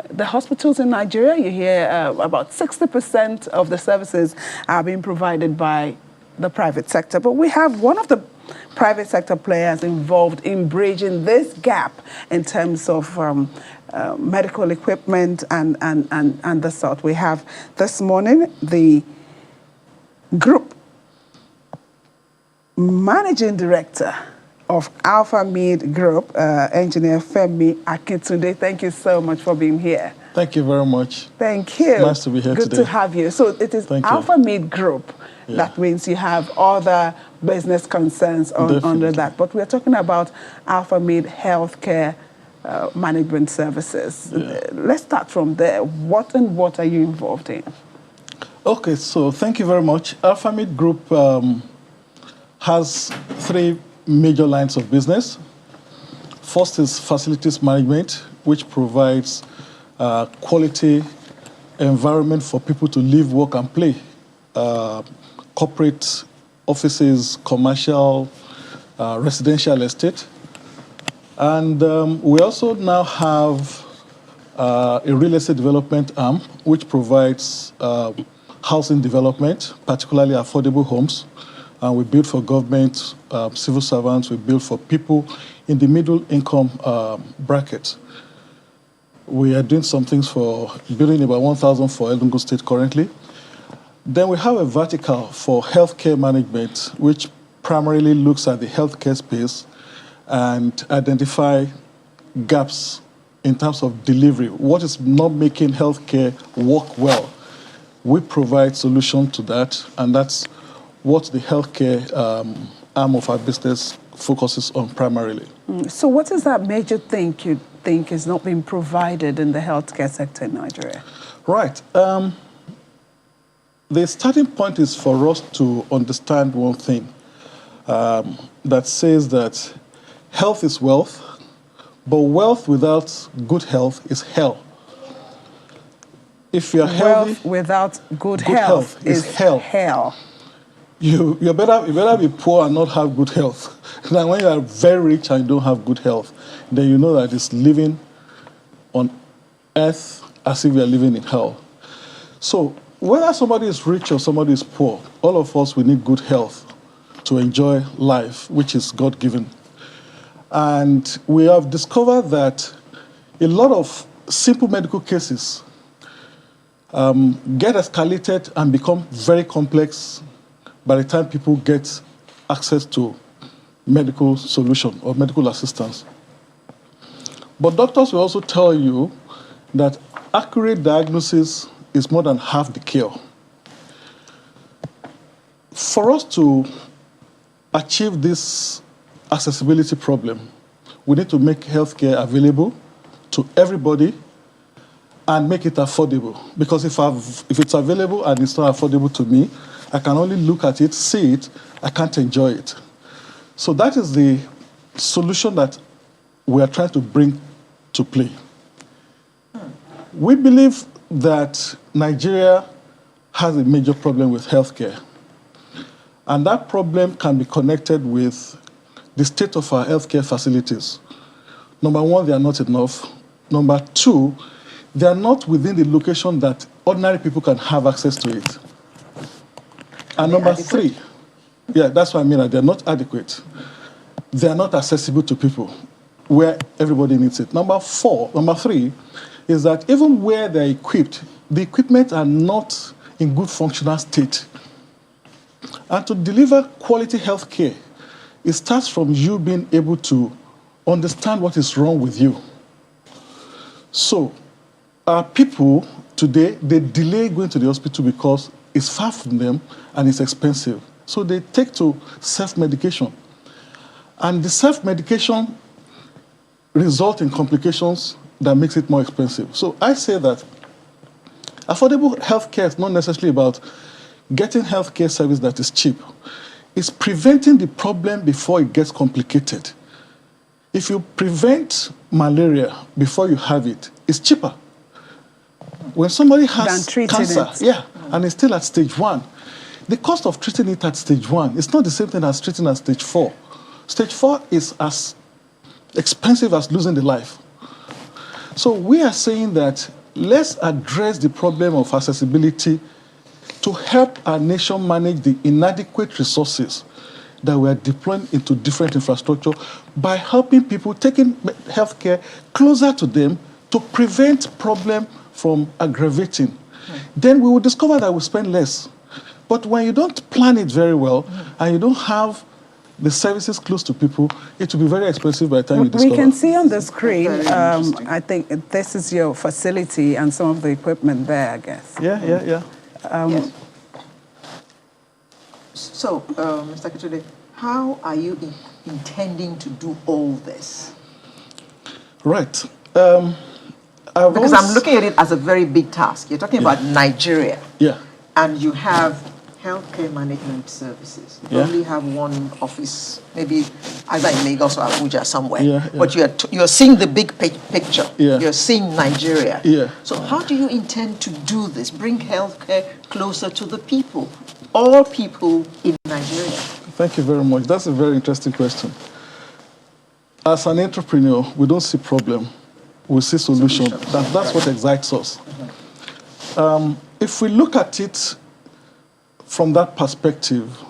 the hospitals in Nigeria, you hear about 60% of the services are being provided by the private sector, but we have one of the private sector players involved in bridging this gap in terms of medical equipment and the sort. We have this morning the group managing director of Alpha Med Group, Engineer Femi Akintunde. Thank you so much for being here. Thank you very much. Thank you. Nice to be here today. Good to have you. So it is Alpha Med Group. Yeah. That means you have other business concerns under that. But we're talking about Alpha Med Healthcare Management Services. Yeah. Let's start from there. What are you involved in? Okay, so thank you very much. Alpha Med Group has three major lines of business. First is facilities management, which provides quality environment for people to live, work, and play. Corporate offices, commercial, residential estate. And we also now have a real estate development arm, which provides housing development, particularly affordable homes. And we build for government, civil servants, we build for people in the middle income bracket. We are doing some things for building about 1,000 for Enugu State currently. Then we have a vertical for healthcare management, which primarily looks at the healthcare space and identify gaps in terms of delivery. What is not making healthcare work well? We provide solution to that, and that's what the healthcare arm of our business focuses on primarily. So what is that major thing you think is not being provided in the healthcare sector in Nigeria? Right. The starting point is for us to understand one thing that says that health is wealth, but wealth without good health is hell. if you're healthy, Wealth without good good health is hell. hell. You better be poor and not have good health. Now, when you are very rich and you don't have good health, then you know that it's living on earth as if you are living in hell. So whether somebody is rich or somebody is poor, all of us, we need good health to enjoy life, which is God-given. And we have discovered that a lot of simple medical cases get escalated and become very complex by the time people get access to medical solution or medical assistance. But doctors will also tell you that accurate diagnosis is more than half the cure. For us to achieve this accessibility problem, we need to make healthcare available to everybody and make it affordable. Because if it's available and it's not affordable to me, I can only look at it, see it, I can't enjoy it. So that is the solution that we are trying to bring to play. We believe that Nigeria has a major problem with healthcare. And that problem can be connected with the state of our healthcare facilities. Number one, they are not enough. Number two, they are not within the location that ordinary people can have access to it. And number three, yeah, that's what I mean, that they're not adequate. They are not accessible to people where everybody needs it. Number three, is that even where they're equipped, the equipment are not in good functional state. And to deliver quality health care, it starts from you being able to understand what is wrong with you. So our people today, they delay going to the hospital because it's far from them and it's expensive. So they take to self-medication. And the self-medication results in complications that makes it more expensive. So I say that affordable healthcare is not necessarily about getting healthcare service that is cheap. It's preventing the problem before it gets complicated. If you prevent malaria before you have it, it's cheaper. When somebody has cancer, and it's still at stage 1, the cost of treating it at stage 1 is not the same thing as treating at stage 4. Stage 4 is as expensive as losing the life. So we are saying that let's address the problem of accessibility to help our nation manage the inadequate resources that we are deploying into different infrastructure by helping people, taking healthcare closer to them to prevent problem from aggravating. Then we will discover that we spend less. But when you don't plan it very well and you don't have the services close to people, it will be very expensive by the time you discover. We can see on the screen, I think this is your facility and some of the equipment there, I guess. Yeah. Yes. So, Mr. Kitude, how are you intending to do all this? Right. Because I'm looking at it as a very big task. You're talking about Nigeria. Yeah. And you have healthcare management services. You only have one office, maybe either in Lagos or Abuja somewhere. But you're seeing the big picture. You're seeing Nigeria. So how do you intend to do this? Bring healthcare closer to the people, all people in Nigeria? Thank you very much. That's a very interesting question. As an entrepreneur, we don't see problem. We see solution. That's what excites us. If we look at it from that perspective,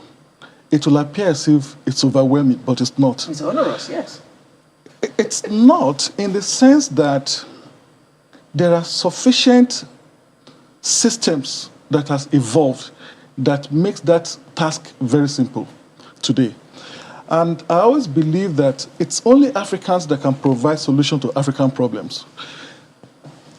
it will appear as if it's overwhelming, but it's not. It's onerous, yes. It's not in the sense that there are sufficient systems that has evolved that makes that task very simple today. And I always believe that it's only Africans that can provide solution to African problems.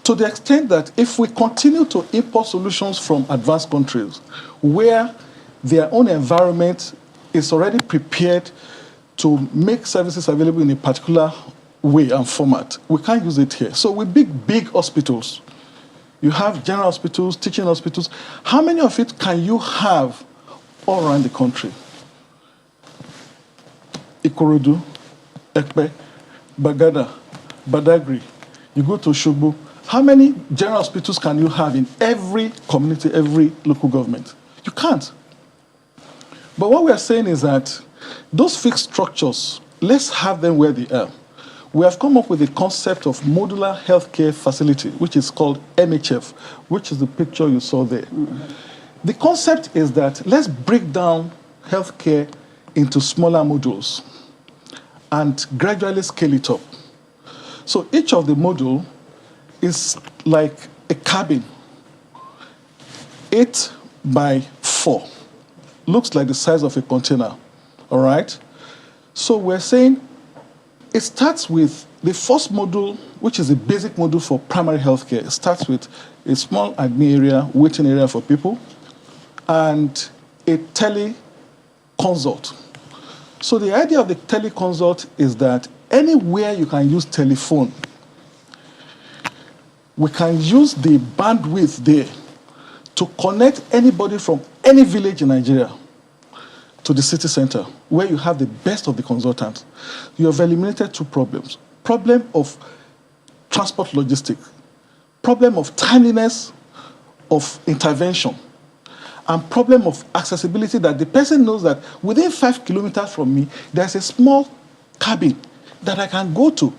To the extent that if we continue to import solutions from advanced countries where their own environment is already prepared to make services available in a particular way and format, we can't use it here. So with big hospitals, you have general hospitals, teaching hospitals. How many of it can you have all around the country? Ikorodu, Ekpe, Bagada, Badagry. You go to Shubu, How many general hospitals can you have in every community, every local government? You can't. But what we are saying is that those fixed structures, let's have them where they are. We have come up with the concept of modular healthcare facility, which is called MHF, which is the picture you saw there. The concept is that let's break down healthcare into smaller modules and gradually scale it up. So each of the module is like a cabin, 8 by 4. Looks like the size of a container, all right? So we're saying it starts with the first module, which is a basic module for primary healthcare. It starts with a small admin area, waiting area for people, and a tele-consult. So the idea of the tele-consult is that anywhere you can use telephone, we can use the bandwidth there to connect anybody from any village in Nigeria to the city center, where you have the best of the consultants. You have eliminated 2 problems. Problem of transport logistics, problem of timeliness of intervention, and problem of accessibility, that the person knows that within 5 kilometers from me, there's a small cabin that I can go to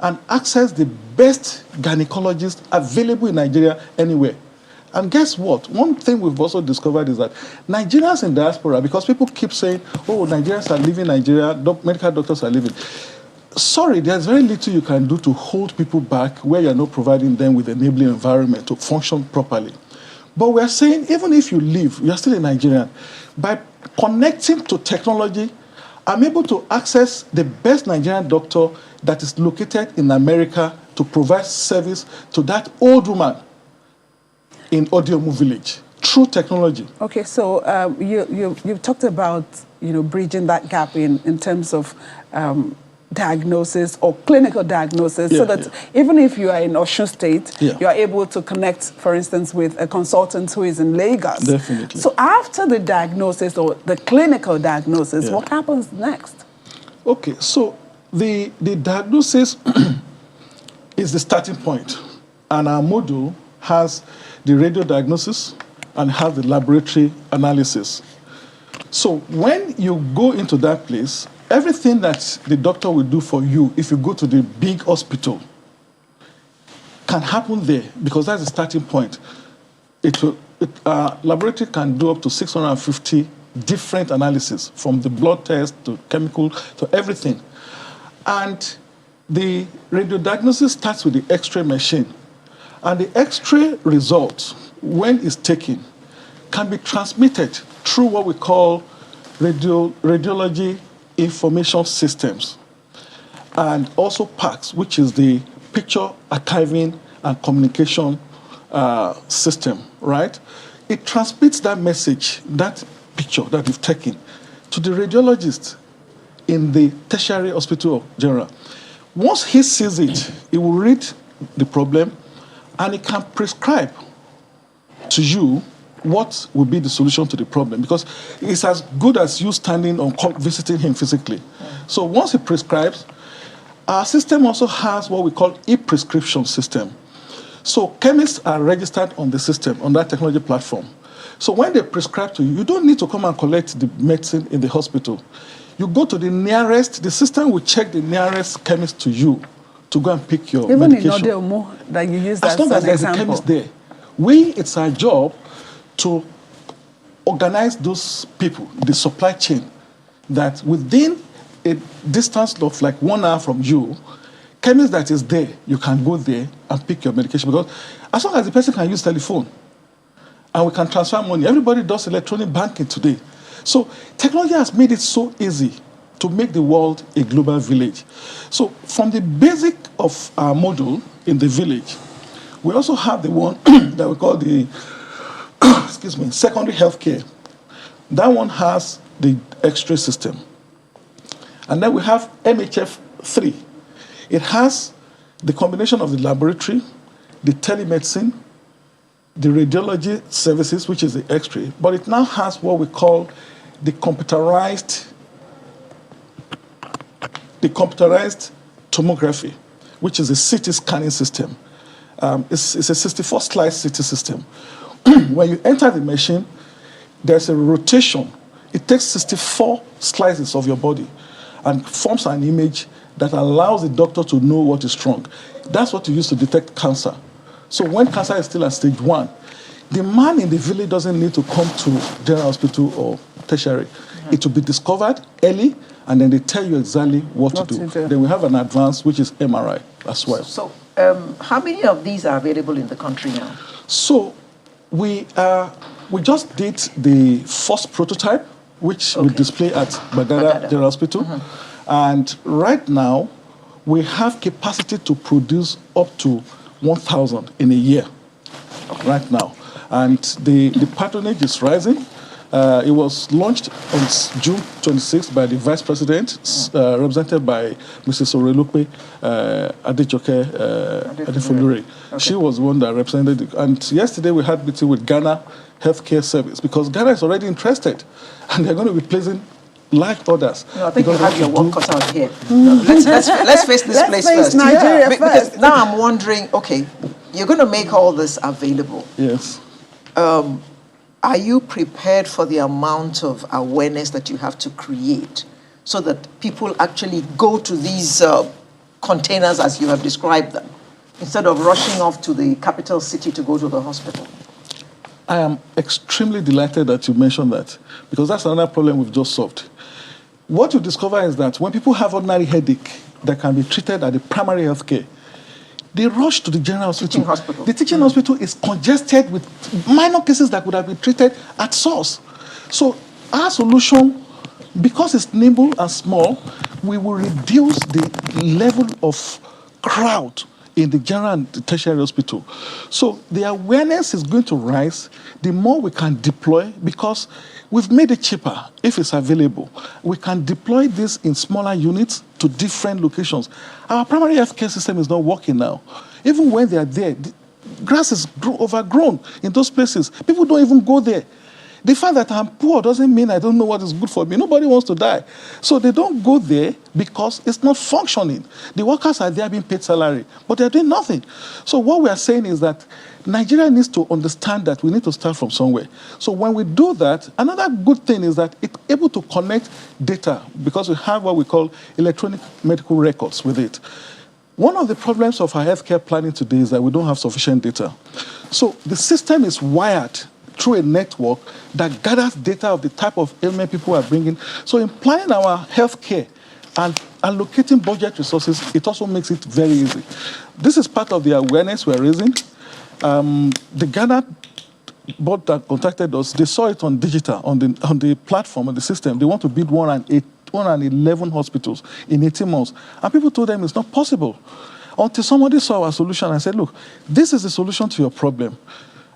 and access the best gynecologist available in Nigeria anywhere. And guess what? One thing we've also discovered is that Nigerians in diaspora, because people keep saying, oh, Nigerians are leaving Nigeria, medical doctors are leaving. Sorry, there's very little you can do to hold people back where you're not providing them with enabling environment to function properly. But we're saying, even if you leave, you're still a Nigerian. By connecting to technology, I'm able to access the best Nigerian doctor that is located in America to provide service to that old woman in Odiomu village through technology. Okay, so you've talked about bridging that gap in terms of diagnosis or clinical diagnosis, so that even if you are in Osun State, you are able to connect, for instance, with a consultant who is in Lagos. Definitely. So after the diagnosis or the clinical diagnosis, what happens next? Okay, so the diagnosis is the starting point, and our module has the radio diagnosis and has the laboratory analysis. So when you go into that place, everything that the doctor will do for you if you go to the big hospital can happen there, because that's the starting point. Laboratory can do up to 650 different analyses, from the blood test to chemical to everything. And the radio diagnosis starts with the X-ray machine. And the X-ray result, when it's taken, can be transmitted through what we call radiology information systems, and also PACS, which is the picture archiving and communication system, right? It transmits that message, that picture that you've taken, to the radiologist in the tertiary hospital general. Once he sees it, he will read the problem, and he can prescribe to you what will be the solution to the problem, because it's as good as you standing or visiting him physically. So once he prescribes, our system also has what we call e-prescription system. So chemists are registered on the system, on that technology platform. So when they prescribe to you, you don't need to come and collect the medicine in the hospital. You go to the nearest, the system will check the nearest chemist to you to go and pick your medication. Even in Odiomu, that you use that as long as there's a chemist there. It's our job to organize those people, the supply chain, that within a distance of like 1 hour from you, chemist that is there, you can go there and pick your medication. Because as long as the person can use telephone and we can transfer money, everybody does electronic banking today. So technology has made it so easy to make the world a global village. So from the basic of our model in the village, we also have the one that we call the secondary healthcare. That one has the X-ray system. And then we have MHF3. It has the combination of the laboratory, the telemedicine, the radiology services, which is the X-ray, but it now has what we call the computerized tomography, which is a CT scanning system. It's a 64-slice CT system. When you enter the machine, there's a rotation. It takes 64 slices of your body and forms an image that allows the doctor to know what is wrong. That's what you use to detect cancer. So when cancer is still at stage 1, the man in the village doesn't need to come to general hospital or tertiary. It will be discovered early, and then they tell you exactly what to do. Then we have an advance, which is MRI as well. So how many of these are available in the country now? So we just did the first prototype, which we display at Bagada General Hospital. And right now, we have capacity to produce up to 1,000 in a year, right now. And the patronage is rising. It was launched on June 26th by the Vice President, represented by Mrs. Orelupe Adejoke Adefolure. She was the one that represented it. And yesterday we had a meeting with Ghana Healthcare Service, because Ghana is already interested, and they're going to be placing large orders. No, I think you have your work cut out here. Let's face this place first. Nigeria first. Because now I'm wondering, okay, you're going to make all this available. Yes. Are you prepared for the amount of awareness that you have to create so that people actually go to these containers as you have described them, instead of rushing off to the capital city to go to the hospital? I am extremely delighted that you mentioned that, because that's another problem we've just solved. What you discover is that when people have ordinary headache that can be treated at the primary health care, they rush to the general hospital. Teaching hospital. The teaching hospital is congested with minor cases that would have been treated at source. So our solution, because it's nimble and small, we will reduce the level of crowd in the general and the tertiary hospital. So the awareness is going to rise the more we can deploy, because we've made it cheaper if it's available. We can deploy this in smaller units to different locations. Our primary health care system is not working now. Even when they are there, the grass is overgrown in those places. People don't even go there. The fact that I'm poor doesn't mean I don't know what is good for me. Nobody wants to die. So they don't go there because it's not functioning. The workers are there being paid salary, but they're doing nothing. So what we are saying is that Nigeria needs to understand that we need to start from somewhere. So when we do that, another good thing is that it's able to connect data, because we have what we call electronic medical records with it. One of the problems of our healthcare planning today is that we don't have sufficient data. So the system is wired through a network that gathers data of the type of ailment people are bringing. So in planning our healthcare and allocating budget resources, it also makes it very easy. This is part of the awareness we're raising. The Ghana board that contacted us, they saw it on digital, on the platform, on the system. They want to build 111 hospitals in 18 months. And people told them it's not possible. Until somebody saw our solution and said, look, this is the solution to your problem.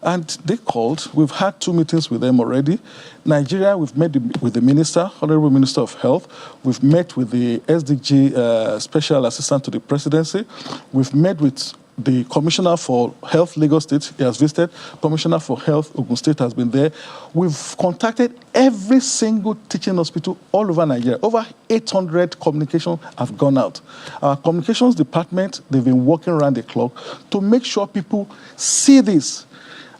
And they called. We've had 2 meetings with them already. Nigeria, we've met with the minister, Honorable Minister of Health. We've met with the SDG Special Assistant to the Presidency. We've met with the Commissioner for Health, Lagos State. He has visited. Commissioner for Health, Ogun State, has been there. We've contacted every single teaching hospital all over Nigeria. Over 800 communications have gone out. Our communications department, they've been working around the clock to make sure people see this.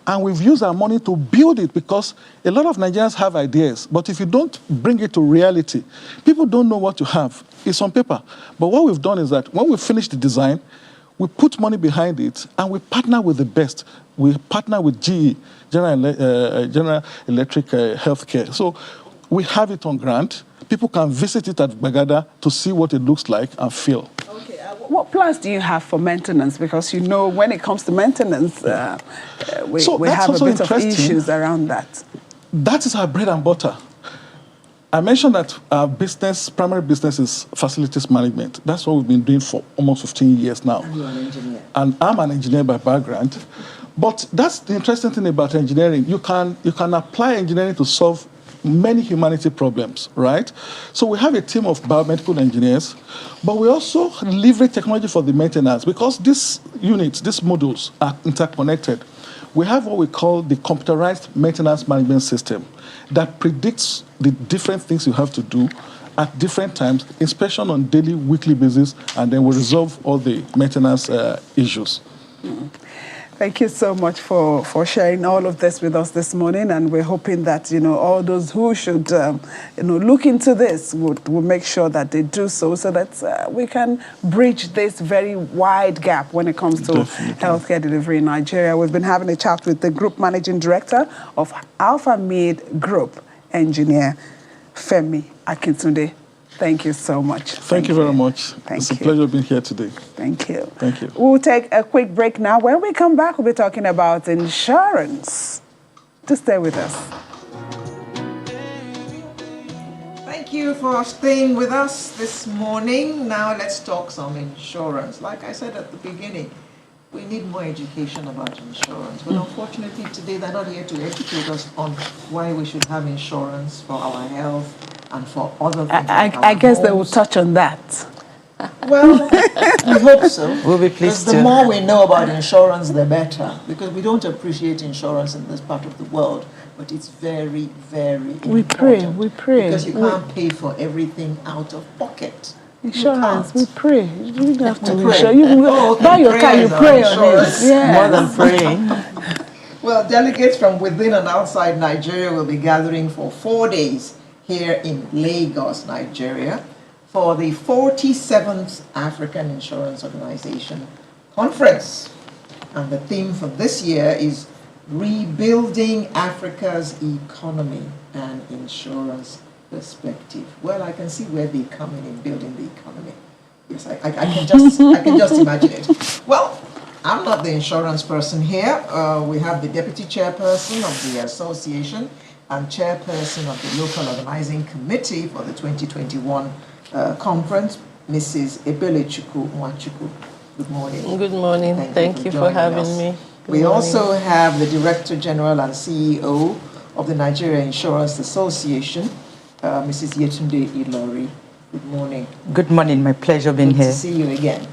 And we've used our money to build it, because a lot of Nigerians have ideas, but if you don't bring it to reality, people don't know what you have. It's on paper. But what we've done is that when we finish the design, we put money behind it, and we partner with the best. We partner with GE, General Electric Healthcare. So we have it on grant. People can visit it at Bagada to see what it looks like and feel. Okay. What plans do you have for maintenance? Because you know, when it comes to maintenance, we have a bit of issues around that. That is our bread and butter. I mentioned that our primary business is facilities management. That's what we've been doing for almost 15 years now. And you're an engineer. And I'm an engineer by background. But that's the interesting thing about engineering. You can apply engineering to solve many humanity problems, right? So we have a team of biomedical engineers, but we also leverage technology for the maintenance, because these units, these modules are interconnected. We have what we call the computerized maintenance management system that predicts the different things you have to do at different times, inspection on daily, weekly basis, and then we resolve all the maintenance issues. Thank you so much for sharing all of this with us this morning, and we're hoping that all those who should look into this will make sure that they do so that we can bridge this very wide gap when it comes to healthcare delivery in Nigeria. We've been having a chat with the Group Managing Director of Alpha Mid Group, Engineer Femi Akintunde. Thank you so much. Thank you very much. It's a pleasure being here today. Thank you. Thank you. We'll take a quick break now. When we come back, we'll be talking about insurance. Just stay with us. Thank you for staying with us this morning. Now let's talk some insurance. Like I said at the beginning, we need more education about insurance. But unfortunately today they're not here to educate us on why we should have insurance for our health and for other things. I guess they will touch on that. Well, I hope so. We'll be pleased because the more we know about insurance, the better. Because we don't appreciate insurance in this part of the world, but it's very, very important. We pray. Because you can't pay for everything out of pocket. Insurance, we pray. You don't have to pray. insure. You buy your car, you pray on it. Yes. More than praying. Well, delegates from within and outside Nigeria will be gathering for 4 days here in Lagos, Nigeria, for the 47th African Insurance Organization Conference. And the theme for this year is Rebuilding Africa's Economy and Insurance Perspective. Well, I can see where they come in building the economy. Yes, I can just imagine it. Well, I'm not the insurance person here. We have the deputy chairperson of the association and chairperson of the local organizing committee for the 2021 conference, Mrs. Ebelechukwu Nwachukwu. Good morning. Good morning. Thank you for having me. We also have the Director General and CEO of the Nigeria Insurance Association, Mrs. Yetunde Ilori. Good morning. Good morning. My pleasure being here. Good to see you again.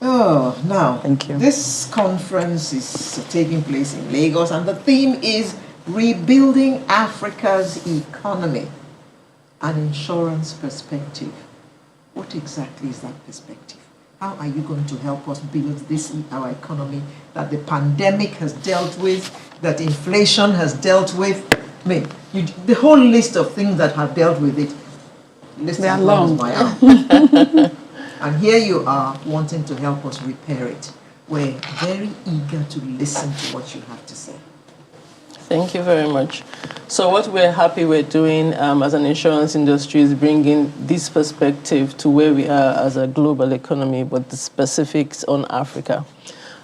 Oh, now, thank you. This conference is taking place in Lagos, and the theme is Rebuilding Africa's Economy, an Insurance Perspective. What exactly is that perspective? How are you going to help us build this, our economy, that the pandemic has dealt with, that inflation has dealt with? I mean, the whole list of things that have dealt with it, list as long as my arm. And here you are wanting to help us repair it. We're very eager to listen to what you have to say. Thank you very much. So what we're happy we're doing as an insurance industry is bringing this perspective to where we are as a global economy, but the specifics on Africa.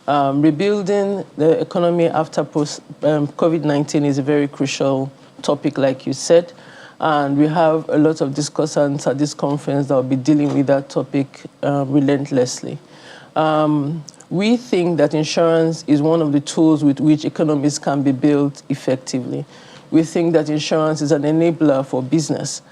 Rebuilding the economy after COVID-19 is a very crucial topic, like you said. And we have a lot of discussants at this conference that will be dealing with that topic relentlessly. We think that insurance is one of the tools with which economies can be built effectively. We think that insurance is an enabler for business,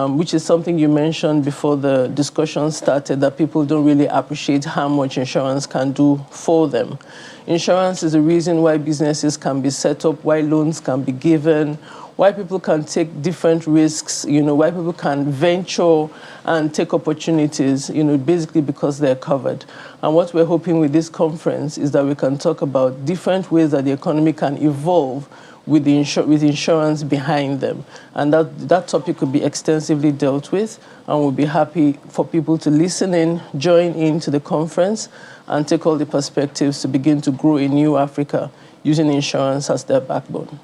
which is something you mentioned before the discussion started, that people don't really appreciate how much insurance can do for them. Insurance is the reason why businesses can be set up, why loans can be given, why people can take different risks, why people can venture and take opportunities, basically because they're covered. And what we're hoping with this conference is that we can talk about different ways that the economy can evolve with insurance behind them. And that topic could be extensively dealt with, and we'll be happy for people to listen in, join into the conference, and take all the perspectives to begin to grow a new Africa using insurance as their backbone.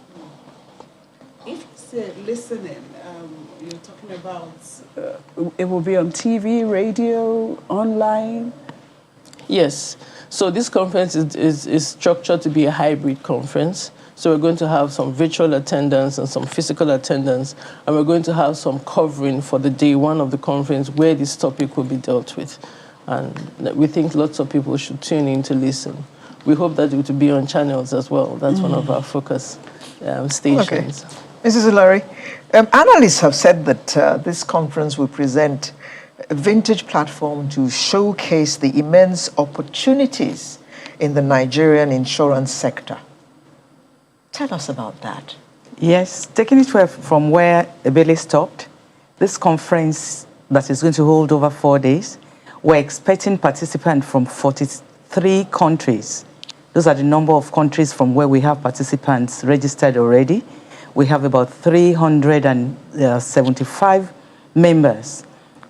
Listening, you're talking about it will be on TV, radio, online? Yes. So this conference is structured to be a hybrid conference. So we're going to have some virtual attendance and some physical attendance, and we're going to have some covering for the day one of the conference where this topic will be dealt with. And we think lots of people should tune in to listen. We hope that it will be on channels as well. That's one of our focus stations. Okay. Mrs. Ilori, analysts have said that this conference will present a vintage platform to showcase the immense opportunities in the Nigerian insurance sector. Tell us about that. Yes, taking it from where Ebele stopped, this conference that is going to hold over 4 days, we're expecting participants from 43 3 countries. Those are the number of countries from where we have participants registered already. We have about 375 members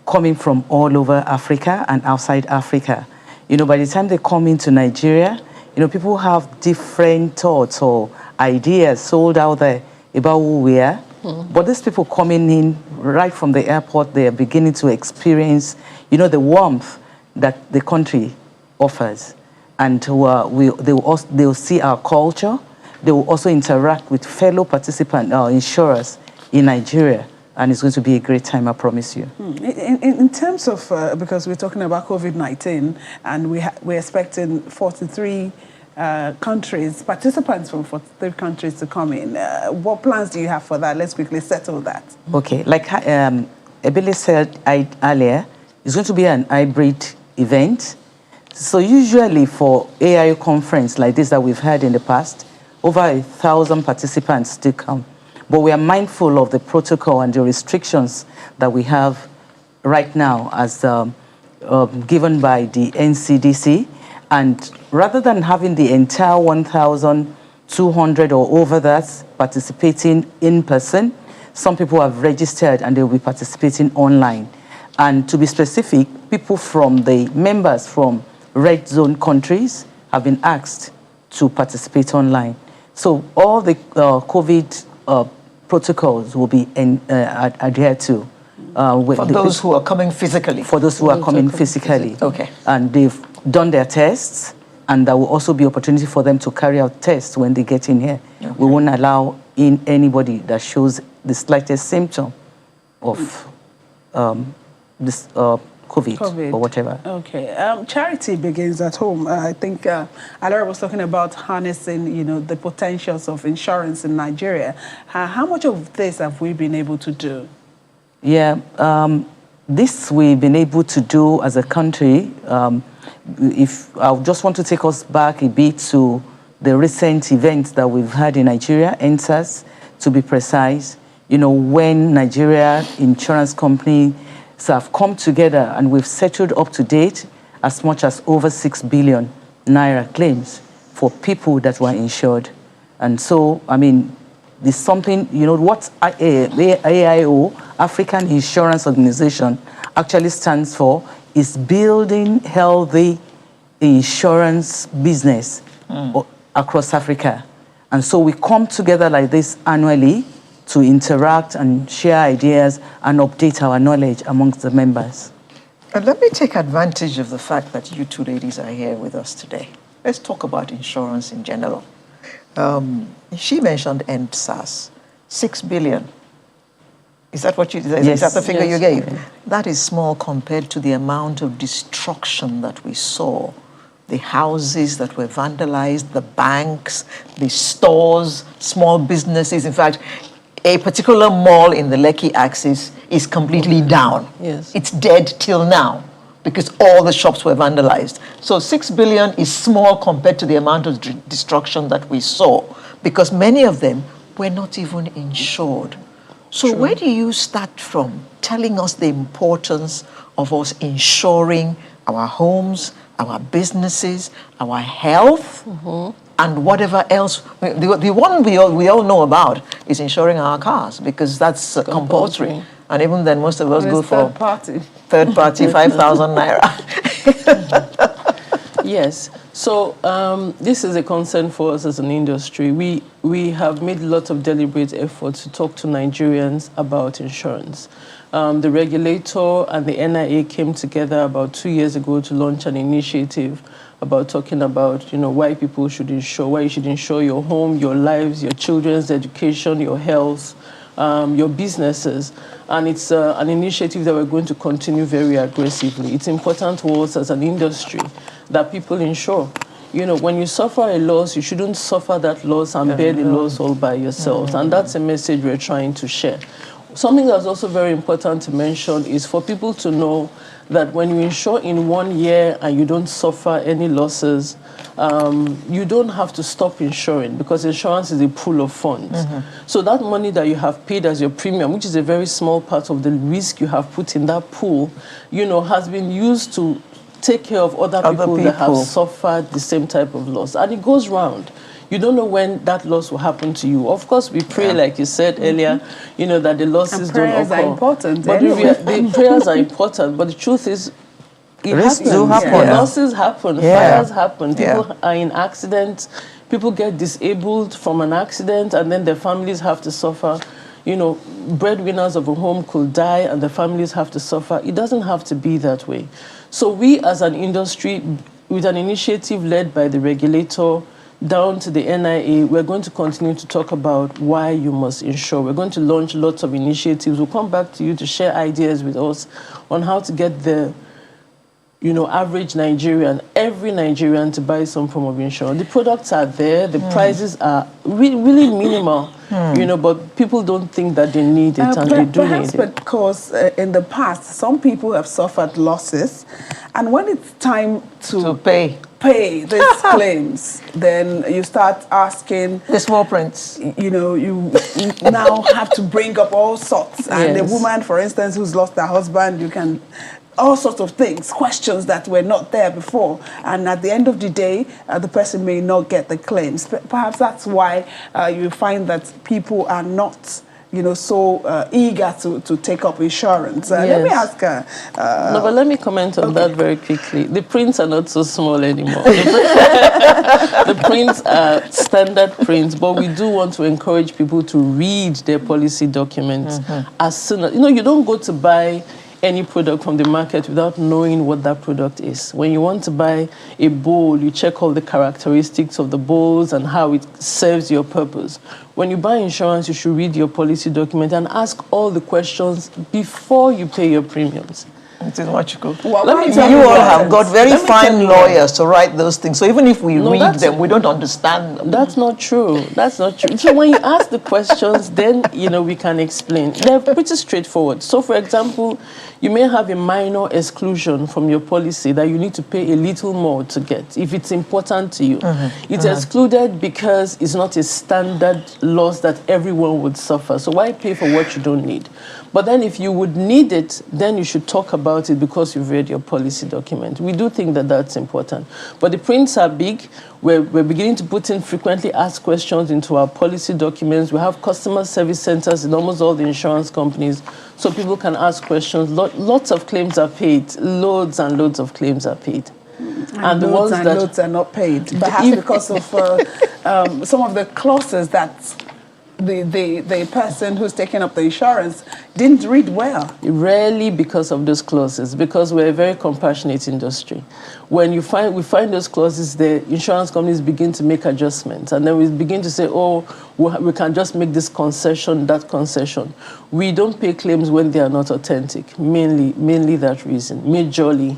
coming from all over Africa and outside Africa. You know, by the time they come into Nigeria, you know, people have different thoughts or ideas sold out there about who we are. But these people coming in right from the airport, they are beginning to experience, you know, the warmth that the country offers. And they will see our culture. They will also interact with fellow participant insurers in Nigeria. And it's going to be a great time, I promise you. In terms of, because we're talking about COVID-19, and we're expecting 43 countries, participants from 43 countries to come in. What plans do you have for that? Let's quickly settle that. Okay, like Ebele said earlier, it's going to be an hybrid event. So usually for AIO conference like this that we've had in the past, over 1,000 participants still come. But we are mindful of the protocol and the restrictions that we have right now as given by the NCDC. And rather than having the entire 1,200 or over that participating in person, some people have registered and they will be participating online. And to be specific, people from the members from red zone countries have been asked to participate online. So all the COVID protocols will be adhered to. For those who are coming physically? For those who are coming physically. Okay. And they've done their tests, and there will also be opportunity for them to carry out tests when they get in here. Okay. We won't allow in anybody that shows the slightest symptom of this COVID or whatever. Okay. Charity begins at home. I think Alara was talking about harnessing, you know, the potentials of insurance in Nigeria. How much of this have we been able to do? Yeah, this we've been able to do as a country. If I just want to take us back a bit to the recent events that we've had in Nigeria, NSAS, to be precise, you know, when Nigeria insurance companies have come together and we've settled up to date as much as over 6 billion naira claims for people that were insured. And so, I mean, there's something, you know, what AIO, African Insurance Organization, actually stands for is building healthy insurance business across Africa. And so we come together like this annually to interact and share ideas and update our knowledge amongst the members. And let me take advantage of the fact that you two ladies are here with us today. Let's talk about insurance in general. She mentioned NSAS, 6 billion. Is that what you? Yes. Is that the figure you gave? Okay. That is small compared to the amount of destruction that we saw. The houses that were vandalized, the banks, the stores, small businesses. In fact, a particular mall in the Lekki axis is completely down. Yes. It's dead till now because all the shops were vandalized. So 6 billion is small compared to the amount of destruction that we saw because many of them were not even insured. So where do you start from telling us the importance of us insuring our homes, our businesses, our health, and whatever else? The one we all know about is insuring our cars because that's compulsory. And even then, most of us go for third party 5,000 naira. Yes. So this is a concern for us as an industry. We have made lots of deliberate efforts to talk to Nigerians about insurance. The regulator and the NIA came together about 2 years ago to launch an initiative about talking about, you know, why people should insure, why you should insure your home, your lives, your children's education, your health, your businesses. And it's an initiative that we're going to continue very aggressively. It's important to us as an industry that people insure. You know, when you suffer a loss, you shouldn't suffer that loss and bear the loss all by yourself. And that's a message we're trying to share. Something that's also very important to mention is for people to know that when you insure in 1 year and you don't suffer any losses, you don't have to stop insuring because insurance is a pool of funds. So that money that you have paid as your premium, which is a very small part of the risk you have put in that pool, you know, has been used to take care of other people that have suffered the same type of loss. And it goes round. You don't know when that loss will happen to you. Of course, we pray, like you said earlier, you know, that the losses don't occur. Prayers are important. But the prayers are important. But the truth is, it happens. Losses happen. Fires happen. People are in accidents. People get disabled from an accident, and then their families have to suffer. You know, breadwinners of a home could die, and the families have to suffer. It doesn't have to be that way. So we, as an industry, with an initiative led by the regulator, down to the NIA, we're going to continue to talk about why you must insure. We're going to launch lots of initiatives. We'll come back to you to share ideas with us on how to get the, you know, average Nigerian, every Nigerian to buy some form of insurance. The products are there. The prices are really minimal, you know, but people don't think that they need it, and they do need it. Because in the past, some people have suffered losses, and when it's time to pay these claims, then you start asking the small prints. You know, you now have to bring up all sorts. And a woman, for instance, who's lost her husband, you can all sorts of things, questions that were not there before. And at the end of the day, the person may not get the claims. Perhaps that's why you find that people are not, you know, so eager to take up insurance. Let me ask her. No, but let me comment on that very quickly. The prints are not so small anymore. The prints are standard prints, but we do want to encourage people to read their policy documents as soon as, you know, you don't go to buy any product from the market without knowing what that product is. When you want to buy a bowl, you check all the characteristics of the bowls and how it serves your purpose. When you buy insurance, you should read your policy document and ask all the questions before you pay your premiums. It is much good. Well, you all have got very fine lawyers to write those things. So even if we read them, we don't understand them. That's not true. That's not true. So when you ask the questions, then, you know, we can explain. They're pretty straightforward. So, for example, you may have a minor exclusion from your policy that you need to pay a little more to get, if it's important to you. It's excluded because it's not a standard loss that everyone would suffer. So why pay for what you don't need? But then if you would need it, then you should talk about it because you've read your policy document. We do think that that's important. But the prints are big. We're beginning to put in frequently asked questions into our policy documents. We have customer service centers in almost all the insurance companies, so people can ask questions. Lots of claims are paid. Loads and loads of claims are paid. And the ones that loads are not paid, perhaps because of some of the clauses that the person who's taking up the insurance didn't read well. Rarely because of those clauses, because we're a very compassionate industry. When we find those clauses, the insurance companies begin to make adjustments, and then we begin to say, oh, we can just make this concession, that concession. We don't pay claims when they are not authentic, mainly that reason, majorly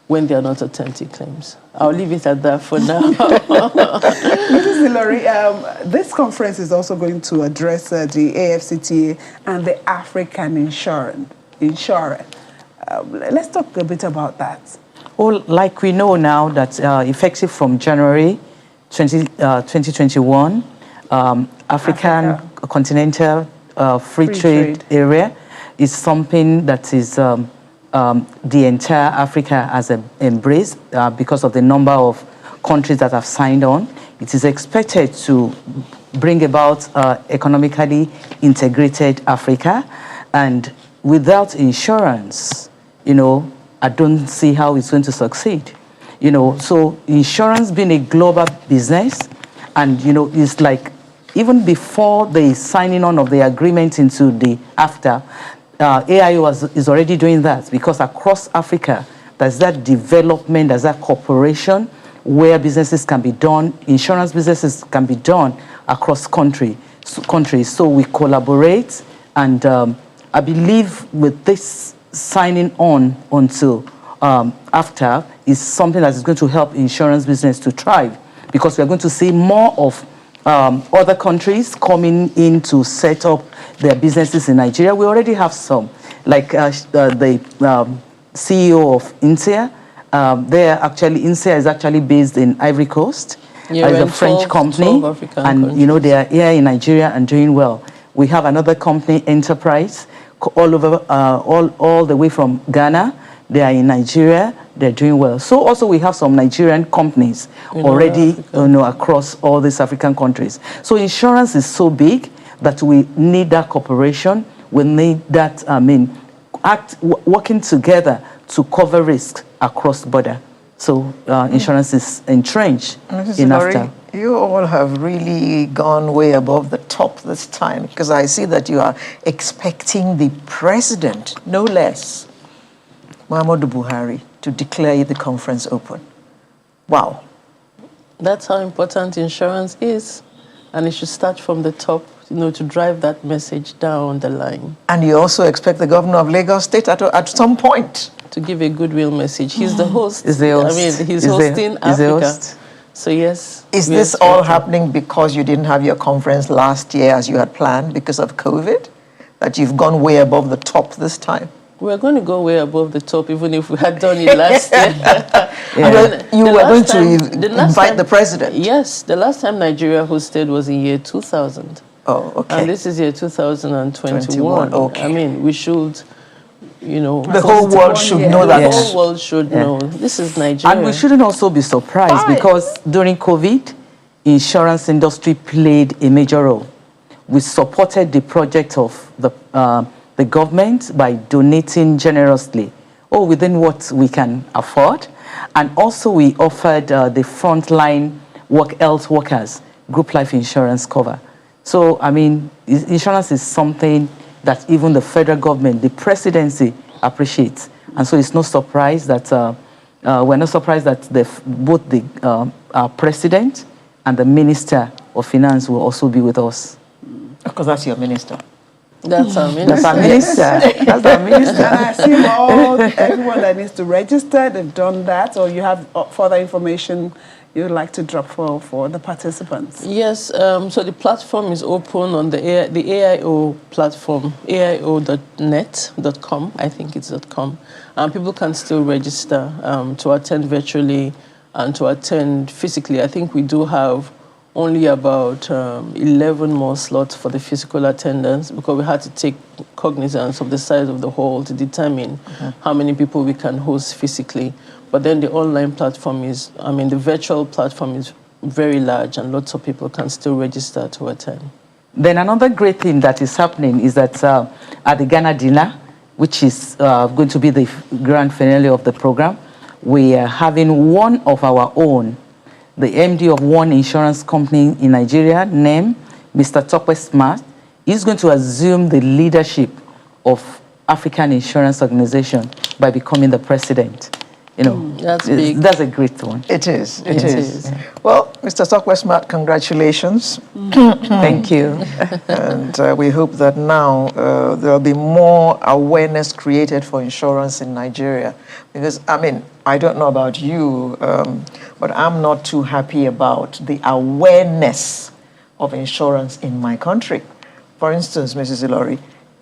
when they are not authentic claims. I'll leave it at that for now. Mrs. Ilori, this conference is also going to address the AFCTA and the African insurer. Let's talk a bit about that. Well, like we know now that effective from January 2021, African Continental Free Trade Area is something that is the entire Africa has embraced because of the number of countries that have signed on. It is expected to bring about economically integrated Africa, and without insurance, you know, I don't see how it's going to succeed. You know, so insurance being a global business, and you know, it's like even before the signing on of the agreement into the AFTA, AIO is already doing that, because across Africa, there's that development, there's that cooperation where businesses can be done, insurance businesses can be done across countries. So we collaborate, and I believe with this signing on until AFTA is something that is going to help insurance business to thrive, because we're going to see more of other countries coming in to set up their businesses in Nigeria. We already have some, like the CEO of Insia. Insia is actually based in Ivory Coast. It's a French company, and you know, they are here in Nigeria and doing well. We have another company, Enterprise, all the way from Ghana. They are in Nigeria. They're doing well. So also we have some Nigerian companies already across all these African countries. So insurance is so big that we need that cooperation. We need that, working together to cover risks across border. So insurance is entrenched in NAFTA. You all have really gone way above the top this time, because I see that you are expecting the president, no less, Muhammadu Buhari, to declare the conference open. Wow. That's how important insurance is. And it should start from the top, to drive that message down the line. And you also expect the governor of Lagos State at some point to give a goodwill message. He's the host. Is the host. I mean, he's hosting Africa. So yes. Is this all happening because you didn't have your conference last year as you had planned because of COVID? That you've gone way above the top this time? We're going to go way above the top, even if we had done it last year. You were going to invite the president? Yes. The last time Nigeria hosted was in year 2000. Oh, okay. And this is year 2021. Okay. I mean, we should, the whole world should know that. The whole world should know. This is Nigeria. And we shouldn't also be surprised because during COVID, insurance industry played a major role. We supported the project of the government by donating generously, within what we can afford. And also we offered the frontline health workers group life insurance cover. So, I mean, insurance is something that even the federal government, the presidency appreciates. And so it's no surprise that, we're not surprised that both the president and the minister of finance will also be with us. Because that's your minister. That's our minister. That's our minister. That's our minister. And I assume everyone that needs to register, they've done that, or you have further information you'd like to drop for the participants? Yes, so the platform is open on the AIO platform, aio.net.com, I think it's .com. People can still register to attend virtually and to attend physically. I think we do have only about 11 more slots for the physical attendance because we had to take cognizance of the size of the hall to determine how many people we can host physically. But then the online platform the virtual platform is very large and lots of people can still register to attend. Then another great thing that is happening is that at the Ghana dinner, which is going to be the grand finale of the program, we are having one of our own, the MD of one insurance company in Nigeria, named Mr. Tope Smart. He's going to assume the leadership of African Insurance Organization by becoming the president. That's big. That's a great one. It is. It is. Well, Mr. Tope Smart, congratulations. Thank you. And we hope that now there'll be more awareness created for insurance in Nigeria. Because, I don't know about you, but I'm not too happy about the awareness of insurance in my country. For instance, Mrs. Ilori,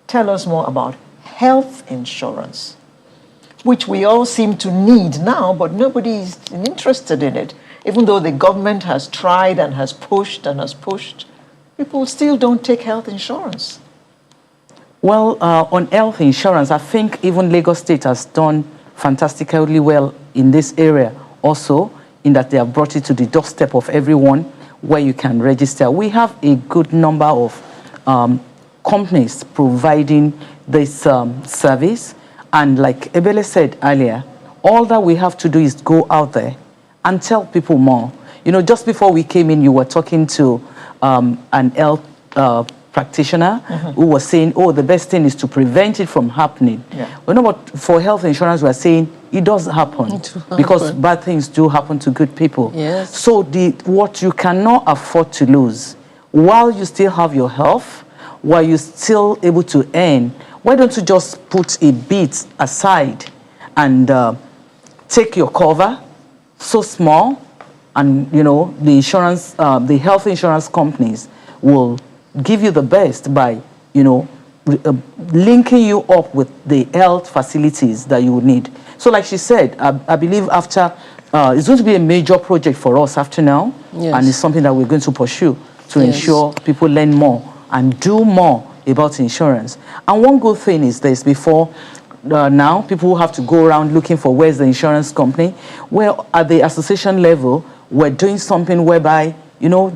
tell us more about health insurance, which we all seem to need now, but nobody is interested in it. Even though the government has tried and has pushed, people still don't take health insurance. Well, on health insurance, I think even Lagos State has done fantastically well in this area also, in that they have brought it to the doorstep of everyone where you can register. We have a good number of companies providing this service. And like Ebele said earlier, all that we have to do is go out there and tell people more. Just before we came in, you were talking to an health practitioner who was saying, the best thing is to prevent it from happening. Yeah. But for health insurance, we're saying it does happen because bad things do happen to good people. Yes. So what you cannot afford to lose, while you still have your health, while you're still able to earn, why don't you just put a bit aside and take your cover, so small, and the insurance, the health insurance companies will give you the best by linking you up with the health facilities that you would need. So, like she said, I believe after it's going to be a major project for us after now, and it's something that we're going to pursue to ensure people learn more and do more about insurance. And one good thing is this: before now people who have to go around looking for where's the insurance company. Well, at the association level, we're doing something whereby,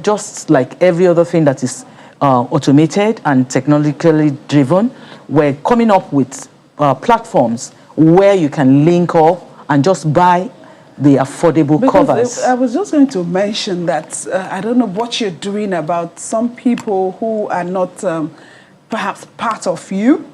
just like every other thing that is automated and technologically driven, we're coming up with platforms where you can link up and just buy the affordable covers. I was just going to mention that I don't know what you're doing about some people who are not perhaps part of you,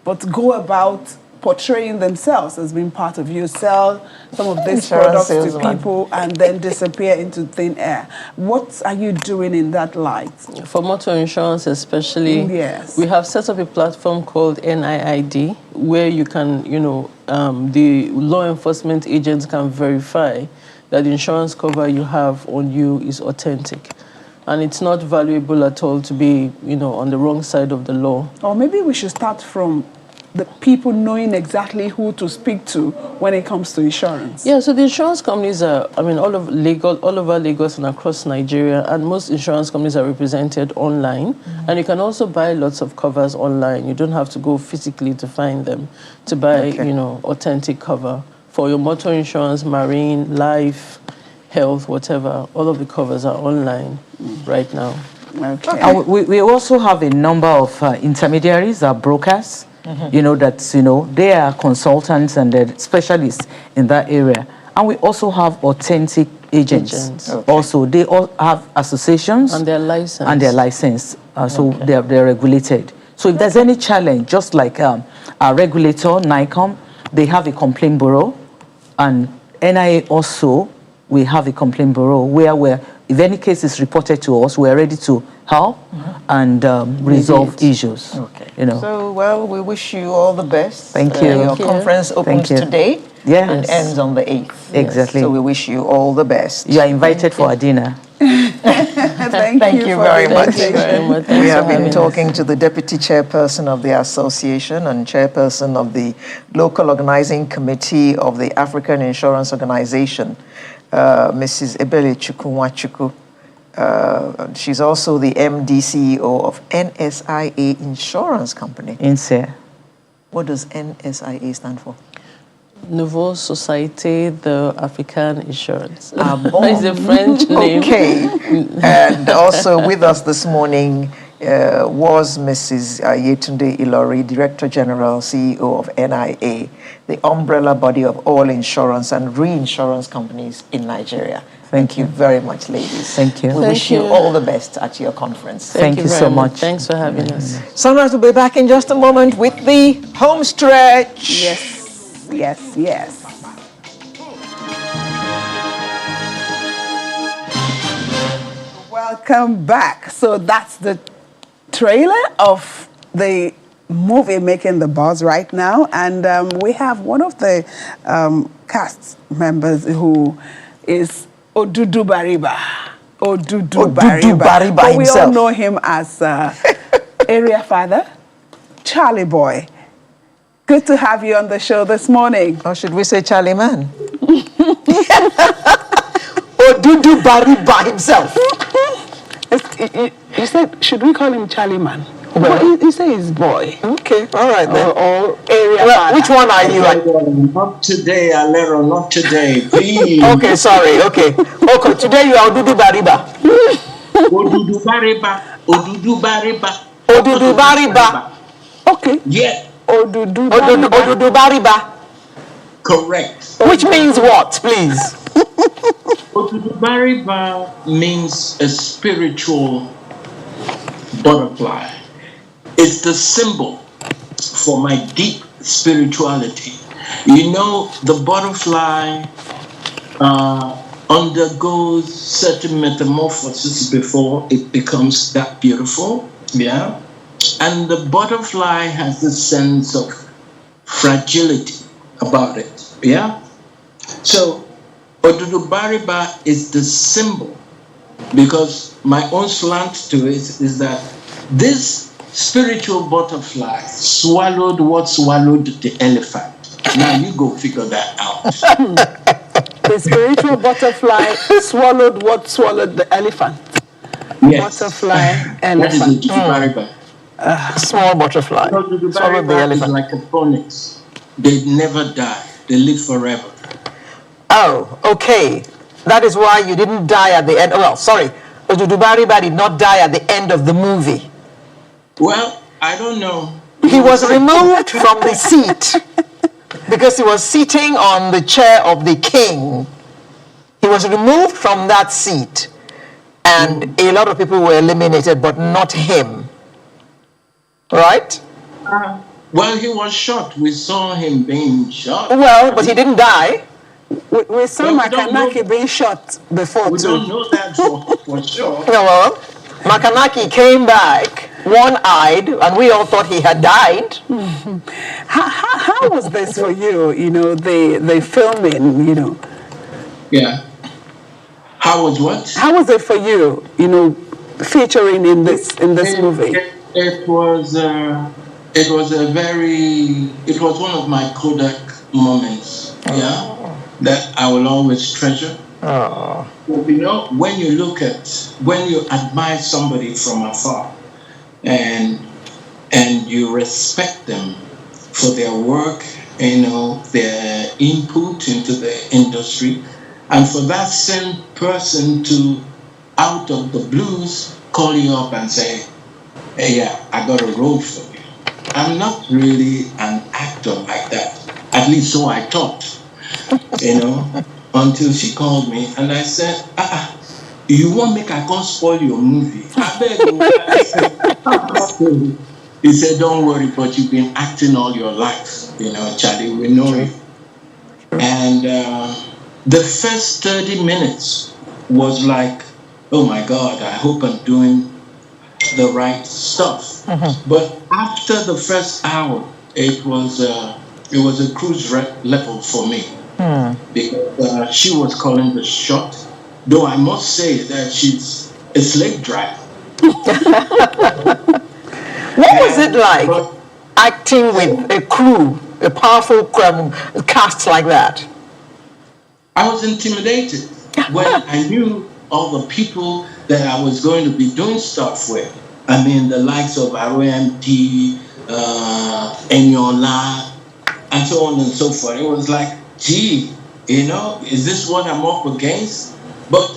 but go about portraying themselves as being part of you, sell some of these products to people and then disappear into thin air. What are you doing in that light? For motor insurance especially, yes, we have set up a platform called NIID where you can, the law enforcement agents can verify that the insurance cover you have on you is authentic. And it's not valuable at all to be, on the wrong side of the law. Or maybe we should start from the people knowing exactly who to speak to when it comes to insurance. Yeah, so the insurance companies are, all over Lagos and across Nigeria, and most insurance companies are represented online. Mm-hmm. And you can also buy lots of covers online. You don't have to go physically to find them to buy, authentic cover for your motor insurance, marine, life, health, whatever. All of the covers are online right now. Okay. And we also have a number of intermediaries, brokers. Mm-hmm. They are consultants and they're specialists in that area. And we also have authentic agents. Okay. Also, they all have associations. And they're licensed. So they're regulated. So if there's any challenge, just like our regulator, NICOM, they have a complaint bureau. And NIA also, we have a complaint bureau where if any case is reported to us, we're ready to help and resolve issues. Okay. So, well, we wish you all the best. Thank you. Your conference opens today and ends on the 8th. Exactly. So we wish you all the best. You are invited for a dinner. Thank you very much. Thank you very much. We have been talking to the Deputy Chairperson of the Association and Chairperson of the Local Organizing Committee of the African Insurance Organization, Mrs. Ebele Chukwunwachukwu. She's also the MD CEO of NSIA Insurance Company. INSEA. What does NSIA stand for? Nouveau Société d'Africaine Insurance. It's a French name. Okay. And also with us this morning was Mrs. Yetunde Ilori, Director General, CEO of NIA, the umbrella body of all insurance and reinsurance companies in Nigeria. Thank you very much, ladies. Thank you. We wish you all the best at your conference. Thank you so much. Thanks for having us. Sunrise will be back in just a moment with the home stretch. Yes. Welcome back. So that's the trailer of the movie making the buzz right now. And we have one of the cast members who is Odudu Bariba. Odudu Bariba but we all know him as area father, Charlie Boy. Good to have you on the show this morning. Or should we say Charlie Man? Odudu Bariba himself. You said, should we call him Charlie Man? Well, you say he's boy. Okay, all right then. Or area father. Which one are you? Not today, Alero, not today, please. Okay, sorry, okay. Okay, today you are Odudu Bariba. Odudu Bariba. Odudu Bariba. Odudu Bariba. Okay. Yeah. Odudu Bariba. Correct. Which means what, please? Odudu Bariba means a spiritual butterfly. It's the symbol for my deep spirituality. You know, the butterfly undergoes certain metamorphosis before it becomes that beautiful, yeah? And the butterfly has this sense of fragility about it, yeah? So, Odudu Bariba is the symbol, because my own slant to it is that this spiritual butterfly swallowed what swallowed the elephant. Now you go figure that out. The spiritual butterfly swallowed what swallowed the elephant. Yes. Butterfly, elephant. That is Odudu Bariba. Small butterfly. Odudu Swallowed the Bariba elephant. is like a phonics. they never die. They live forever. Oh, okay. That is why you didn't die at the end. Well, sorry. Odudubariba did not die at the end of the movie. Well, I don't know. He was removed from the seat because he was sitting on the chair of the king. He was removed from that seat, and a lot of people were eliminated, but not him. Right? Well, he was shot. We saw him being shot. Well, but he didn't die. We saw Makanaki being shot before, we too. don't know that for sure. No, well, Makanaki came back one-eyed, and we all thought he had died. How was this for you, the filming, Yeah. How was what? How was it for you, featuring in this movie? It was one of my Kodak moments, that I will always treasure. When you admire somebody from afar and you respect them for their work, their input into the industry, and for that same person to, out of the blues, call you up and say, hey, I got a role for you. I'm not really an actor like that. At least so I thought, until she called me and I said, you won't make I can't spoil your movie. I beg you. He said, don't worry, but you've been acting all your life. Charlie, we know you. And the first 30 minutes was like, oh my God, I hope I'm doing the right stuff. But after the first hour, it was a cruise level for me. Because she was calling the shot, though I must say that she's a slave driver. What was it like acting with a crew, a powerful cast like that? I was intimidated when I knew all the people that I was going to be doing stuff with. I mean, the likes of RMT, Enyola, and so on and so forth. It was like, gee, is this what I'm up against? But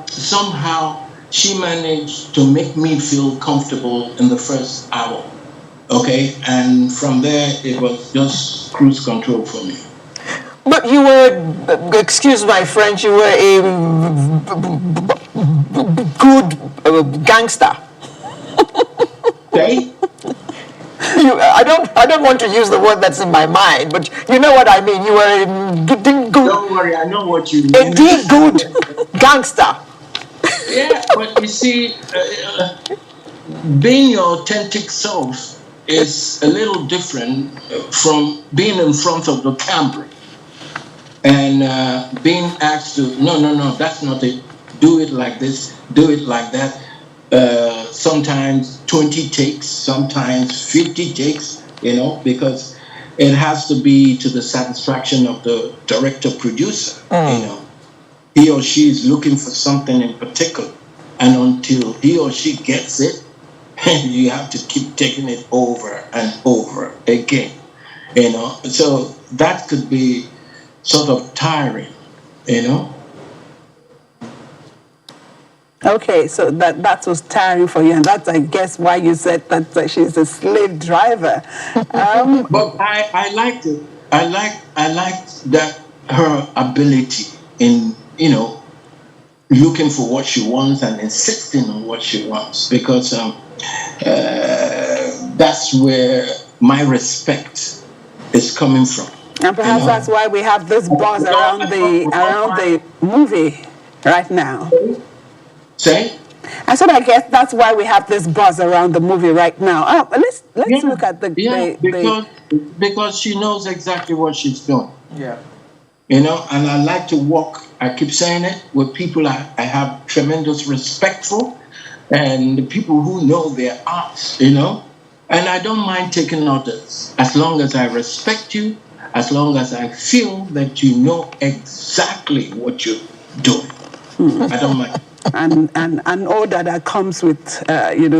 somehow she managed to make me feel comfortable in the first hour. Okay, and from there it was just cruise control for me. But you were, excuse my French, you were a good gangster. Okay. I don't want to use the word that's in my mind, but you know what I mean. You were a good. Don't worry, I know what you mean. A good gangster. Yeah, but you see, being your authentic self is a little different from being in front of the camera and being asked to, no, that's not it. Do it like this, do it like that. Sometimes 20 takes, sometimes 50 takes, because it has to be to the satisfaction of the director producer. He or she is looking for something in particular, and until he or she gets it, you have to keep taking it over and over again. So that could be sort of tiring. Okay, so that was tiring for you, and that's, I guess, why you said that she's a slave driver. But I liked it. I liked that her ability in looking for what she wants and insisting on what she wants, because that's where my respect is coming from. And perhaps that's why we have this buzz around the movie right now. Say? I said, I guess that's why we have this buzz around the movie right now. Let's look at because she knows exactly what she's doing. Yeah. And I like to work, I keep saying it, with people I have tremendous respect for, and the people who know their art, and I don't mind taking orders as long as I respect you, as long as I feel that you know exactly what you're doing. I don't mind. And order that comes with,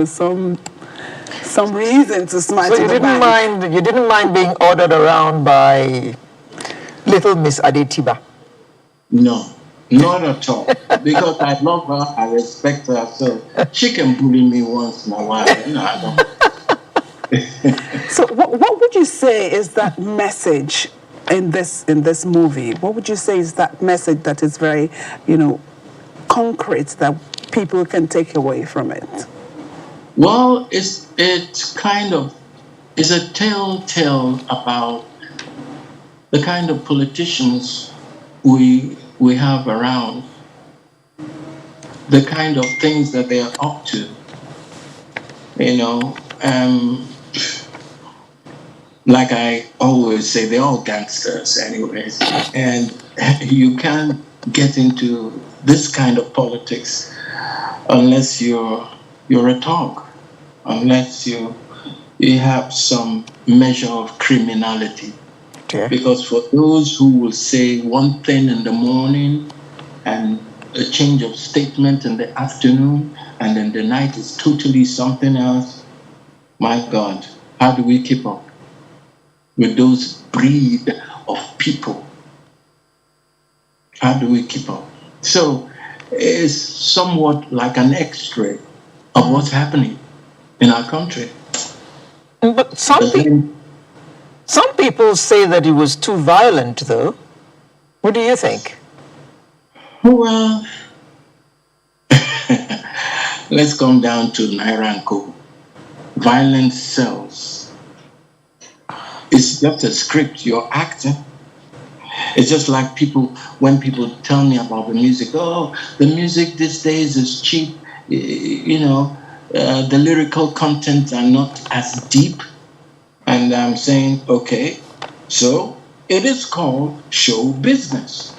some some reason to smile So to you the didn't bank. you didn't mind being ordered around by little Miss Adetiba? No, not at all. Because I love her, I respect her, so she can bully me once in a while. No, I don't. So what would you say is that message in this movie? What would you say is that message that is very, concrete that people can take away from it? Well, it's a telltale about the kind of politicians we have around, the kind of things that they are up to. Like I always say, they're all gangsters anyways. And you can't get into this kind of politics unless you're a dog, unless you have some measure of criminality. Yeah. Because for those who will say one thing in the morning and a change of statement in the afternoon, and then the night is totally something else, my God, how do we keep up with those breed of people? How do we keep up? So it's somewhat like an X-ray of what's happening in our country. But some people say that it was too violent, though. What do you think? Well, let's come down to Naira and Co. Violence sells. It's just a script you're acting. It's just like when people tell me about the music, oh, the music these days is cheap, the lyrical content are not as deep. And I'm saying, okay, so it is called show business.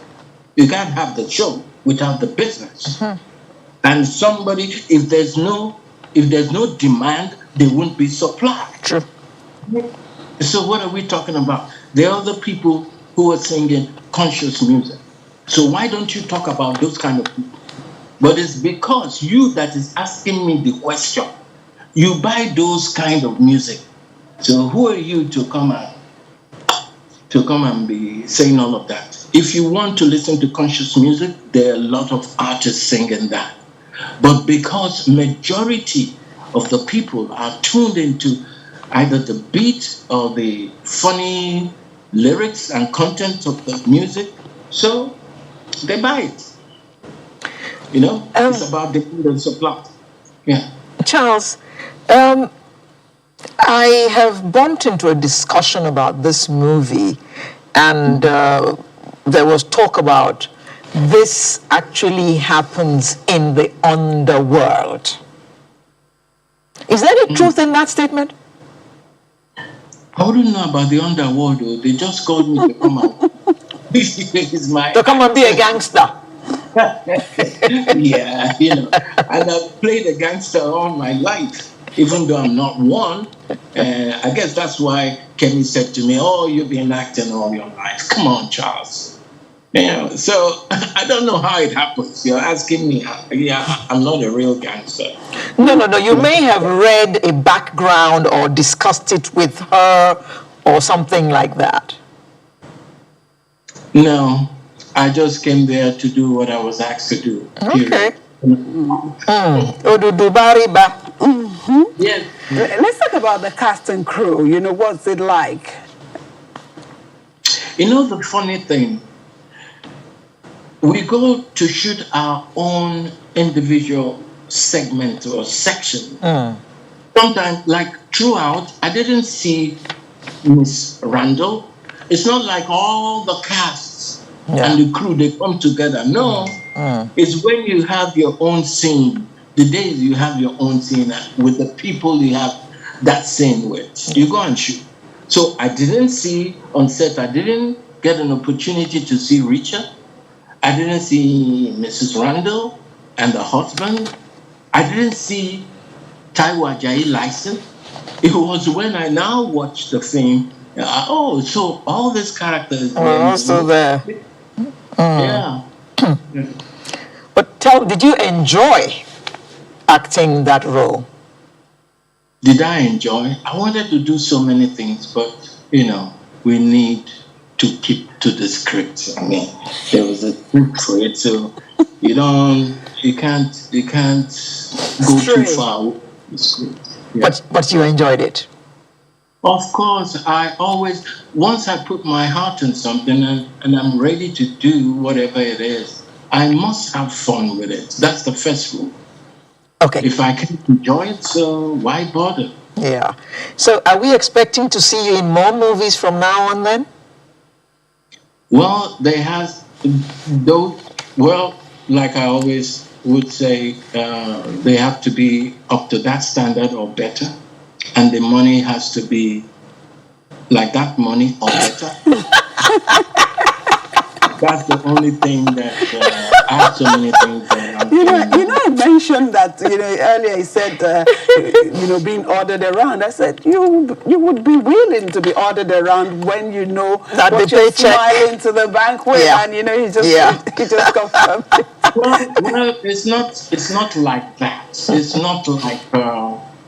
You can't have the show without the business. Mm-hmm. And if there's no demand, there won't be supply. True. So what are we talking about? There are the people who are singing conscious music. So why don't you talk about those kind of people? But it's because you that is asking me the question. You buy those kind of music. So who are you to come and be saying all of that? If you want to listen to conscious music, there are a lot of artists singing that. But because majority of the people are tuned into either the beat or the funny lyrics and content of the music, so they buy it. It's about the demand and supply. Yeah. Charles, I have bumped into a discussion about this movie, and there was talk about this actually happens in the underworld. Is there any truth in that statement? I wouldn't know about the underworld, though. They just called me to come out. To come and be a gangster. Yeah, and I've played a gangster all my life, even though I'm not one. I guess that's why Kenny said to me, oh, you've been acting all your life. Come on, Charles. So I don't know how it happens. You're asking me. Yeah, I'm not a real gangster. No. You may have read a background or discussed it with her or something like that. No, I just came there to do what I was asked to do. Okay. Yes. Let's talk about the cast and crew. What's it like? The funny thing, we go to shoot our own individual segment or section. Sometimes, like throughout, I didn't see Miss Randall. It's not like all the casts and the crew, they come together. No, it's when you have your own scene, the days you have your own scene with the people you have that scene with, you go and shoot. So I didn't see on set, I didn't get an opportunity to see Richard. I didn't see Mrs. Randall and the husband. I didn't see Taiwo Ajayi license. It was when I now watched the film, so all these characters are also there. Yeah. But did you enjoy acting that role? did I enjoy? I wanted to do so many things, but we need to keep to the script. I mean, there was a script for it, so you can't go too far with the script. Yeah. But you enjoyed it. Of course, once I put my heart in something and I'm ready to do whatever it is, I must have fun with it. That's the first rule. Okay. If I can enjoy it, so why bother? Yeah. So are we expecting to see you in more movies from now on then? Well, like I always would say, they have to be up to that standard or better. And the money has to be like that money or better. That's the only thing that I have so many things that I'm I mentioned that, earlier he said, being ordered around. I said, you would be willing to be ordered around when you know that what you're smiling to the bank with, and he just confirmed it. Well, it's not like that. It's not like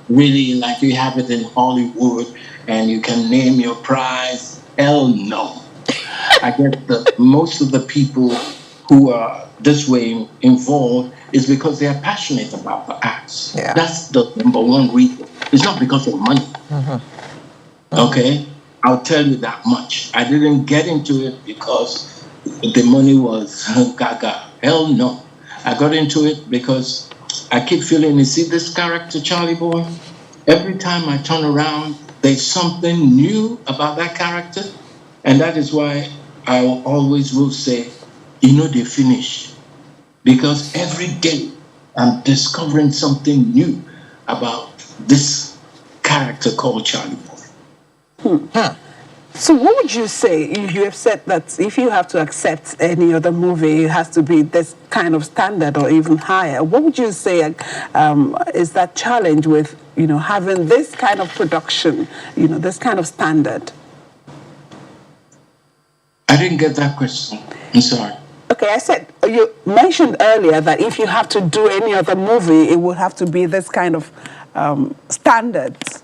really like you have it in Hollywood and you can name your prize. Hell no. I guess that most of the people who are this way involved is because they are passionate about the arts. Yeah. That's the number one reason. It's not because of money. Okay? I'll tell you that much. I didn't get into it because the money was gaga. Hell no. I got into it because I keep feeling, you see this character, Charlie Boy? Every time I turn around, there's something new about that character. And that is why I always will say, they finish. Because every day I'm discovering something new about this character called Charlie Boy. So what would you say? You have said that if you have to accept any other movie, it has to be this kind of standard or even higher. What would you say is that challenge with, having this kind of production, this kind of standard? I didn't get that question. I'm sorry. Okay, I said, you mentioned earlier that if you have to do any other movie, it would have to be this kind of standards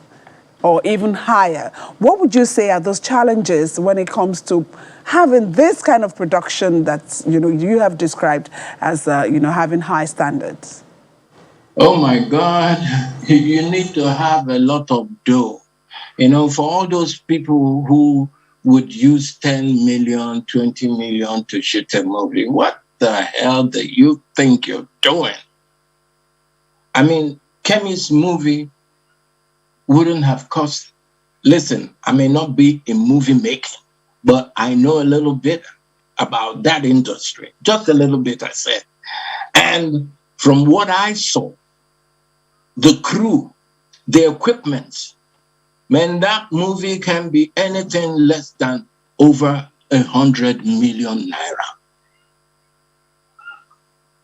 or even higher. What would you say are those challenges when it comes to having this kind of production that, you have described as, having high standards? Oh my God, you need to have a lot of dough. For all those people who would use 10 million, 20 million to shoot a movie, what the hell do you think you're doing? I mean, Kemi's movie wouldn't have cost. Listen, I may not be in movie making, but I know a little bit about that industry. Just a little bit, I said. And from what I saw, the crew, the equipment, man, that movie can be anything less than over 100 million naira.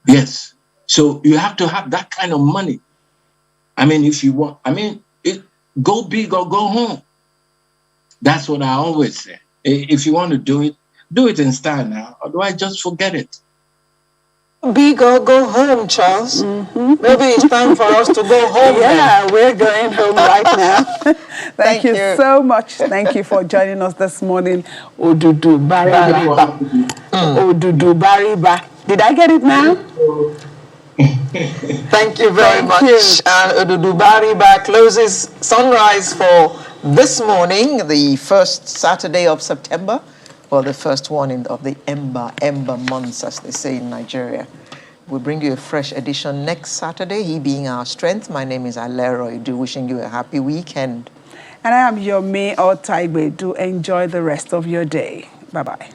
Yes. So you have to have that kind of money. I mean, if you want, go big or go home. That's what I always say. If you want to do it in style now. Otherwise, just forget it. Big or go home, Charles. Maybe it's time for us to go home. Yeah, we're going home right now. Thank you so much. Thank you for joining us this morning. Odudu Bariba. Odudu Bariba. Did I get it now? Thank you very much. And Odudu Bariba closes Sunrise for this morning, the first Saturday of September. Well, the first one of the Ember months, as they say in Nigeria. We'll bring you a fresh edition next Saturday, he being our strength. My name is Alero Idu, wishing you a happy weekend. And I am your May or Taigwe. Do enjoy the rest of your day. Bye-bye.